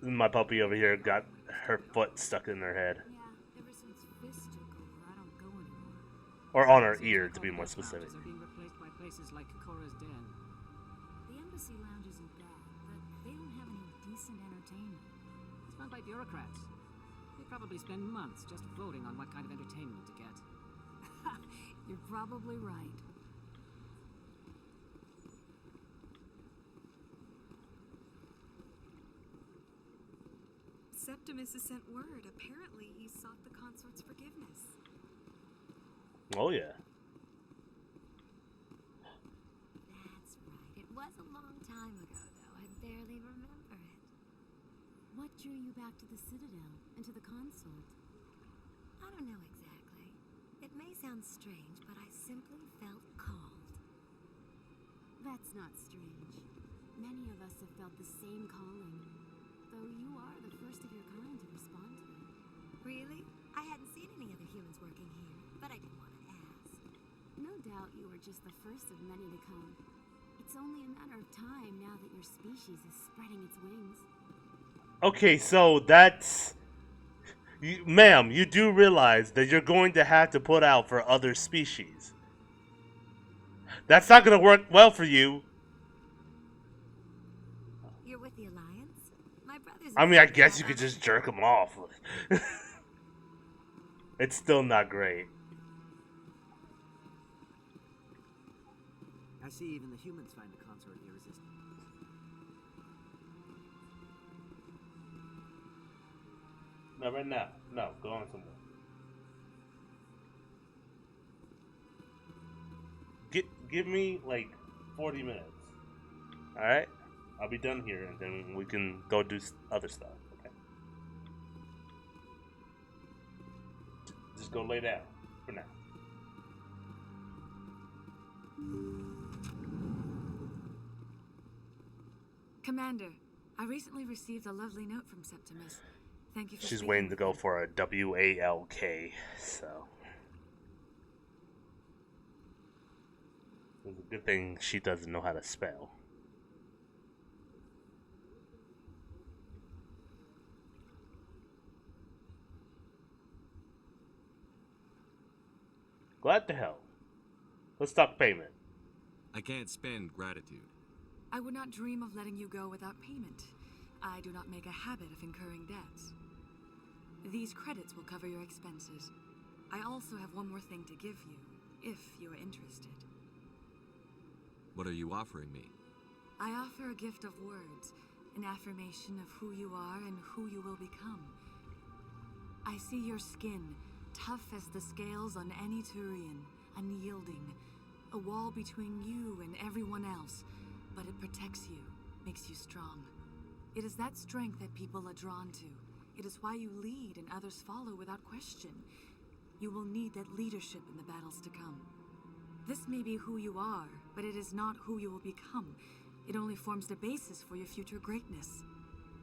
my puppy over here got her foot stuck in her head. Yeah, ever since Fisk took over, I don't go anymore. Or on her ear, to be more specific. Are being replaced by places like Cora's Den. The Embassy Lounge isn't bad, but they don't have any decent entertainment. It's run by bureaucrats. They probably spend months just voting on what kind of entertainment to get. You're probably right. Septimus has sent word. Apparently, he sought the consort's forgiveness. Oh, yeah. That's right. It was a long time ago, though. I barely remember it. What drew you back to the Citadel and to the consort? I don't know exactly. It may sound strange, but I simply felt called. That's not strange. Many of us have felt the same calling, though you are the first of your kind to respond to it. Really? I hadn't seen any other humans working here, but I didn't want to ask. No doubt you are just the first of many to come. It's only a matter of time now that your species is spreading its wings. Okay, so that's... Ma'am, you do realize that you're going to have to put out for other species. That's not going to work well for you. You're with the Alliance? My brother's... I mean, I guess you could just jerk them off. It's still not great. I see even the humans find the consort irresistible. No, right now. No, go on somewhere. Give me like 40 minutes. Alright? I'll be done here and then we can go do other stuff, okay? Just go lay down for now. Commander, I recently received a lovely note from Septimus. Thank you for She's speaking waiting to with go me. for a WALK, so. It's a good thing she doesn't know how to spell. Glad to help. Let's talk payment. I can't spend gratitude. I would not dream of letting you go without payment. I do not make a habit of incurring debts. These credits will cover your expenses. I also have one more thing to give you, if you're interested. What are you offering me? I offer a gift of words, an affirmation of who you are and who you will become. I see your skin, tough as the scales on any Turian, unyielding, a wall between you and everyone else, but it protects you, makes you strong. It is that strength that people are drawn to. It is why you lead and others follow without question. You will need that leadership in the battles to come. This may be who you are, but it is not who you will become. It only forms the basis for your future greatness.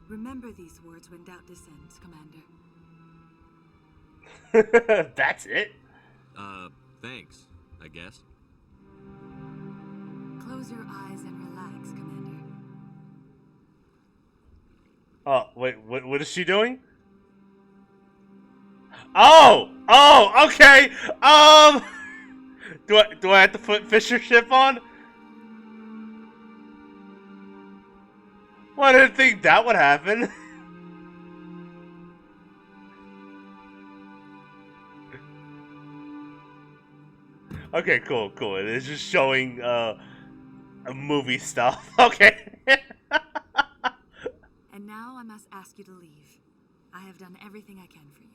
Remember these words when doubt descends, Commander. That's it? Thanks, I guess. Close your eyes and relax, Commander. Oh, wait, what is she doing? Oh, okay. Do I have to put Fisher ship on? Well, I didn't think that would happen. Okay, cool. It is just showing movie stuff. Okay. And now I must ask you to leave. I have done everything I can for you.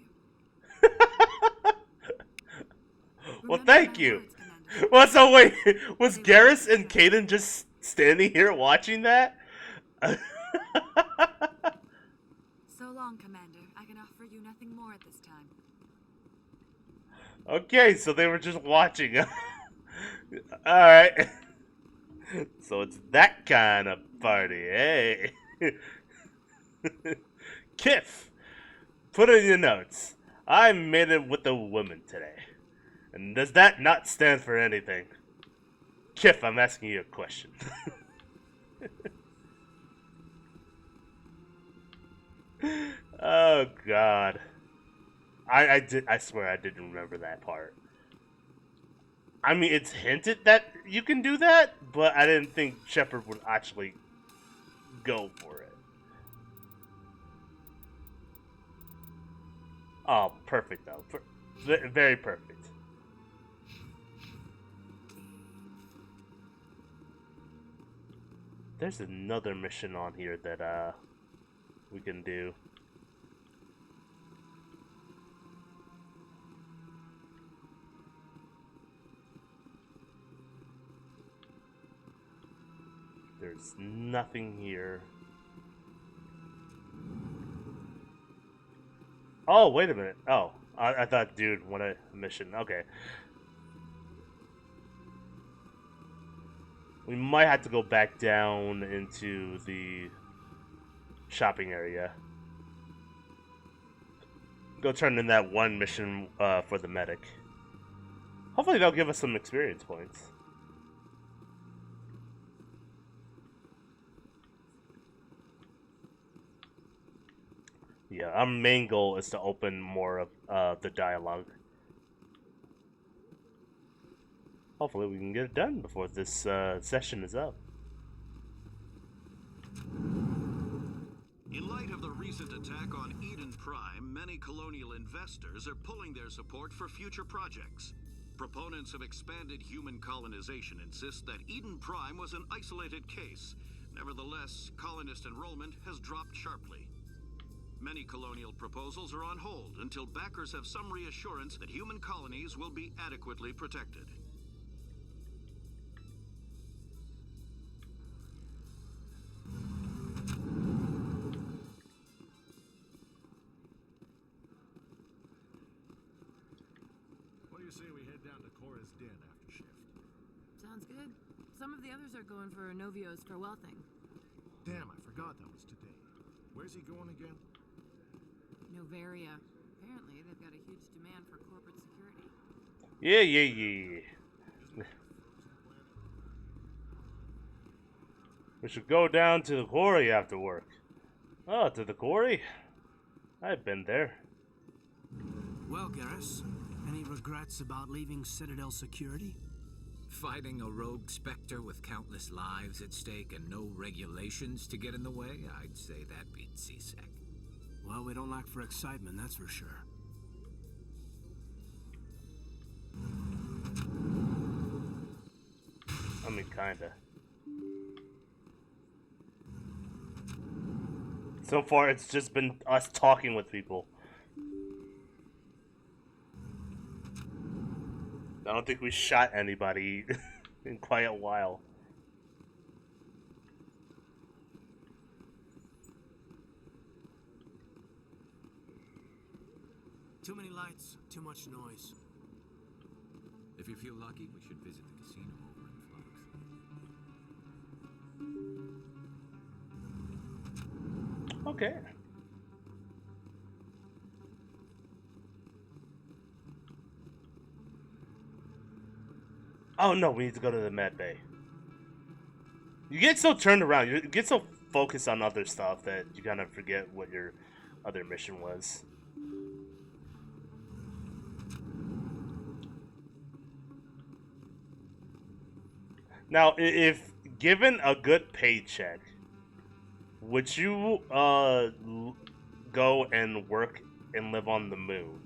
Well, thank you. Well, so wait, was Garrus and Kaden just standing here watching that? So long, Commander. I can offer you nothing more at this time. Okay, so they were just watching. Alright. So it's that kind of party, hey? Kif, put in your notes. I made it with a woman today. And does that not stand for anything? Kif, I'm asking you a question. Oh God. I swear I didn't remember that part. I mean, it's hinted that you can do that, but I didn't think Shepard would actually go for it. Oh, perfect though. Very perfect. There's another mission on here that we can do. There's nothing here. Oh, wait a minute. Oh, I thought dude wanted a mission. Okay. We might have to go back down into the shopping area. Go turn in that one mission for the medic. Hopefully they'll give us some experience points. Yeah, our main goal is to open more of the dialogue. Hopefully we can get it done before this session is up. In light of the recent attack on Eden Prime, many colonial investors are pulling their support for future projects. Proponents of expanded human colonization insist that Eden Prime was an isolated case. Nevertheless, colonist enrollment has dropped sharply. Many colonial proposals are on hold until backers have some reassurance that human colonies will be adequately protected. What do you say we head down to Cora's Den after shift? Sounds good. Some of the others are going for Novio's farewell thing. Damn, I forgot that was today. Where's he going again? Novaria. Apparently, they've got a huge demand for corporate security. Yeah. We should go down to the quarry after work. Oh, to the quarry? I've been there. Well, Garrus, any regrets about leaving Citadel security? Fighting a rogue specter with countless lives at stake and no regulations to get in the way? I'd say that beats CSEC. Well, we don't lack for excitement, that's for sure. I mean, kinda. So far, it's just been us talking with people. I don't think we shot anybody in quite a while. Too many lights, too much noise. If you feel lucky, we should visit the casino over in Flux. Okay. Oh no, we need to go to the med bay. You get so turned around, you get so focused on other stuff that you kind of forget what your other mission was. Now, if given a good paycheck, would you go and work and live on the moon?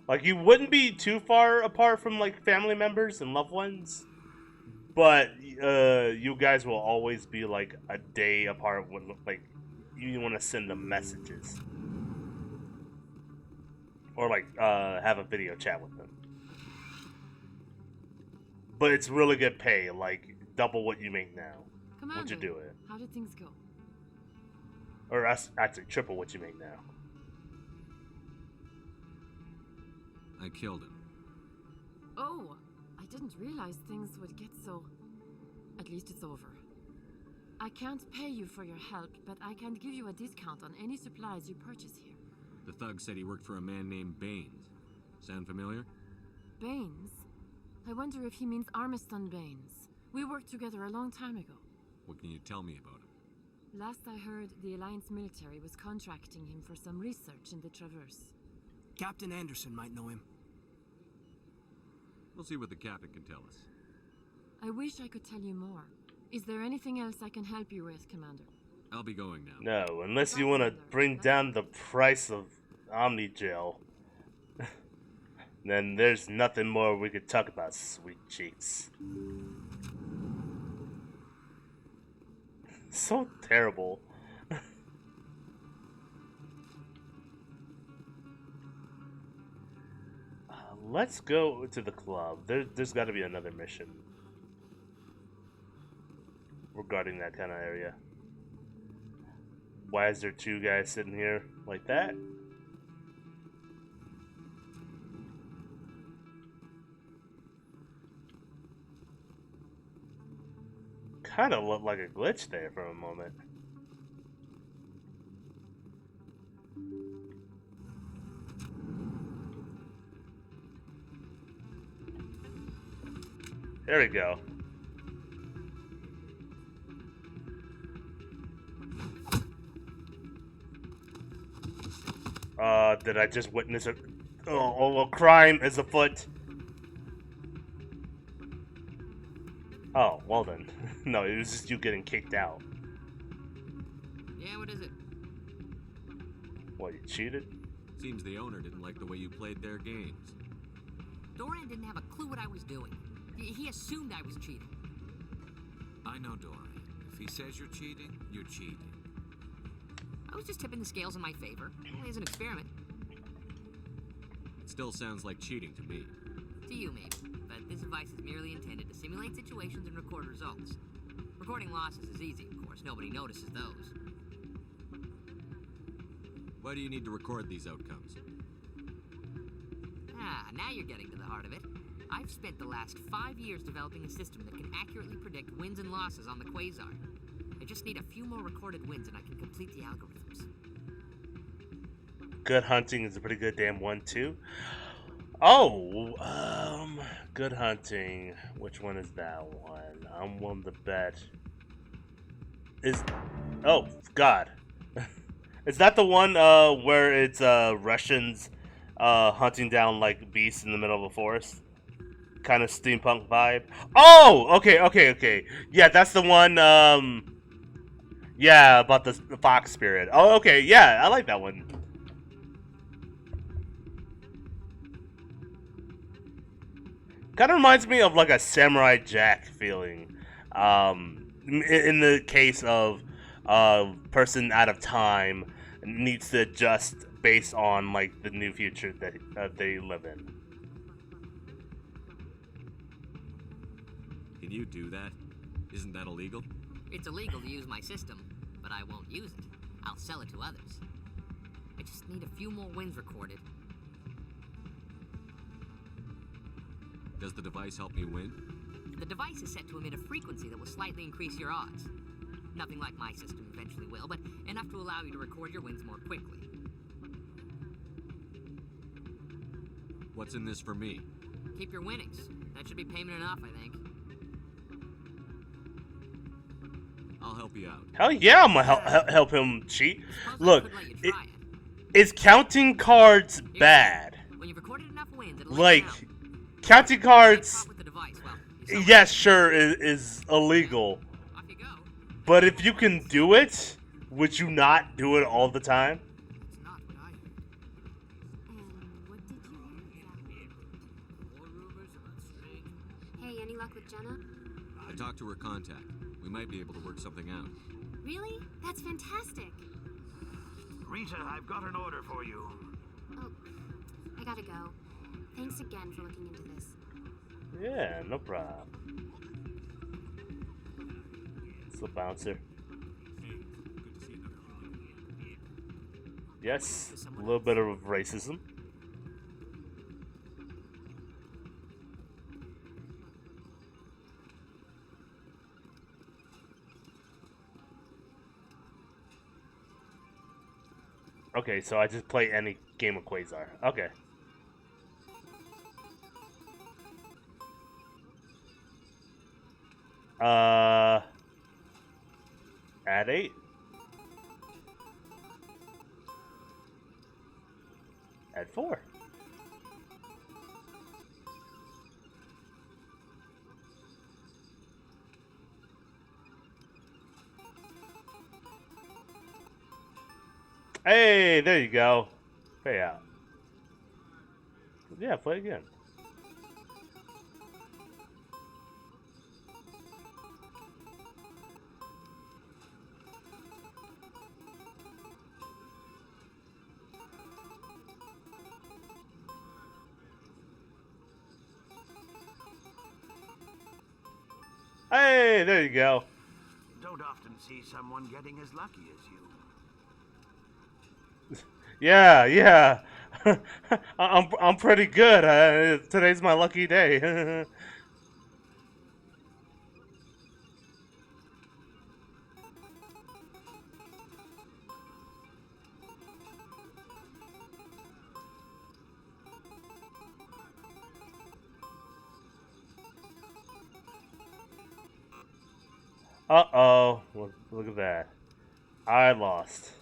Like, you wouldn't be too far apart from like family members and loved ones, but you guys will always be like a day apart when like you want to send them messages or like have a video chat with them. But it's really good pay, like double what you make now. Commander, Would you do it? How did things go? Or actually triple what you make now. I killed him. Oh, I didn't realize things would get so... At least it's over. I can't pay you for your help, but I can give you a discount on any supplies you purchase here. The thug said he worked for a man named Baines. Sound familiar? Baines? I wonder if he means Armiston Baines. We worked together a long time ago. What can you tell me about him? Last I heard, the Alliance military was contracting him for some research in the Traverse. Captain Anderson might know him. We'll see what the captain can tell us. I wish I could tell you more. Is there anything else I can help you with, Commander? I'll be going now. No, unless you want to bring down the price of Omnigel. Then there's nothing more we could talk about, sweet cheeks. So terrible. Let's go to the club. There's got to be another mission regarding that kind of area. Why is there two guys sitting here like that? Kind of looked like a glitch there for a moment. There we go. Did I just witness a crime is afoot? Oh, well then. No, it was just you getting kicked out. Yeah, what is it? What, you cheated? Seems the owner didn't like the way you played their games. Doran didn't have a clue what I was doing. He assumed I was cheating. I know Doran. If he says you're cheating, you're cheating. I was just tipping the scales in my favor. Only as an experiment. It still sounds like cheating to me. To you, maybe. But this device is merely intended to simulate situations and record results. Recording losses is easy, of course. Nobody notices those. Why do you need to record these outcomes? Ah, now you're getting to the heart of it. I've spent the last 5 years developing a system that can accurately predict wins and losses on the Quasar. I just need a few more recorded wins and I can complete the algorithms. Good hunting is a pretty good damn one too. Oh, good hunting. Which one is that one? I'm willing to bet. Oh God, is that the one where it's Russians hunting down like beasts in the middle of a forest? Kind of steampunk vibe. Oh, okay. Yeah, that's the one. Yeah, about the fox spirit. Oh, okay. Yeah, I like that one. Kind of reminds me of like a Samurai Jack feeling. In the case of a person out of time needs to adjust based on like the new future that they live in. Can you do that? Isn't that illegal? It's illegal to use my system, but I won't use it. I'll sell it to others. I just need a few more wins recorded. Does the device help me win? The device is set to emit a frequency that will slightly increase your odds. Nothing like my system eventually will, but enough to allow you to record your wins more quickly. What's in this for me? Keep your winnings. That should be payment enough, I think. I'll help you out. Hell yeah, I'm gonna help him cheat. Look, is counting cards bad? When you've recorded enough wins, like, counting cards, yes, sure, is illegal. But if you can do it, would you not do it all the time? Hey, any luck with Jenna? I talked to her contact. We might be able to work something out. Really? That's fantastic. Rita, I've got an order for you. Oh, I gotta go. Thanks again for looking into this. Yeah, no problem. It's a bouncer. Yes, a little bit of racism. Okay, so I just play any game of Quasar. Okay. Add 8. Add 4. Hey, there you go. Pay out. Yeah, play again. Hey, there you go. Don't often see someone getting as lucky as you. Yeah. I'm pretty good. Today's my lucky day. Uh-oh. Look at that. I lost.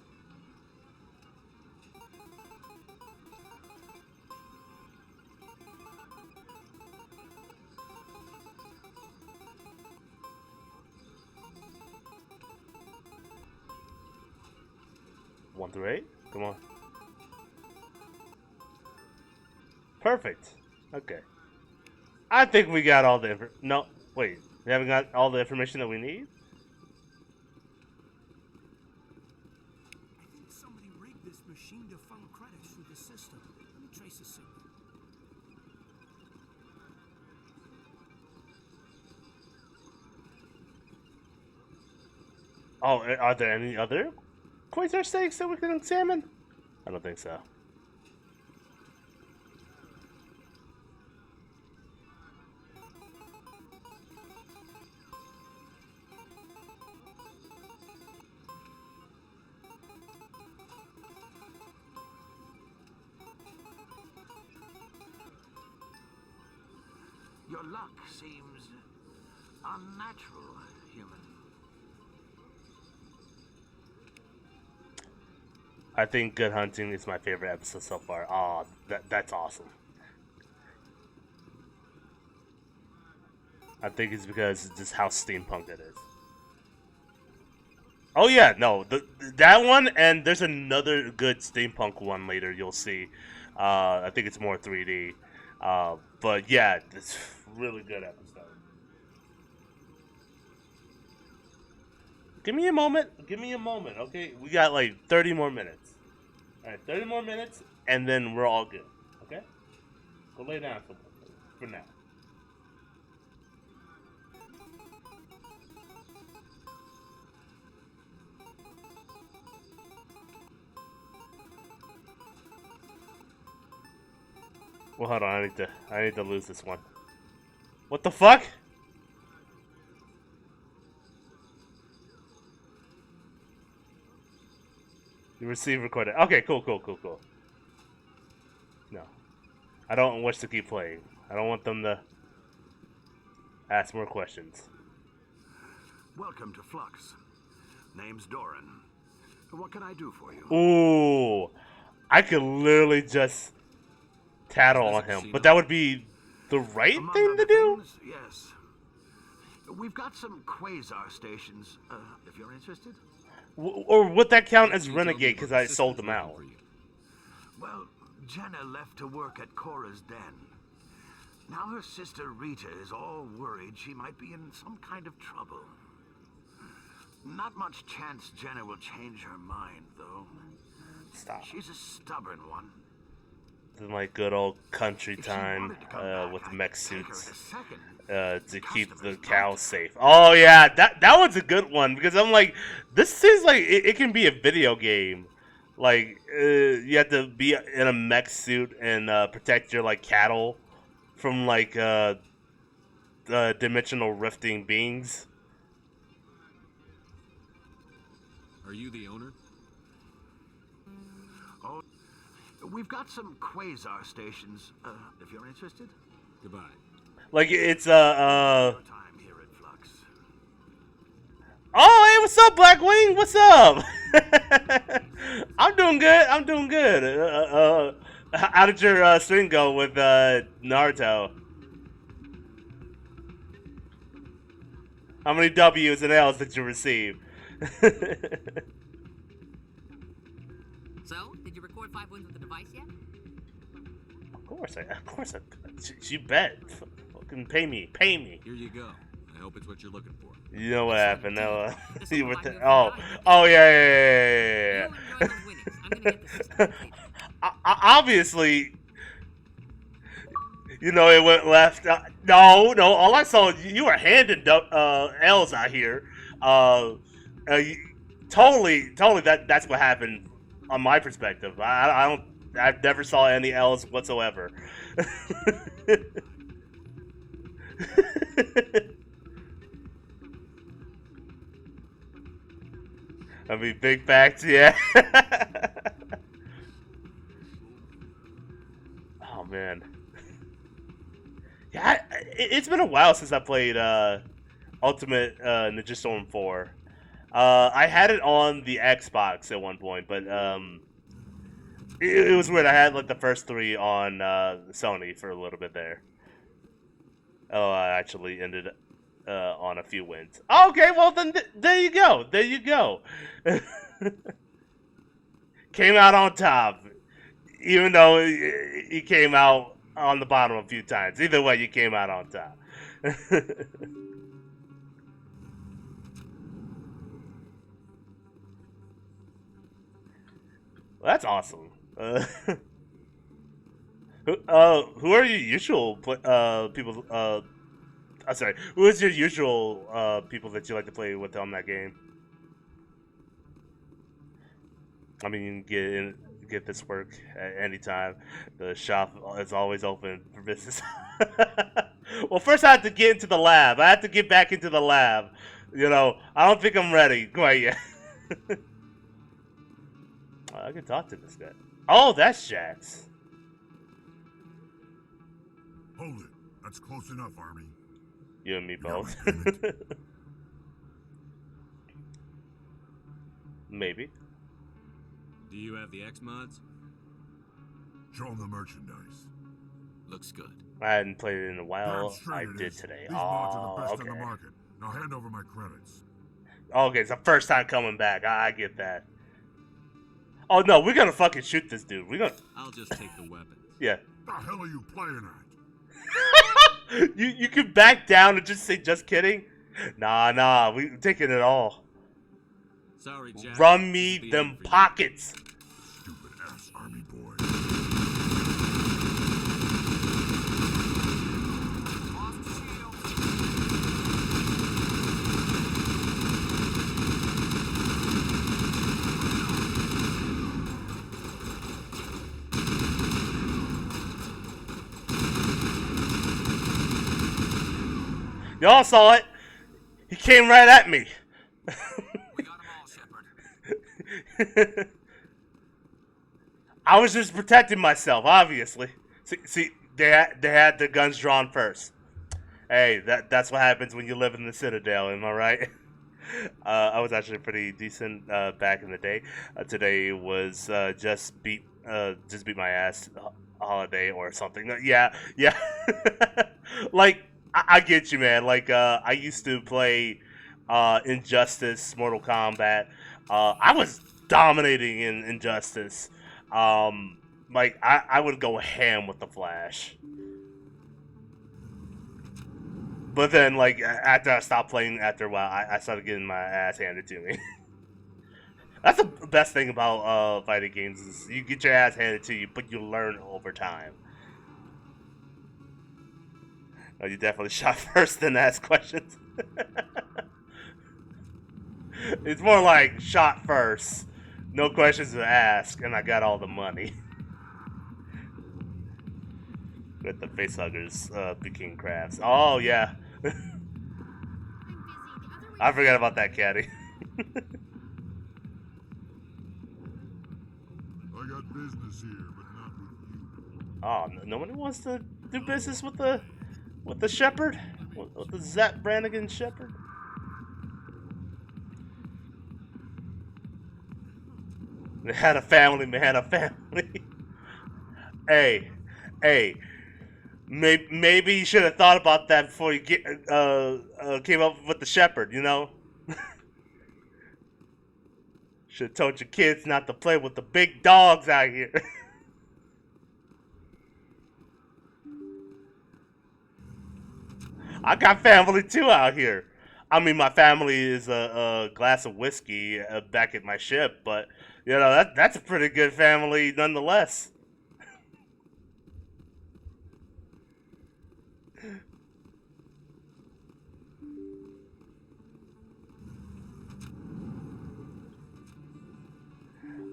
One through 8? Come on. Perfect. Okay. I think we got all the no, wait. We haven't got all the information that we need? I think somebody rigged this machine to funnel credits through the system. Let me trace the signal. Oh, are there any other Quasar stakes that we can examine? I don't think so. Your luck seems unnatural, human. I think Good Hunting is my favorite episode so far. Oh, that's awesome. I think it's because it's just how steampunk it is. Oh yeah, no, that one, and there's another good steampunk one later. You'll see. I think it's more 3D. But yeah, it's really good episode. Give me a moment. Give me a moment, okay? We got like 30 more minutes. All right, 30 more minutes, and then we're all good. Okay? Go lay down for now. Well, hold on. I need to lose this one. What the fuck? You receive recorded. Okay, cool. No, I don't wish to keep playing. I don't want them to ask more questions. Welcome to Flux. Name's Doran. What can I do for you? Ooh, I could literally just tattle on him, but that would be the right thing to do. Things, yes. We've got some quasar stations, if you're interested. Or would that count as renegade because I sold them out? Well, Jenna left to work at Cora's den. Now her sister Rita is all worried she might be in some kind of trouble. Not much chance Jenna will change her mind, though. Stop. She's a stubborn one. In like good old country time with mech suits to keep the cows safe. Oh yeah, that one's a good one because I'm like, this seems like it can be a video game. Like you have to be in a mech suit and protect your like cattle from like dimensional rifting beings. Are you the owner? Oh, we've got some quasar stations, if you're interested. Goodbye. Like it's Time here at Flux. Oh, hey, what's up, Blackwing? What's up? I'm doing good. How did your string go with Naruto? How many W's and L's did you receive? So, did you record 5 wins with the device yet? Of course I. You bet. Fucking pay me. Here you go. I hope it's what you're looking for. You know what happened? No, you were oh yeah. Obviously, you know it went left. No. All I saw, you were handing L's out here. Totally. That's what happened on my perspective. I never saw any L's whatsoever. I mean, big facts, yeah. Oh man, yeah. It's been a while since I played Ultimate Ninja Storm 4. I had it on the Xbox at one point, but it was weird. I had like the first 3 on Sony for a little bit there. Oh, I actually ended on a few wins. Okay, well then there you go. Came out on top, even though he came out on the bottom a few times. Either way, you came out on top. Well, that's awesome. Who are your usual people? I'm sorry. Who is your usual people that you like to play with on that game? I mean, you can get this work at any time. The shop is always open for business. Well, first I have to get into the lab. I have to get back into the lab. You know, I don't think I'm ready quite yet. I can talk to this guy. Oh, that's Jax. Hold it. That's close enough, Army. You and me both. Maybe. Do you have the X mods? Show them the merchandise. Looks good. I hadn't played it in a while. Damn straight I it did is. today. These mods are the best okay. on the market. Now hand over my credits. Okay, it's the first time coming back. I get that. Oh no, we're gonna fucking shoot this dude. We're gonna. I'll just take the weapons. Yeah. The hell are you playing at? You can back down and just say just kidding. Nah, we taking it all. Sorry, Jack. Run me them pockets. Stupid ass army boy. Y'all saw it. He came right at me. We got him all, Shepard. I was just protecting myself, obviously. See, they had the guns drawn first. Hey, that's what happens when you live in the Citadel, am I right? I was actually pretty decent back in the day. Today was just beat my ass holiday or something. Yeah. Like I get you, man. Like I used to play Injustice, Mortal Kombat. I was dominating in Injustice. Like I would go ham with the Flash. But then, like, after I stopped playing, after a while, I started getting my ass handed to me. That's the best thing about fighting games is you get your ass handed to you, but you learn over time. Oh, you definitely shot first, then ask questions. It's more like shot first, no questions to ask, and I got all the money. With the facehuggers, Peking crabs. Oh, yeah. I forgot about that, Caddy. I got business here, but not with you. Oh, no one wants to do business with the shepherd? With the Zap Brannigan shepherd? They had a family, man, a family. Hey. Maybe you should have thought about that before you came up with the shepherd, you know? Should have told your kids not to play with the big dogs out here. I got family too out here. I mean, my family is a glass of whiskey back at my ship, but you know that's a pretty good family nonetheless.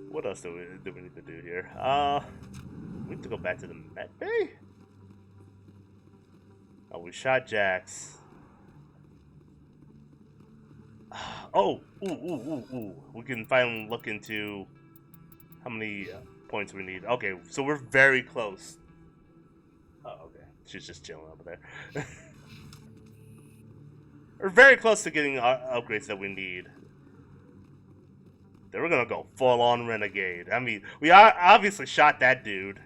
What else do we need to do here? We need to go back to the med bay. Oh, we shot Jax. Oh, ooh. We can finally look into how many points we need. Okay, so we're very close. Oh, okay. She's just chilling over there. We're very close to getting our upgrades that we need. Then we're gonna go full-on renegade. I mean, we obviously shot that dude.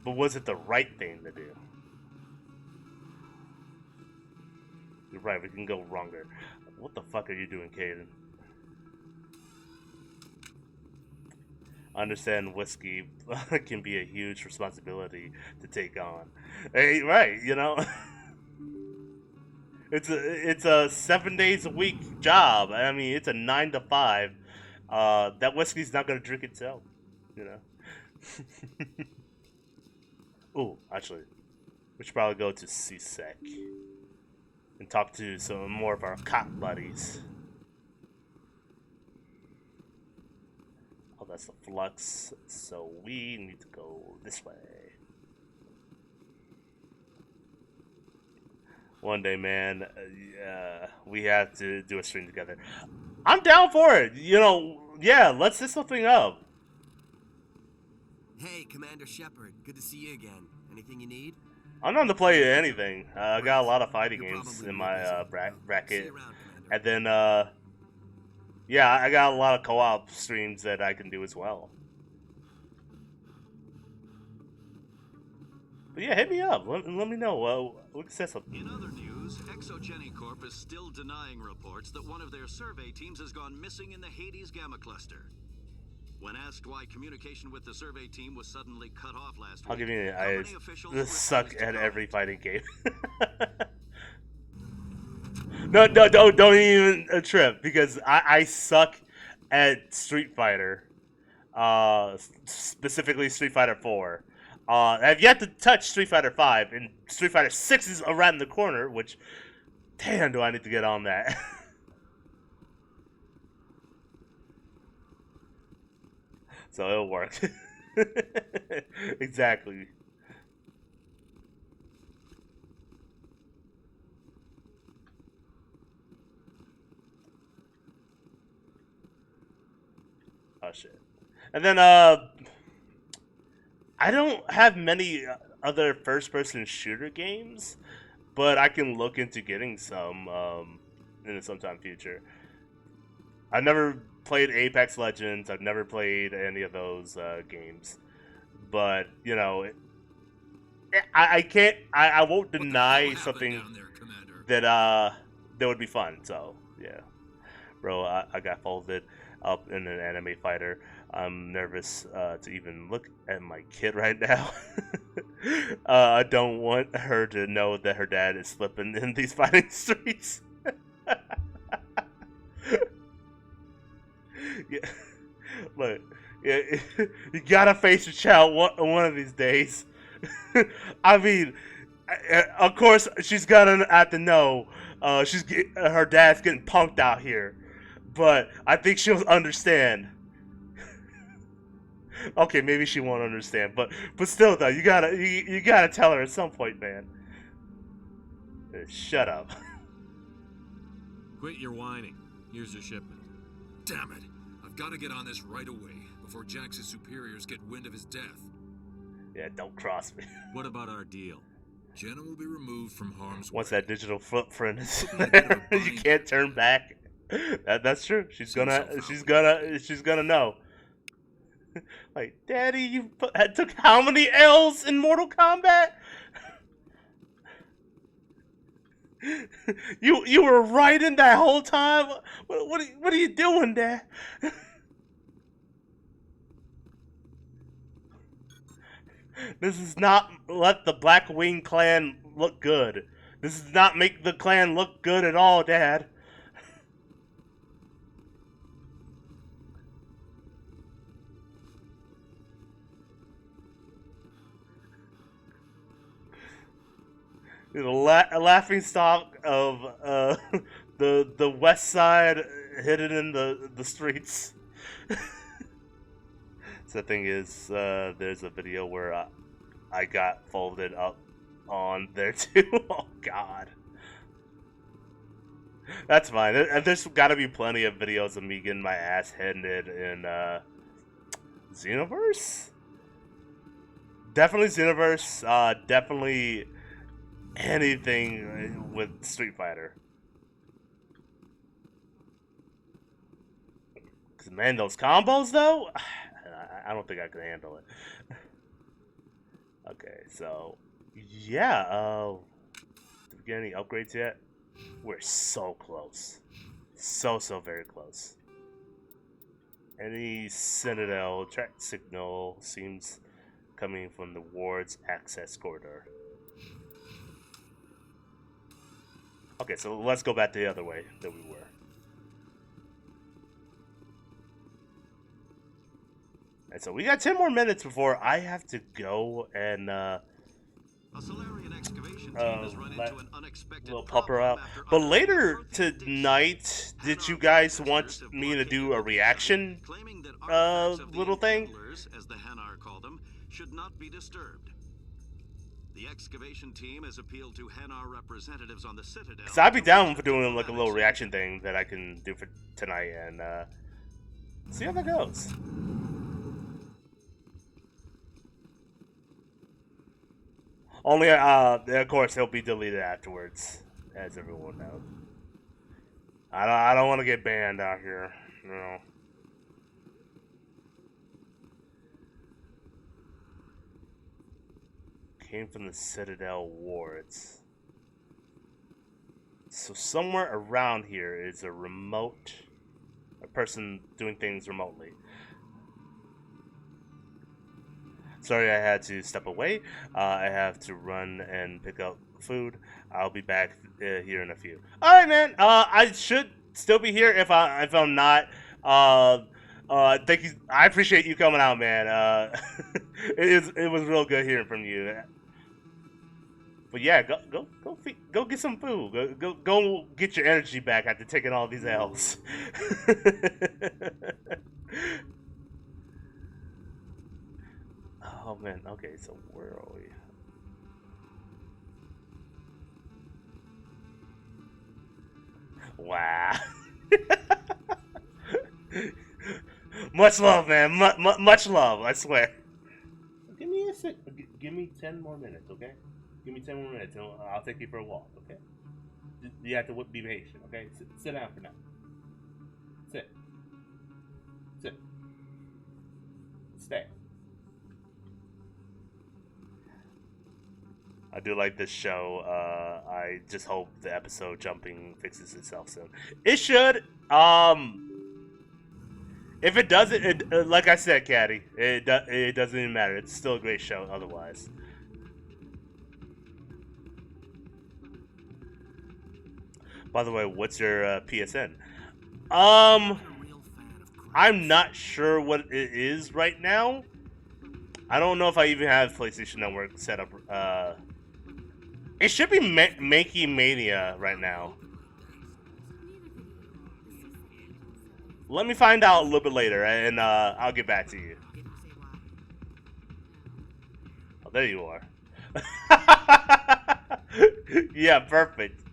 But was it the right thing to do? You're right, we can go wronger. What the fuck are you doing, Caden? Understand whiskey can be a huge responsibility to take on. Hey, right, you know? It's a 7 days a week job. I mean, it's a 9 to 5. That whiskey's not gonna drink itself, you know. Oh, actually, we should probably go to CSEC and talk to some more of our cop buddies. Oh, that's the flux. So we need to go this way. One day, man, we have to do a stream together. I'm down for it. You know, yeah, let's set something up. Hey, Commander Shepard. Good to see you again. Anything you need? I'm not to play anything. I got a lot of fighting games in my bracket. And then, yeah, I got a lot of co-op streams that I can do as well. But yeah, hit me up. Let me know. We can set something. In other news, news, ExoGeni Corp is still denying reports that one of their survey teams has gone missing in the Hades Gamma Cluster. When asked why communication with the survey team was suddenly cut off last week, I'll give you an company officials I suck refused to at comment. every fighting game. No, don't even trip, because I suck at Street Fighter. Specifically Street Fighter 4. I've yet to touch Street Fighter 5, and Street Fighter 6 is around the corner, which, damn, do I need to get on that. So it'll work. Exactly. Oh shit. And then I don't have many other first-person shooter games, but I can look into getting some in the sometime future. I've never played Apex Legends. I've never played any of those games, but you know, I can't. I won't deny something that that would be fun. So yeah, bro, I got folded up in an anime fighter. I'm nervous to even look at my kid right now. I don't want her to know that her dad is slipping in these fighting streets. Yeah, look, yeah, you gotta face your child one of these days. I mean, of course she's gonna have to know her dad's getting punked out here, but I think she'll understand. Okay, maybe she won't understand, but still though, you gotta tell her at some point, man. Shut up. Quit your whining. Here's your shipment. Damn it! I've got to get on this right away before Jax's superiors get wind of his death. Yeah, don't cross me. What about our deal? Jenna will be removed from harm's way. Once that digital footprint is there, you can't turn back. That's true. She's gonna know. Like, Daddy, you took how many L's in Mortal Kombat? You were right in that whole time. What are you doing, Dad? This does not let the Black Wing clan look good. This does not make the clan look good at all, Dad. The laughing stock of the west side hidden in the streets. So the thing is, there's a video where I got folded up on there too. Oh God, that's fine. There's got to be plenty of videos of me getting my ass handed in Xenoverse. Definitely Xenoverse. Definitely anything with Street Fighter. Cause man, those combos though, I don't think I could handle it. Okay, so yeah, did we get any upgrades yet? We're so close, so very close. Any citadel track signal seems coming from the ward's access corridor. Okay, so let's go back the other way that we were. And so we got 10 more minutes before I have to go and A Solarian excavation team has run into an unexpected little pupper out. But later tonight, did you guys want me to do a reaction little thing? As the Hanar call them, should not be disturbed. The excavation team has appealed to Hanar representatives on the Citadel. So I'd be down for doing like a little reaction thing that I can do for tonight and see how that goes. Only, of course, he'll be deleted afterwards, as everyone knows. I don't want to get banned out here, you know. Came from the Citadel wards. So somewhere around here is a person doing things remotely. Sorry, I had to step away. I have to run and pick up food. I'll be back here in a few. All right, man. I should still be here if I'm not. Thank you. I appreciate you coming out, man. It was real good hearing from you. But yeah, go get some food. Go get your energy back after taking all these L's. Oh man, okay, so where are we? Wow. Much love, man. Much love, I swear. Give me a sec. Give me 10 more minutes, okay? Give me 10 more minutes and I'll take you for a walk, okay? You have to be patient, okay? Sit down for now. Sit. Stay. I do like this show. I just hope the episode jumping fixes itself soon. It should. If it doesn't, like I said, Caddy, it doesn't even matter. It's still a great show otherwise. By the way, what's your PSN? I'm not sure what it is right now. I don't know if I even have PlayStation Network set up. It should be Makey Mania right now. Let me find out a little bit later, and I'll get back to you. Oh, there you are. Yeah, perfect.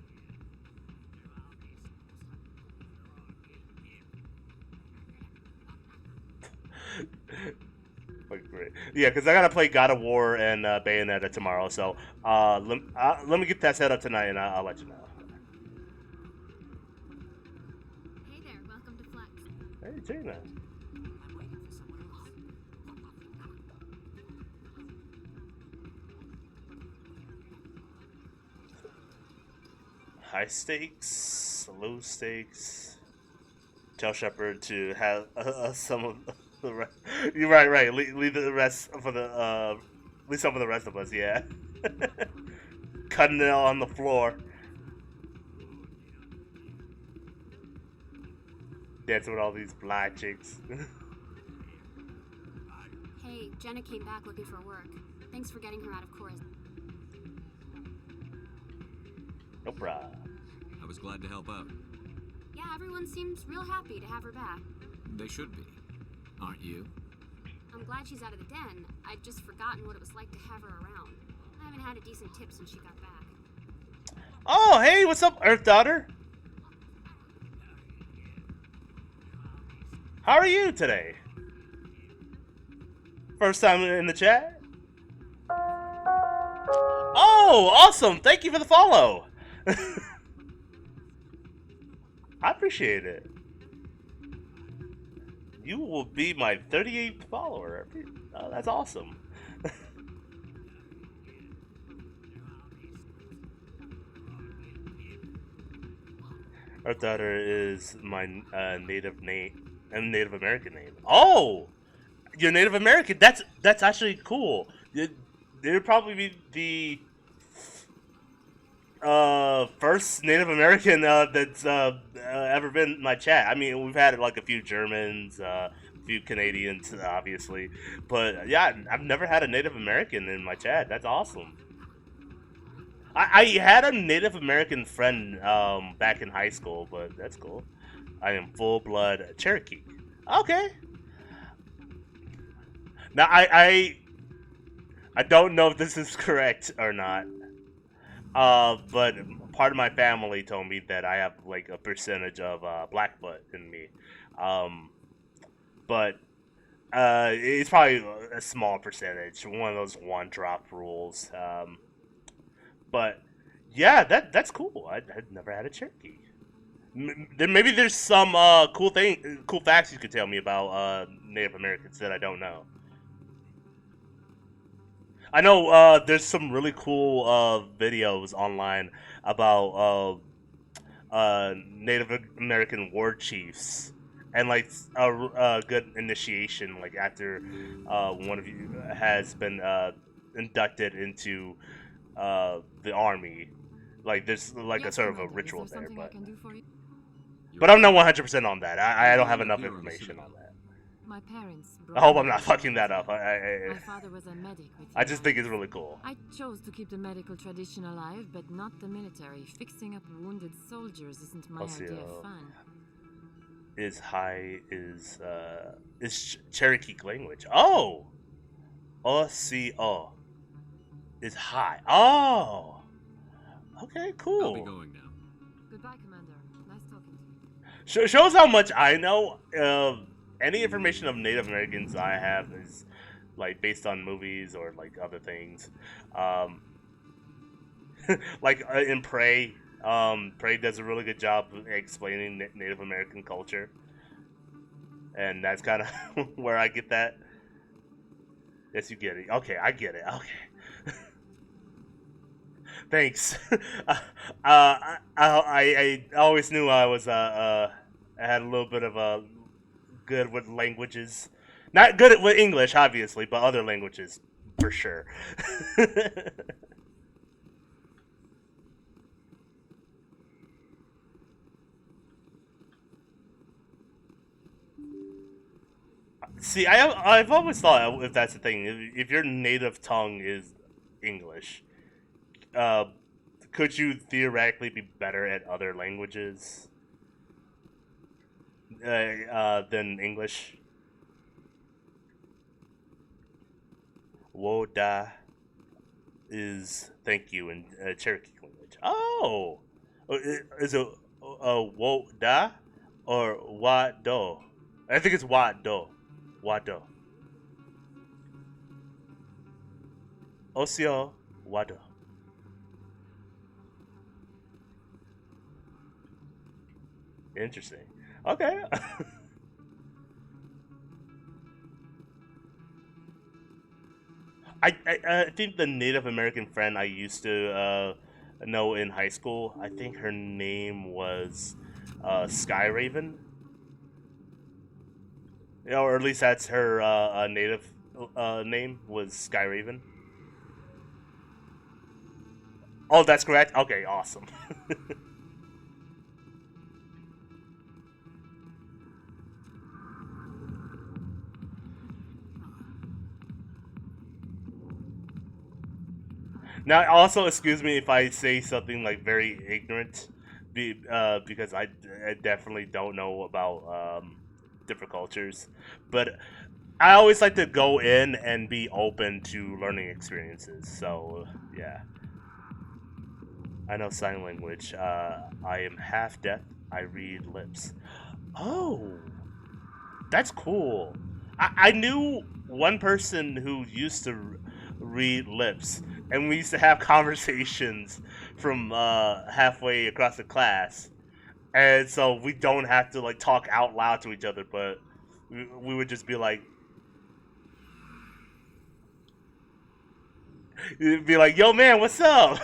Great. Yeah, because I gotta play God of War and Bayonetta tomorrow, so let me get that set up tonight, and I'll let you know. Hey there, welcome to Flex. Hey, Tina. High stakes, low stakes. Tell Shepard to have some of the rest. You're right. Leave the rest for the leave some for the rest of us. Yeah. Cutting it on the floor. Dancing with all these black chicks. Hey, Jenna came back looking for work. Thanks for getting her out of chorus. No problem. I was glad to help out. Yeah, everyone seems real happy to have her back. They should be. Aren't you? I'm glad she's out of the den. I'd just forgotten what it was like to have her around. I haven't had a decent tip since she got back. Oh, hey, what's up, Earth Daughter? How are you today? First time in the chat? Oh, awesome. Thank you for the follow. I appreciate it. You will be my 38th follower. Oh, that's awesome. Earth Daughter is my Native American name. Oh, you're Native American. That's actually cool. They'd probably be the first Native American that's ever been in my chat. I mean, we've had like a few Germans, a few Canadians, obviously, but yeah, I've never had a Native American in my chat. That's awesome. I had a Native American friend back in high school, but that's cool. I am full-blood Cherokee. Okay. Now I don't know if this is correct or not. But part of my family told me that I have like a percentage of Blackfoot in me. But it's probably a small percentage, one of those one-drop rules. But yeah, that's cool. I'd never had a Cherokee. Maybe there's some cool facts you could tell me about Native Americans that I don't know. I know there's some really cool videos online about Native American war chiefs, and like a good initiation, like after one of you has been inducted into the army. Like there's like a Yes, sort of a Commander. Is ritual there there, something I can do for you? but I'm not 100% on that. I don't have enough information on that. My parents I brought hope me I'm not here fucking that up. My father was a medic with I just think it's United. really cool. I chose to keep the medical tradition alive, but not the military. Fixing up wounded soldiers isn't my idea of fun. Is Cherokee language. Oh! O-C-O. Is high. Oh! Okay, cool. I'll be going now. Goodbye, Commander. Nice talking to you. Shows how much I know. Any information of Native Americans I have is like based on movies or like other things. Like in Prey, Prey does a really good job of explaining Native American culture, and that's kind of where I get that. Yes, you get it. Okay, I get it. Okay. Thanks. I always knew I was I had a little bit of a good with languages, not good with English obviously, but other languages for sure. See, I've always thought if that's the thing, if your native tongue is English, uh, could you theoretically be better at other languages than English? Woda is thank you in Cherokee language. Oh, is it woda or wado? I think it's wado. Wado. Osio wado. Interesting. Okay. I think the Native American friend I used to know in high school, I think her name was Sky Raven. Or at least that's her native name was Sky Raven. Oh, that's correct? Okay, awesome. Now, also, excuse me if I say something like very ignorant, because I definitely don't know about different cultures. But I always like to go in and be open to learning experiences. So, yeah. I know sign language. I am half deaf. I read lips. Oh, that's cool. I knew one person who used to read lips, and we used to have conversations from halfway across the class, and so we don't have to like talk out loud to each other, but we would just be like, you'd be like, "Yo, man, what's up?"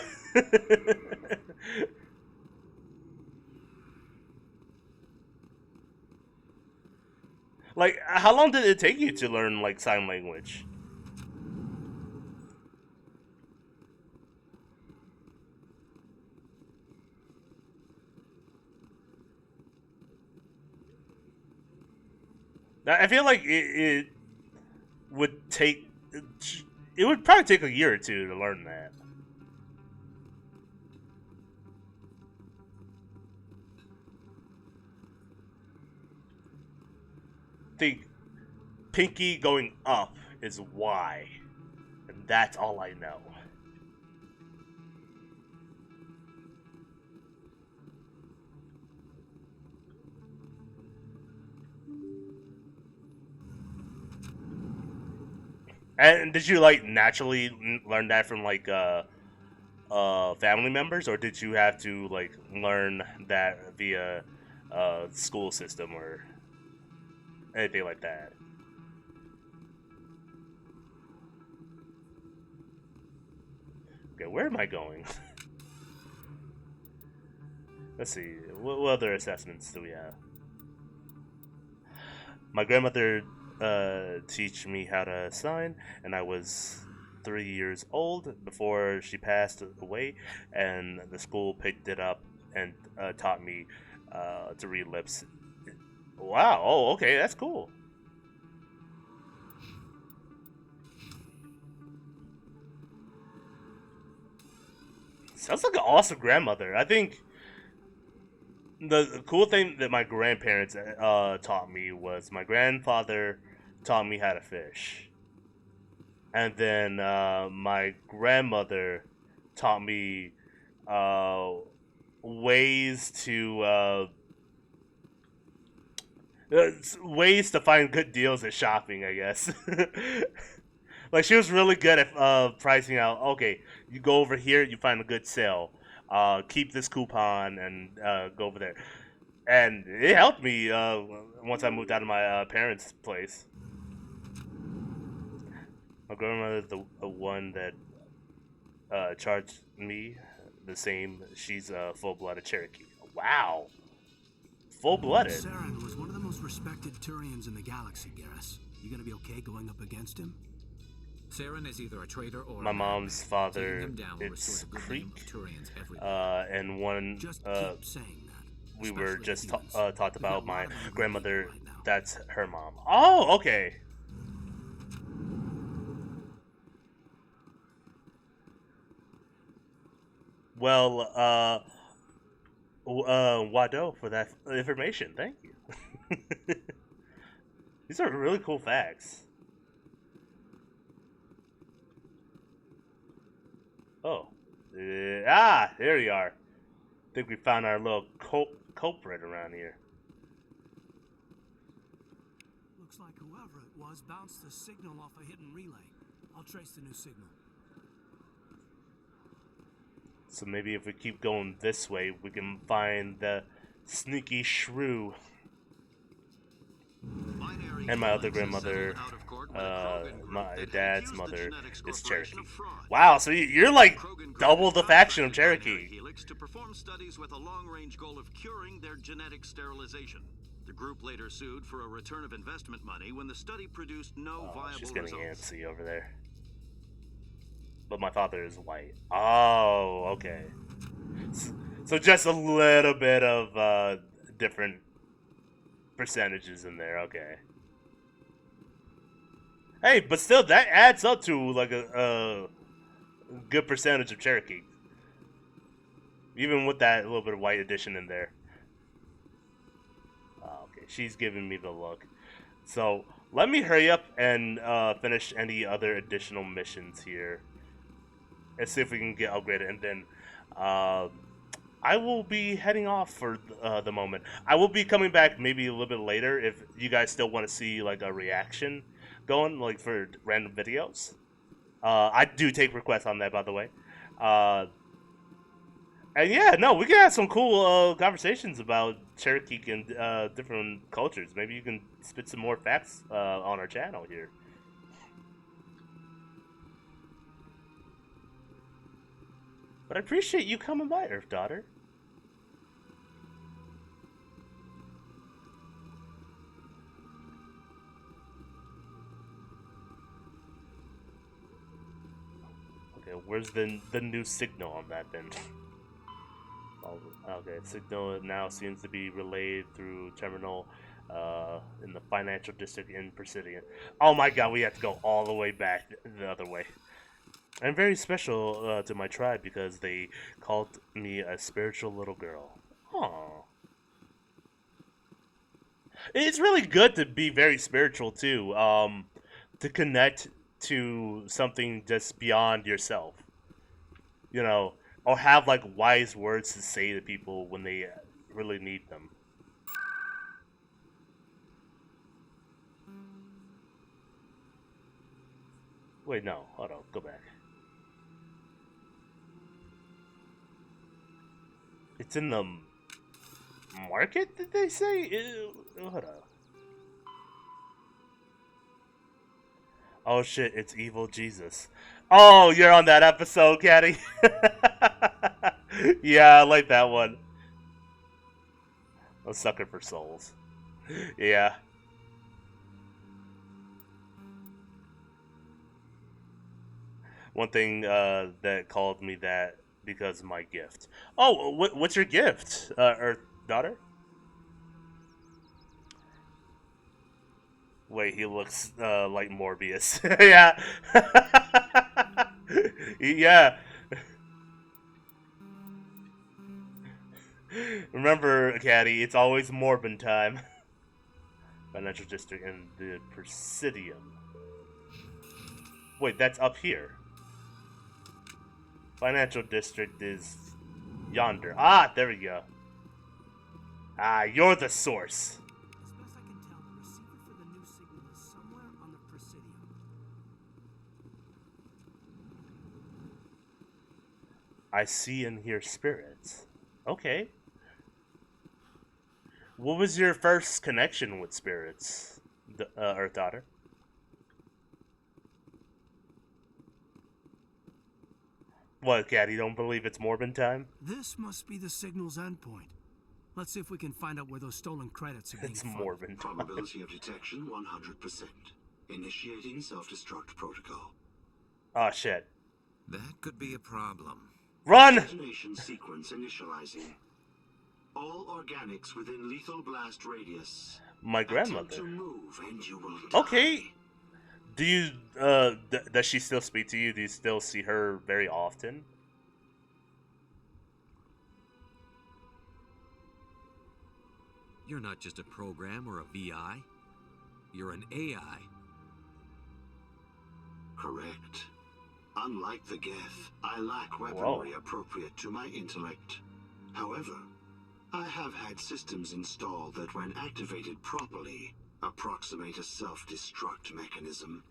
Like, how long did it take you to learn like sign language? I feel like it would take. It would probably take a year or two to learn that. I think pinky going up is Y, and that's all I know. And did you like naturally learn that from like family members, or did you have to like learn that via school system or anything like that? Okay, where am I going? Let's see. What other assessments do we have? My grandmother teach me how to sign, and I was 3 years old before she passed away, and the school picked it up and taught me to read lips. Wow. Oh, okay. That's cool. Sounds like an awesome grandmother. I think the cool thing that my grandparents taught me was my grandfather taught me how to fish, and then my grandmother taught me ways to ways to find good deals at shopping, I guess. Like, she was really good at pricing out. Okay, you go over here, you find a good sale. Keep this coupon and go over there. And it helped me once I moved out of my parents' place. My grandmother's the one that charged me the same. She's a full-blooded Cherokee. Wow. Full-blooded. Saren was one of the most respected Turians in the galaxy, Garrus. You gonna be okay going up against him? Saren is either a traitor or my mom's father. It's Creek, and one we were just talked about my grandmother. That's her mom. Oh, okay. Well, Wado for that information. Thank you. These are really cool facts. Oh. There you are. I think we found our little culprit around here. Looks like whoever it was bounced the signal off a hidden relay. I'll trace the new signal. So maybe if we keep going this way, we can find the sneaky shrew. And my other grandmother, my dad's mother, is Cherokee. Wow, so you're like double the faction of Cherokee. To perform studies with a long-range goal of curing their genetic sterilization. The group later sued for a return of investment money when the study produced no viable She's getting results. antsy over there. But my father is white. Oh, okay. So just a little bit of different percentages in there. Okay. Hey, but still, that adds up to like a good percentage of Cherokee. Even with that little bit of white addition in there. Okay, she's giving me the look. So let me hurry up and finish any other additional missions here. And see if we can get upgraded. And then I will be heading off for the moment. I will be coming back maybe a little bit later if you guys still want to see like a reaction going, like for random videos. I do take requests on that, by the way. And yeah, no, we can have some cool conversations about Cherokee and different cultures. Maybe you can spit some more facts on our channel here. But I appreciate you coming by, Earth Daughter. Okay, where's the new signal on that then? Okay, signal now seems to be relayed through terminal in the financial district in Presidian. Oh my god, we have to go all the way back the other way. I'm very special to my tribe because they called me a spiritual little girl. Aww. It's really good to be very spiritual too, to connect to something just beyond yourself. You know, or have like wise words to say to people when they really need them. Wait, no, hold on, go back. It's in the market, did they say? Hold on. Oh shit, it's Evil Jesus. Oh, you're on that episode, Caddy. Yeah, I like that one. A sucker for souls. Yeah. One thing that called me that because of my gift. Oh, what's your gift, Earth daughter? Wait, he looks like Morbius. Yeah. Yeah. Remember, Caddy, it's always Morbin time. Financial district in the Presidium. Wait, that's up here. Financial district is yonder. Ah, there we go. Ah, you're the source. As best I can tell, the receiver for the new signal is somewhere on the Presidium. I see and hear spirits. Okay. What was your first connection with spirits, Earth Daughter? What, Cat? You don't believe it's Morbin time? This must be the signal's endpoint. Let's see if we can find out where those stolen credits are being It's funded. Morbin time. Probability of detection 100%. Initiating self-destruct protocol. Oh shit. That could be a problem. Run! Detonation sequence initializing. All organics within lethal blast radius. My grandmother. Attempt to move and you will die. Okay. Do you does she still speak to you? Do you still see her very often? You're not just a program or a VI. You're an AI. Correct. Unlike the Geth, I lack weaponry appropriate to my intellect. However, I have had systems installed that, when activated properly, approximate a self-destruct mechanism.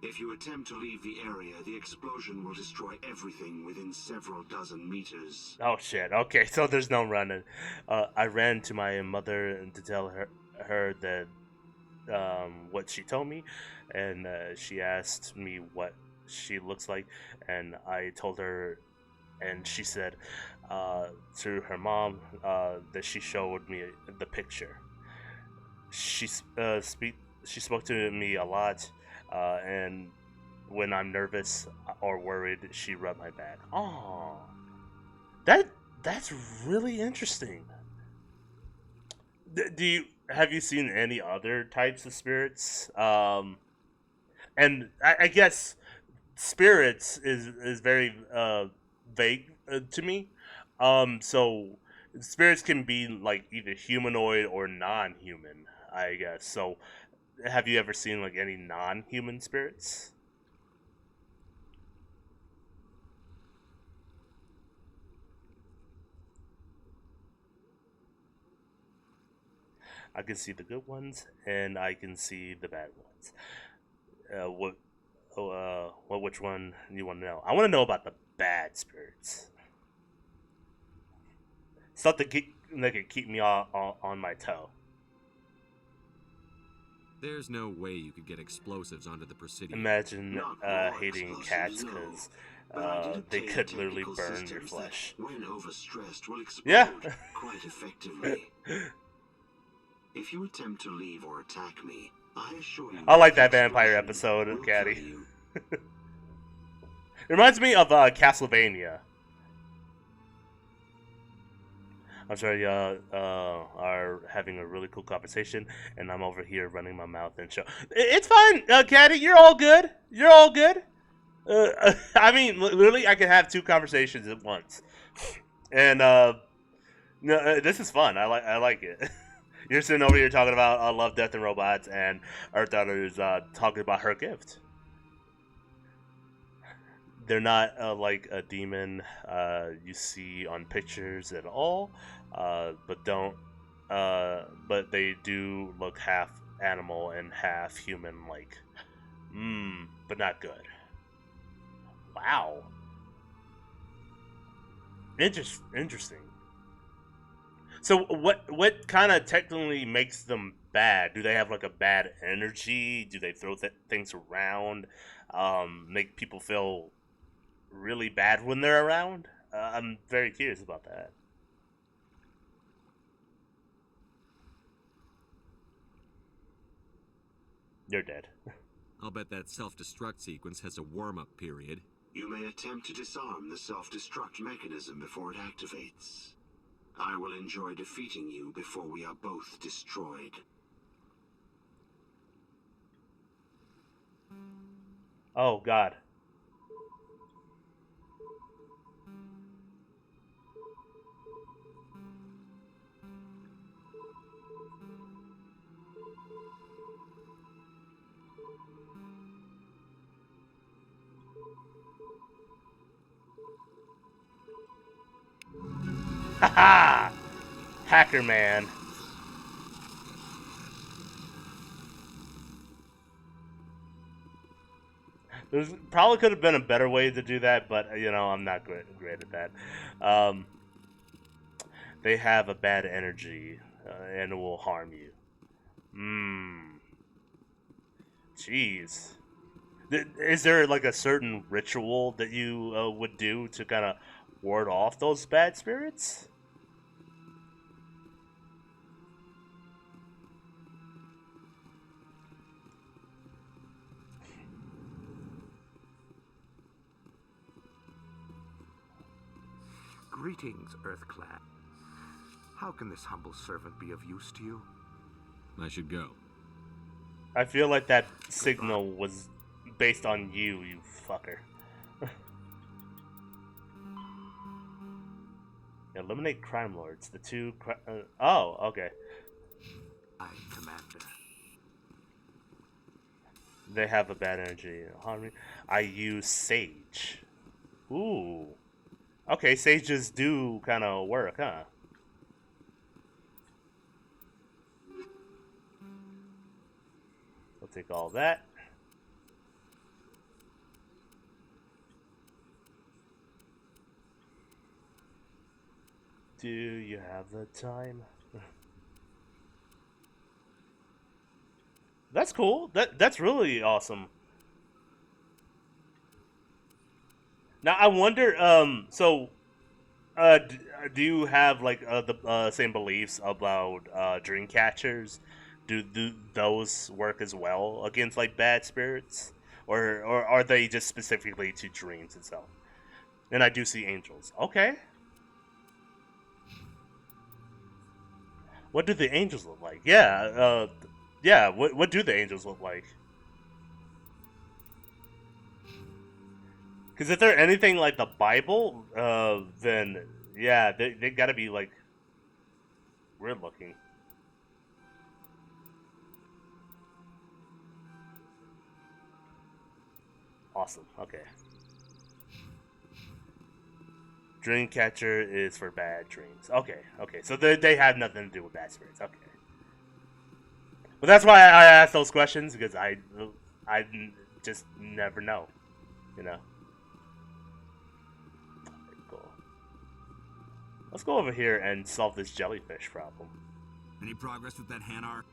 If you attempt to leave the area, the explosion will destroy everything within several dozen meters. Oh shit. Okay, so there's no running. I ran to my mother to tell her that what she told me, and she asked me what she looks like, and I told her, and she said to her mom that she showed me the picture. She spoke to me a lot, and when I'm nervous or worried, she rubbed my back. Oh, that's really interesting. Have you seen any other types of spirits? And I guess spirits is very vague to me. So spirits can be like either humanoid or non-human, I guess. So have you ever seen like any non-human spirits? I can see the good ones and I can see the bad ones. Which one you want to know? I want to know about the bad spirits. Something that can keep me on my toe. There's no way you could get explosives onto the Presidium. Imagine hating cats because they could literally burn your flesh. When overstressed, will explode Yeah. quite effectively. If you attempt to leave or attack me, I assure you. I like that vampire episode of Caddy. It reminds me of Castlevania. I'm sorry, y'all are having a really cool conversation, and I'm over here running my mouth and show. It's fine, Caddy. You're all good. You're all good. I mean, literally, I can have two conversations at once, and no, this is fun. I like it. You're sitting over here talking about Love, Death, and Robots, and Earth Daughter is talking about her gift. They're not like a demon you see on pictures at all, but they do look half animal and half human-like. But not good. Wow. Interesting. So what kind of technically makes them bad? Do they have like a bad energy? Do they throw things around? Make people feel really bad when they're around? I'm very curious about that. You're dead. I'll bet that self-destruct sequence has a warm-up period. You may attempt to disarm the self-destruct mechanism before it activates. I will enjoy defeating you before we are both destroyed. Oh, God. Haha! Hacker man. There's probably could have been a better way to do that, but you know, I'm not great at that. They have a bad energy and it will harm you. Jeez. Is there like a certain ritual that you would do to kind of ward off those bad spirits? Greetings, Earthclad. How can this humble servant be of use to you? I should go. I feel like that signal was based on you, you fucker. Eliminate crime lords. The two. Oh, okay. Aye, Commander. They have a bad energy. I use sage. Ooh. Okay, sages do kind of work, huh? We'll take all that. Do you have the time? That's cool. That's really awesome. Now I wonder. Do you have like the same beliefs about dream catchers? Do those work as well against like bad spirits, or are they just specifically to dreams itself? And I do see angels. Okay. What do the angels look like? Yeah. Yeah. What do the angels look like? Because if they're anything like the Bible, then yeah, they gotta be like weird looking. Awesome. Okay. Dreamcatcher is for bad dreams. Okay. Okay. So they have nothing to do with bad spirits. Okay. But that's why I ask those questions because I just never know, you know. Let's go over here and solve this jellyfish problem. Any progress with that Hanar?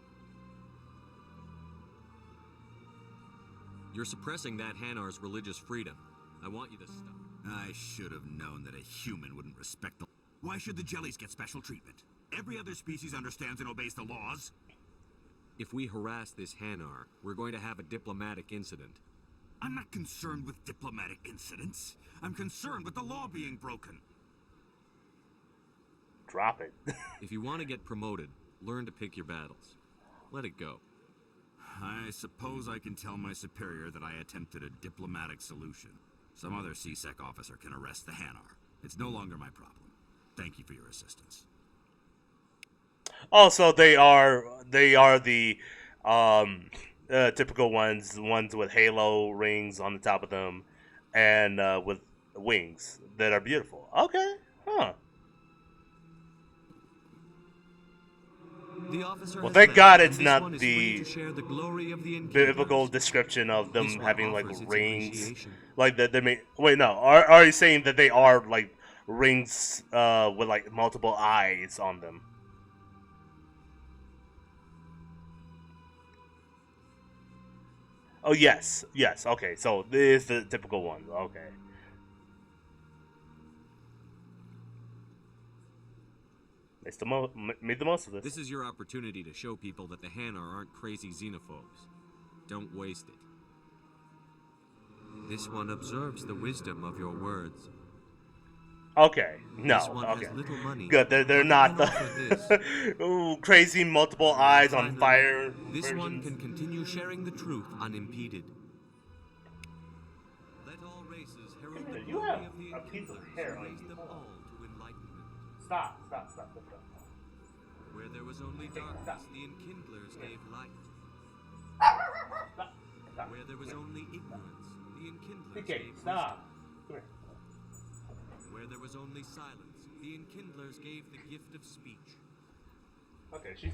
You're suppressing that Hanar's religious freedom. I want you to stop. I should have known that a human wouldn't respect the... Why should the jellies get special treatment? Every other species understands and obeys the laws. If we harass this Hanar, we're going to have a diplomatic incident. I'm not concerned with diplomatic incidents. I'm concerned with the law being broken. Drop it. If you want to get promoted, learn to pick your battles. Let it go. I suppose I can tell my superior that I attempted a diplomatic solution. Some other CSEC officer can arrest the Hanar. It's no longer my problem. Thank you for your assistance. Also, they are the typical ones with halo rings on the top of them, and with wings that are beautiful. Okay, huh. Well, thank God it's not the biblical description of them having like rings, like that. They may wait. No, are you saying that they are like rings with like multiple eyes on them? Oh yes, yes. Okay, so this is the typical one. Okay. Made the most of this. This is your opportunity to show people that the Hanar aren't crazy xenophobes. Don't waste it. This one observes the wisdom of your words. Okay, no, This one okay. has little money, Good, they're but not it can offer the ooh, crazy multiple eyes on Finally, fire This one versions. can continue sharing the truth unimpeded. Let all races herald the You glory have of the a piece of Enkindlers hair who on raised you. them Hold on. all to enlightenment. Stop. Where there was only darkness, the Enkindlers gave light. Stop. Where there was only ignorance, the Enkindlers Okay, gave stop. Come here. wisdom. Where there was only silence, the Enkindlers gave the gift of speech. Okay, she's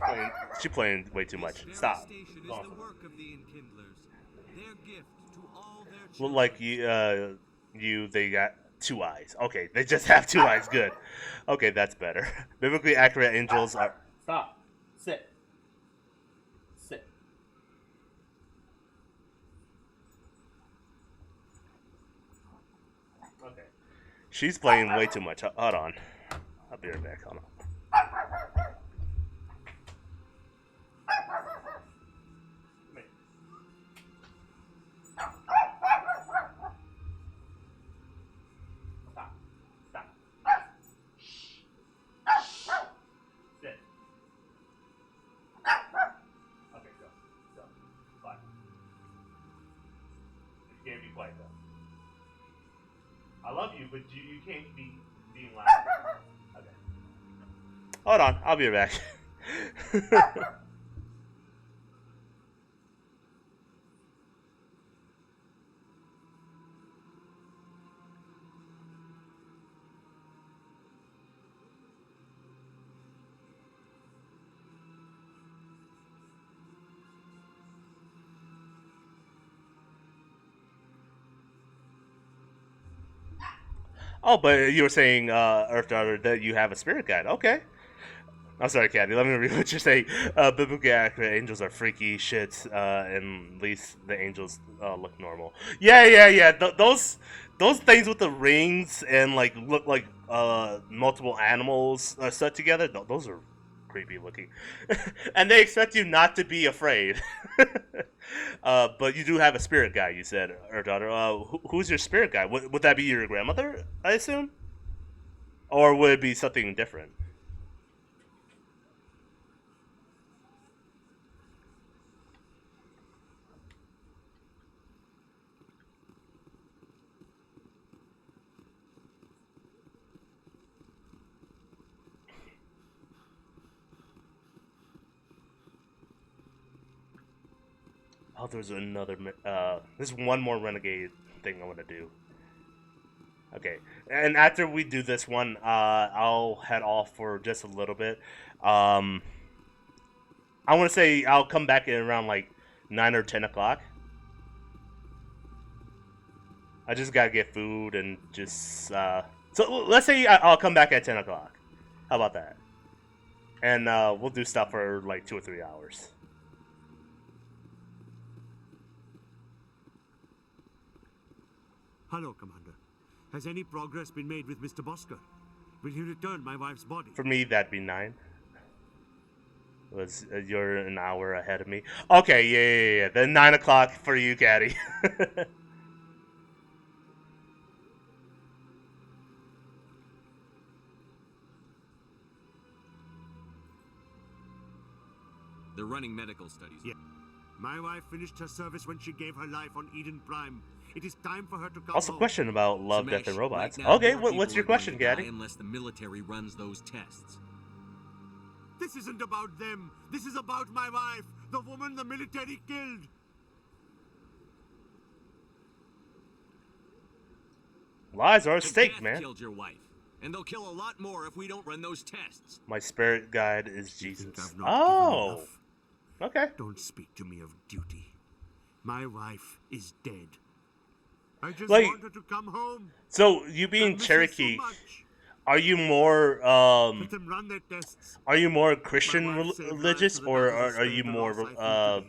playing way too much. This Stop. very station is the work of the Enkindlers. Their gift to all their Look children. like they got 2 eyes. Okay, they just have 2 eyes. Good. Okay, that's better. Biblically accurate angels are. Stop. Sit. Okay. She's playing way too much. Hold on. I'll be right back. Hold on. Sit. Okay, go. Fine. You can't be quiet though. I love you, but you can't be being loud. Okay. Hold on, I'll be right back. Oh, but you were saying, Earth Daughter, that you have a spirit guide. Okay. I'm sorry, Caddy. Let me read what you're saying. Biblically accurate angels are freaky shit, and at least the angels look normal. Yeah. Those things with the rings and like look like multiple animals set together. Those are creepy looking, and they expect you not to be afraid. But you do have a spirit guide. You said, Earth Daughter. Who's your spirit guide? Would that be your grandmother? I assume, or would it be something different? Oh, there's another. There's one more renegade thing I want to do. Okay, and after we do this one, I'll head off for just a little bit. I want to say I'll come back in around like 9 or 10 o'clock. I just gotta get food and just. So let's say I'll come back at 10 o'clock. How about that? And we'll do stuff for like 2 or 3 hours. Hello, Commander. Has any progress been made with Mr. Bosker? Will he return my wife's body? For me, that'd be 9. You're an hour ahead of me. Okay, yeah. Then 9 o'clock for you, Caddy. They're running medical studies. Yeah. My wife finished her service when she gave her life on Eden Prime. It is time for her to come Also, home. question about love, Smash, death, and robots. right now, Okay, more what's people your are going question, to die Gaddy? Unless the military runs those tests. This isn't about them. This is about my wife, the woman the military killed. Lies are a The stake, death man. killed your wife, and they'll kill a lot more if we don't run those tests. My spirit guide is You Jesus. think I've not given Oh, enough? okay. Don't speak to me of duty. My wife is dead. I just Like- want her to come home. So you being I miss her Cherokee, so much. are you more Let them run their tests. are you more Christian My wife saved religious, lives, so or that is a are you spare the more loss I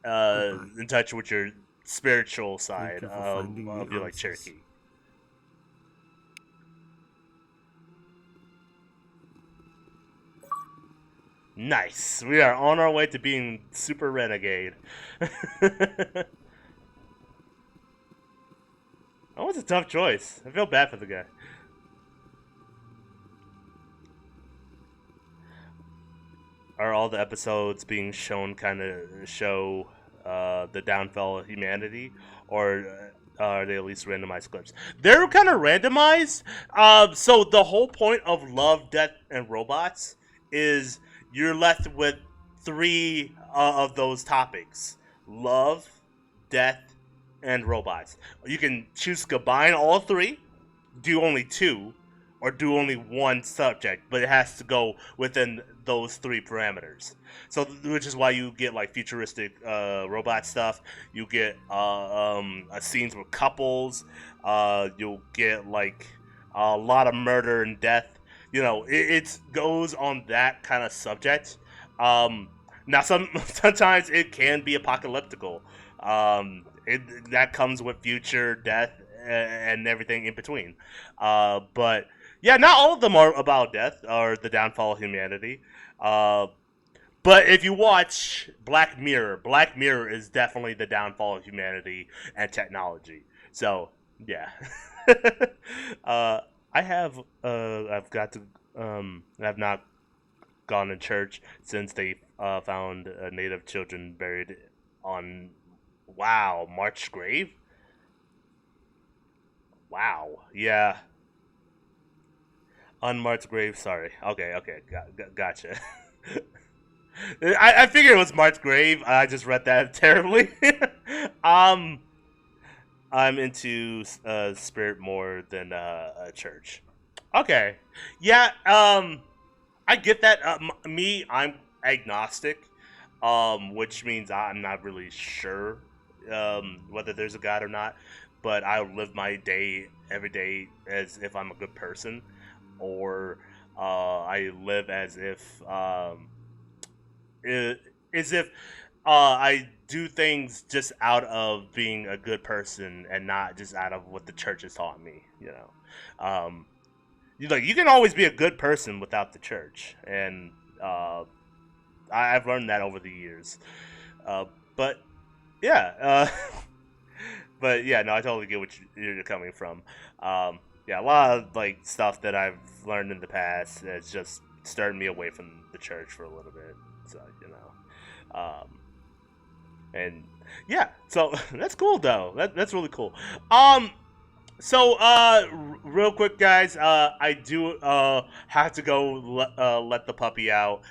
feel today. in touch with your spiritual side you for of finding the you like answers. Cherokee? Nice. We are on our way to being super renegade. That was a tough choice. I feel bad for the guy. Are all the episodes being shown kind of show the downfall of humanity, or are they at least randomized clips? They're kind of randomized. So the whole point of Love, Death, and Robots is you're left with 3 of those topics: love, death, and robots. You can choose to combine all 3, do only 2, or do only 1 subject, but it has to go within those 3 parameters. So, which is why you get like futuristic robot stuff. You get scenes with couples. You'll get like a lot of murder and death. You know, it goes on that kind of subject. Now, sometimes it can be apocalyptical. That comes with future death and everything in between. But yeah, not all of them are about death or the downfall of humanity. But if you watch Black Mirror is definitely the downfall of humanity and technology. So yeah, I've got to I've not gone to church since they found native children buried on March grave. Wow, yeah. Unmarked grave, sorry. Okay, gotcha. I figured it was Mark's grave. I just read that terribly. I'm into spirit more than a church. Okay, yeah. I get that. I'm agnostic, which means I'm not really sure whether there's a God or not. But I live my day every day as if I'm a good person, or I live as if I do things just out of being a good person and not just out of what the church has taught me. You know, you can always be a good person without the church, and I've learned that over the years. But yeah. But yeah, no, I totally get what you're coming from. Yeah, a lot of like stuff that I've learned in the past has just started me away from the church for a little bit. So and yeah, so that's cool though. That's really cool. Real quick, guys, I do have to go let the puppy out.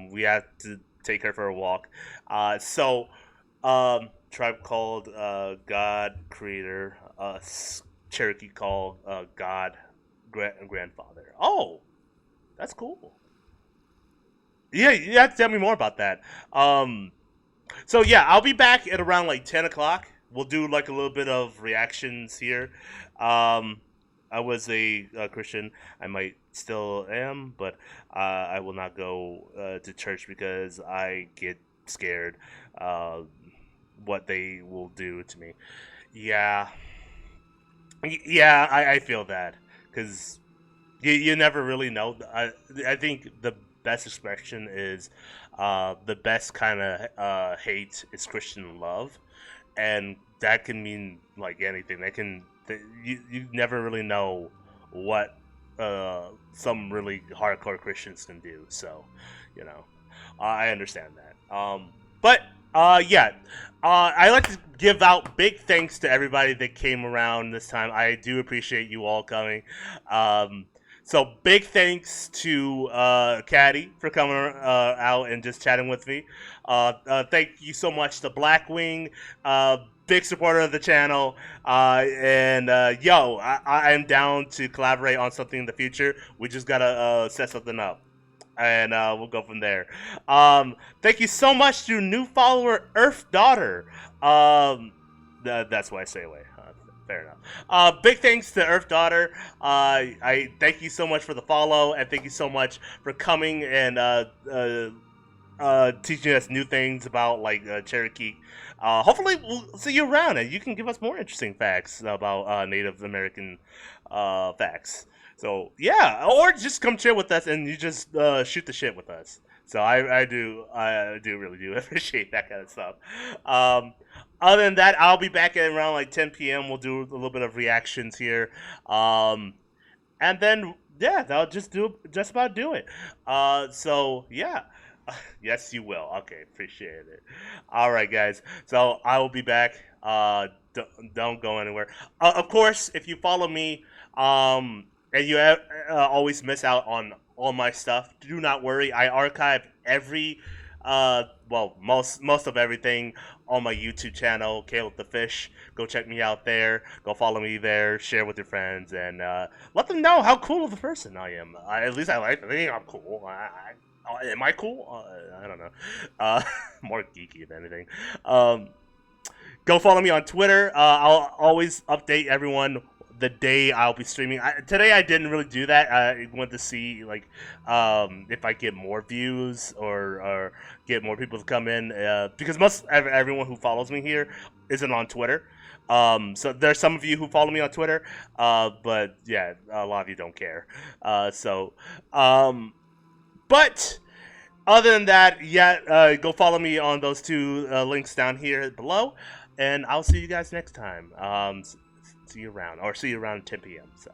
We have to take her for a walk. Tribe called God Creator, Cherokee called God Grandfather. Oh, that's cool. Yeah, you have to tell me more about that. So yeah, I'll be back at around like 10 o'clock. We'll do like a little bit of reactions here. I was a Christian. I might still am, but I will not go to church because I get scared. What they will do to me. Yeah. Yeah, I feel that. Because you never really know. I think the best expression is the best kind of hate is Christian love. And that can mean like anything. You never really know what some really hardcore Christians can do. So, I understand that. But yeah, I like to give out big thanks to everybody that came around this time. I do appreciate you all coming. So big thanks to Caddy for coming out and just chatting with me. Thank you so much to Blackwing, big supporter of the channel. I am down to collaborate on something in the future. We just gotta set something up. And we'll go from there. Thank you so much to new follower Earth Daughter. That's why I stay away. Fair enough. Big thanks to Earth Daughter. I thank you so much for the follow, and thank you so much for coming and teaching us new things about like Cherokee. Hopefully, we'll see you around, and you can give us more interesting facts about Native American facts. So yeah, or just come chill with us and you just shoot the shit with us. So I do really do appreciate that kind of stuff. Other than that, I'll be back at around like 10 p.m. We'll do a little bit of reactions here. And then yeah, that'll just about do it. So yeah. Yes, you will. Okay, appreciate it. All right, guys. So I will be back. Don't go anywhere. Of course, if you follow me, and you always miss out on all my stuff, do not worry. I archive every, most of everything on my YouTube channel, Caleb the Fish. Go check me out there. Go follow me there. Share with your friends and let them know how cool of a person I am. At least I think I'm cool. Am I cool? I don't know. More geeky than anything. Go follow me on Twitter. I'll always update everyone the day I'll be streaming. Today I didn't really do that. I wanted to see like if I get more views or get more people to come in because most everyone who follows me here isn't on Twitter. So there's some of you who follow me on Twitter, but yeah, a lot of you don't care. But other than that, yeah, go follow me on those two links down here below, and I'll see you guys next time. See you around 10 p.m. So.